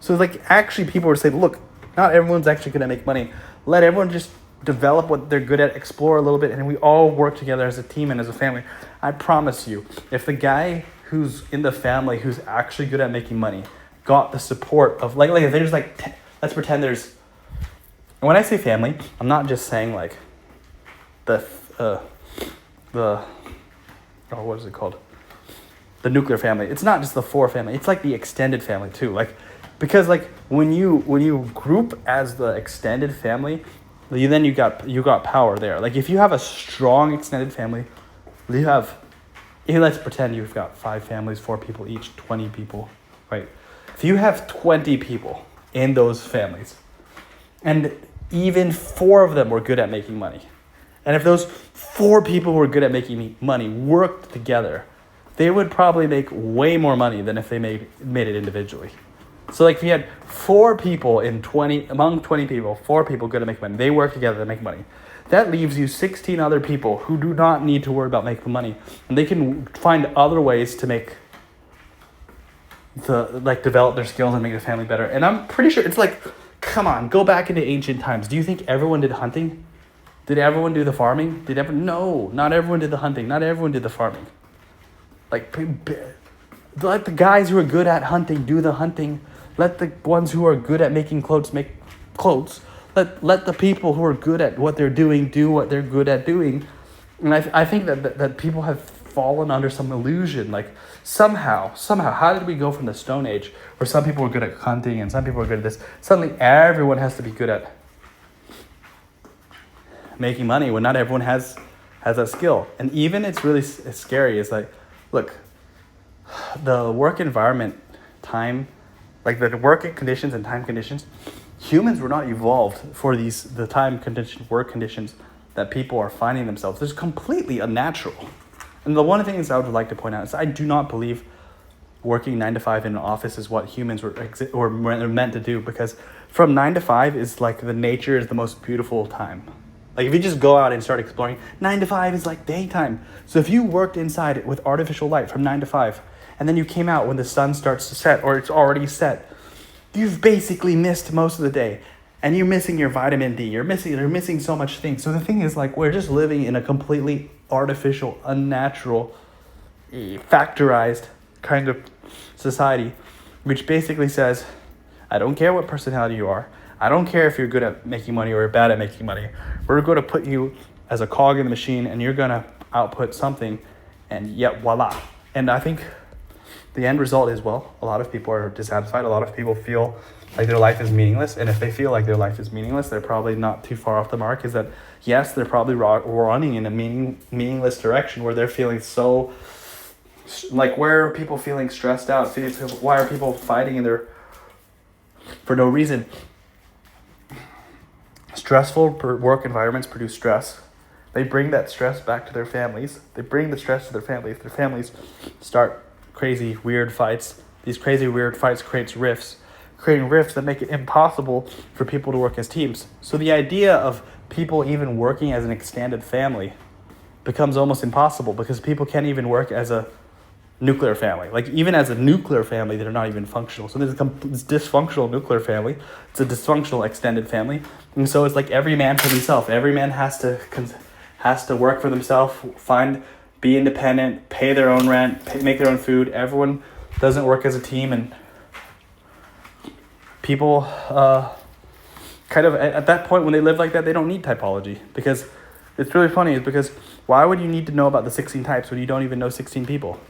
So like actually people are saying, look, not everyone's actually good at make money. Let everyone just develop what they're good at, explore a little bit, and we all work together as a team and as a family. I promise you, if the guy who's in the family who's actually good at making money got the support of like there's like let's pretend there's, and when I say family, I'm not just saying like the what is it called? The nuclear family. It's not just the 4 family. It's like the extended family too. Like, because like when you group as the extended family, you got power there. Like if you have a strong extended family, let's pretend you've got 5 families, 4 people each, 20 people, right? If you have 20 people in those families, and even 4 of them were good at making money, and if those 4 people who were good at making money worked together, they would probably make way more money than if they made it individually. So like if you had 4 people among 20 people, 4 people good at making money, they work together to make money. That leaves you 16 other people who do not need to worry about making money, and they can find other ways to develop their skills and make the family better. And I'm pretty sure it's like, come on, go back into ancient times. Do you think everyone did hunting? Did everyone do the farming? No, not everyone did the hunting. Not everyone did the farming. Like, let the guys who are good at hunting do the hunting. Let the ones who are good at making clothes make clothes. Let the people who are good at what they're doing do what they're good at doing. And I think that people have fallen under some illusion. Like somehow, how did we go from the Stone Age where some people were good at hunting and some people were good at this? Suddenly everyone has to be good at making money when not everyone has that skill. And even it's really scary. It's like, look, the work environment, the work conditions and time conditions, humans were not evolved for the time condition, work conditions that people are finding themselves. It's completely unnatural. And the one thing I would like to point out is I do not believe working 9 to 5 in an office is what humans were meant to do, because from 9 to 5 is like nature is the most beautiful time. Like if you just go out and start exploring, 9 to 5 is like daytime. So if you worked inside with artificial light from 9 to 5, and then you came out when the sun starts to set or it's already set, you've basically missed most of the day. And you're missing your vitamin D. You're missing so much things. So the thing is, like, we're just living in a completely artificial, unnatural, factorized kind of society, which basically says, I don't care what personality you are. I don't care if you're good at making money or bad at making money. We're going to put you as a cog in the machine, and you're going to output something, and yet voila. And I think the end result is, well, a lot of people are dissatisfied. A lot of people feel like their life is meaningless. And if they feel like their life is meaningless, they're probably not too far off the mark. Is that, yes, they're probably running in a meaningless direction where they're feeling so, like, where are people feeling stressed out? Why are people fighting for no reason? Stressful work environments produce stress. They bring that stress back to their families. They bring the stress to their families. Their families start crazy, weird fights. These crazy, weird fights creating rifts that make it impossible for people to work as teams. So the idea of people even working as an extended family becomes almost impossible because people can't even work as a nuclear family. Like, even as a nuclear family, they're not even functional. So there's this dysfunctional nuclear family. It's a dysfunctional extended family. And so it's like every man for himself. Every man has to work for themselves, be independent, pay their own rent, make their own food. Everyone doesn't work as a team, and people kind of at that point when they live like that, they don't need typology. Because it's really funny, is because why would you need to know about the 16 types when you don't even know 16 people?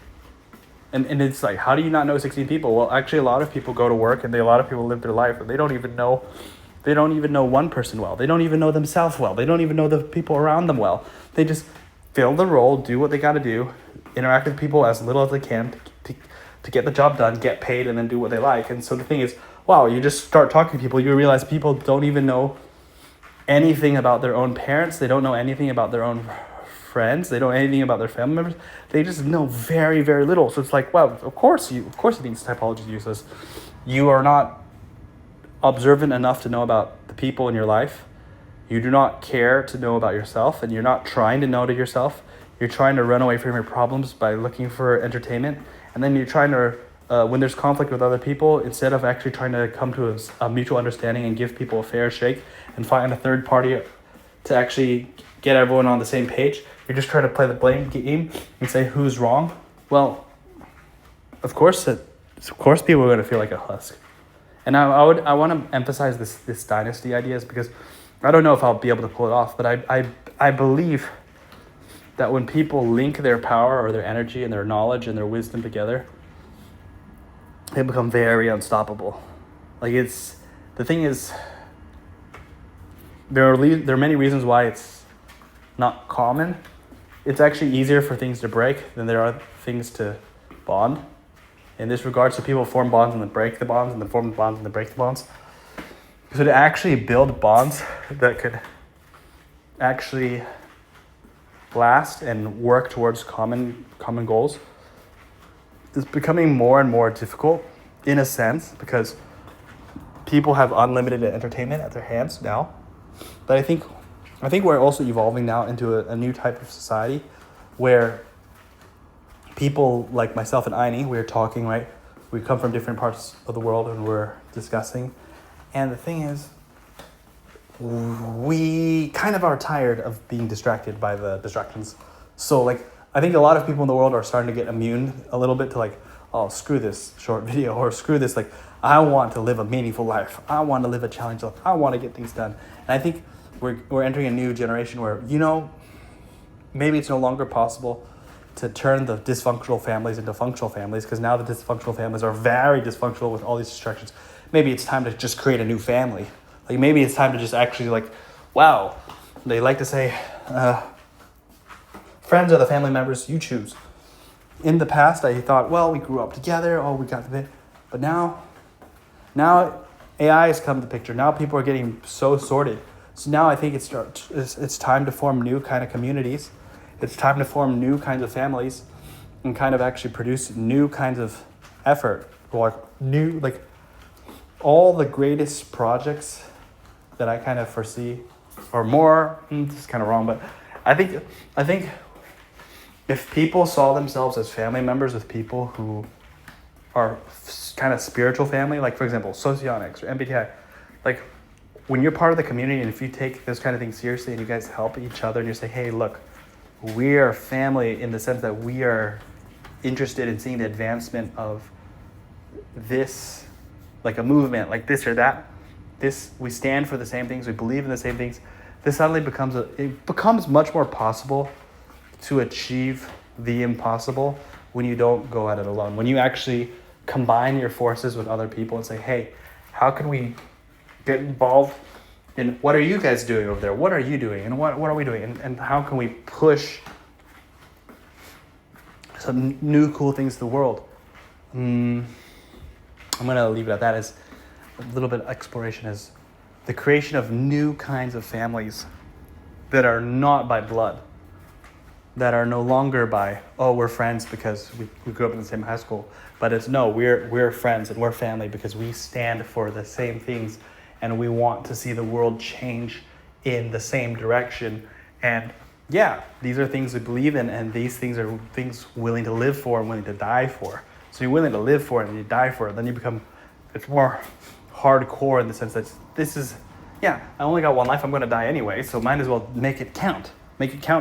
And it's like, how do you not know 16 people? Well, actually, a lot of people go to work, and a lot of people live their life, and they don't even know one person well. They don't even know themselves well. They don't even know the people around them well. They just fill the role, do what they got to do, interact with people as little as they can to get the job done, get paid, and then do what they like. And so the thing is, wow, you just start talking to people, you realize people don't even know anything about their own parents. They don't know anything about their own friends. They don't know anything about their family members. They just know very, very little. So it's like, well, of course you think typology is useless. You are not observant enough to know about the people in your life. You do not care to know about yourself, and you're not trying to know to yourself. You're trying to run away from your problems by looking for entertainment. And then you're trying to, when there's conflict with other people, instead of actually trying to come to a mutual understanding and give people a fair shake and find a third party to actually get everyone on the same page, you're just trying to play the blame game and say who's wrong. Well, of course people are going to feel like a husk. And I want to emphasize this dynasty ideas, because I don't know if I'll be able to pull it off, but I believe that when people link their power or their energy and their knowledge and their wisdom together, they become very unstoppable. Like, the thing is, there are many reasons why it's not common. It's actually easier for things to break than there are things to bond. In this regard, so people form bonds and then break the bonds, and then form bonds and then break the bonds. So to actually build bonds that could actually last and work towards common goals is becoming more and more difficult, in a sense, because people have unlimited entertainment at their hands now. But I think we're also evolving now into a new type of society where people like myself and Ayni, we're talking, right? We come from different parts of the world and we're discussing. And the thing is, we kind of are tired of being distracted by the distractions. So like, I think a lot of people in the world are starting to get immune a little bit to like, oh, screw this short video, or screw this, like, I want to live a meaningful life. I want to live a challenging life. I want to get things done. And I think we're entering a new generation where, maybe it's no longer possible to turn the dysfunctional families into functional families, because now the dysfunctional families are very dysfunctional with all these distractions. Maybe it's time to just create a new family. Like, maybe it's time to just actually, like, wow, they like to say, friends are the family members you choose. In the past, I thought, well, we grew up together, we got the bit. But now AI has come to the picture. Now people are getting so sorted. So now I think it's time to form new kind of communities. It's time to form new kinds of families and kind of actually produce new kinds of effort. Like all the greatest projects that I kind of foresee, or more, this is kind of wrong, but I think if people saw themselves as family members with people who are kind of spiritual family, like for example, socionics or MBTI, like when you're part of the community and if you take this kind of thing seriously and you guys help each other and you say, hey, look, we are family in the sense that we are interested in seeing the advancement of this like a movement, like this or that, we stand for the same things, we believe in the same things, this suddenly becomes much more possible to achieve the impossible when you don't go at it alone. When you actually combine your forces with other people and say, hey, how can we get involved in what are you guys doing over there? What are you doing? And what are we doing? And how can we push some new cool things to the world? I'm going to leave it at that. As a little bit of exploration is the creation of new kinds of families that are not by blood, that are no longer by, oh, we're friends because we grew up in the same high school, but it's no, we're friends and we're family because we stand for the same things and we want to see the world change in the same direction. And yeah, these are things we believe in, and these things are things willing to live for and willing to die for. So you're willing to live for it and you die for it, then you become, it's more hardcore in the sense that this is, yeah, I only got one life, I'm going to die anyway, so might as well make it count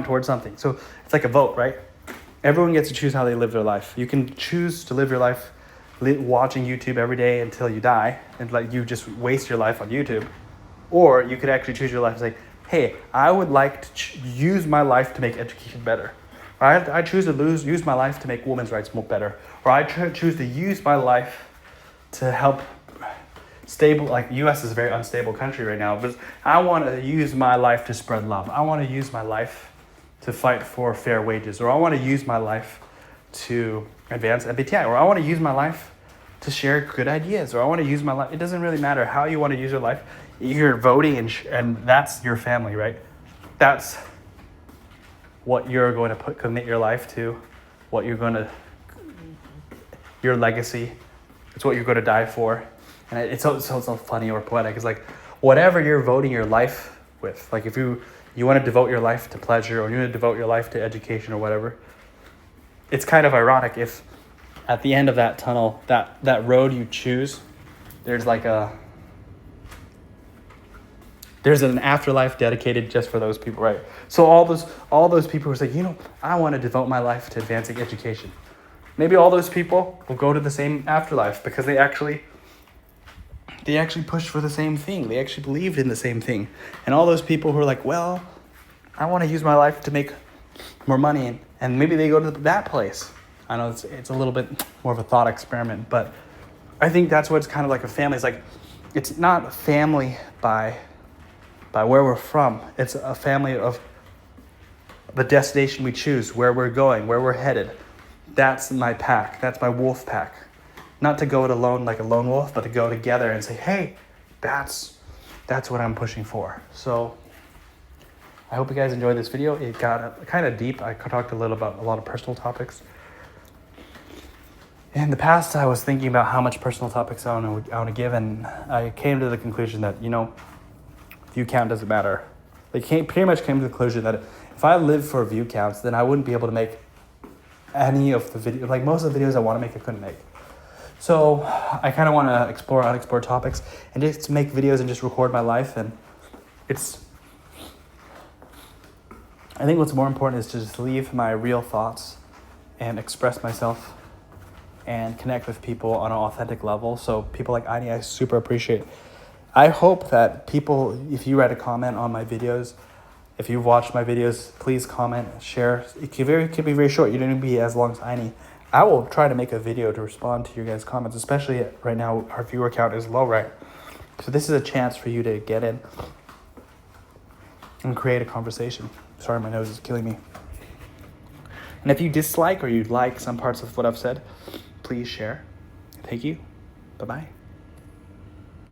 towards something. So it's like a vote, right? Everyone gets to choose how they live their life. You can choose to live your life watching YouTube every day until you die, and like you just waste your life on YouTube. Or you could actually choose your life and say, hey, I would like to use my life to make education better. Or I choose to use my life to make women's rights more better. Or I choose to use my life to help stable, like US is a very unstable country right now, but I want to use my life to spread love. I want to use my life to fight for fair wages. Or I want to use my life to advance MBTI. Or I want to use my life to share good ideas. Or I want to use my life. It doesn't really matter how you want to use your life. You're voting and that's your family, right? That's what you're going to commit your life to, what you're going to, your legacy. It's what you're going to die for. And it's so funny or poetic. It's like whatever you're voting your life with, like if you want to devote your life to pleasure or you want to devote your life to education or whatever, it's kind of ironic if at the end of that tunnel, that road you choose, there's an afterlife dedicated just for those people, right? So all those people who are saying, I want to devote my life to advancing education. Maybe all those people will go to the same afterlife because they actually pushed for the same thing. They actually believed in the same thing. And all those people who are like, well, I want to use my life to make more money, and maybe they go to that place. I know it's a little bit more of a thought experiment, but I think that's what it's kind of like a family. It's like, it's not a family by where we're from. It's a family of the destination we choose, where we're going, where we're headed. That's my pack. That's my wolf pack. Not to go it alone like a lone wolf, but to go together and say, hey, that's what I'm pushing for. So I hope you guys enjoyed this video. It got kind of deep. I talked a little about a lot of personal topics. In the past, I was thinking about how much personal topics I want to give, and I came to the conclusion that, view count doesn't matter. Pretty much came to the conclusion that if I lived for view counts, then I wouldn't be able to make any of the videos. Like most of the videos I want to make, I couldn't make. So I kind of want to explore unexplored topics and just make videos and just record my life. And I think what's more important is to just leave my real thoughts and express myself and connect with people on an authentic level. So people like Ayni, I super appreciate. I hope that people, if you write a comment on my videos, if you've watched my videos, please comment, share. It could be very short. You don't need to be as long as Ayni. I will try to make a video to respond to your guys' comments, especially right now our viewer count is low, right? So this is a chance for you to get in and create a conversation. Sorry, my nose is killing me. And if you dislike or you like some parts of what I've said, please share. Thank you. Bye-bye.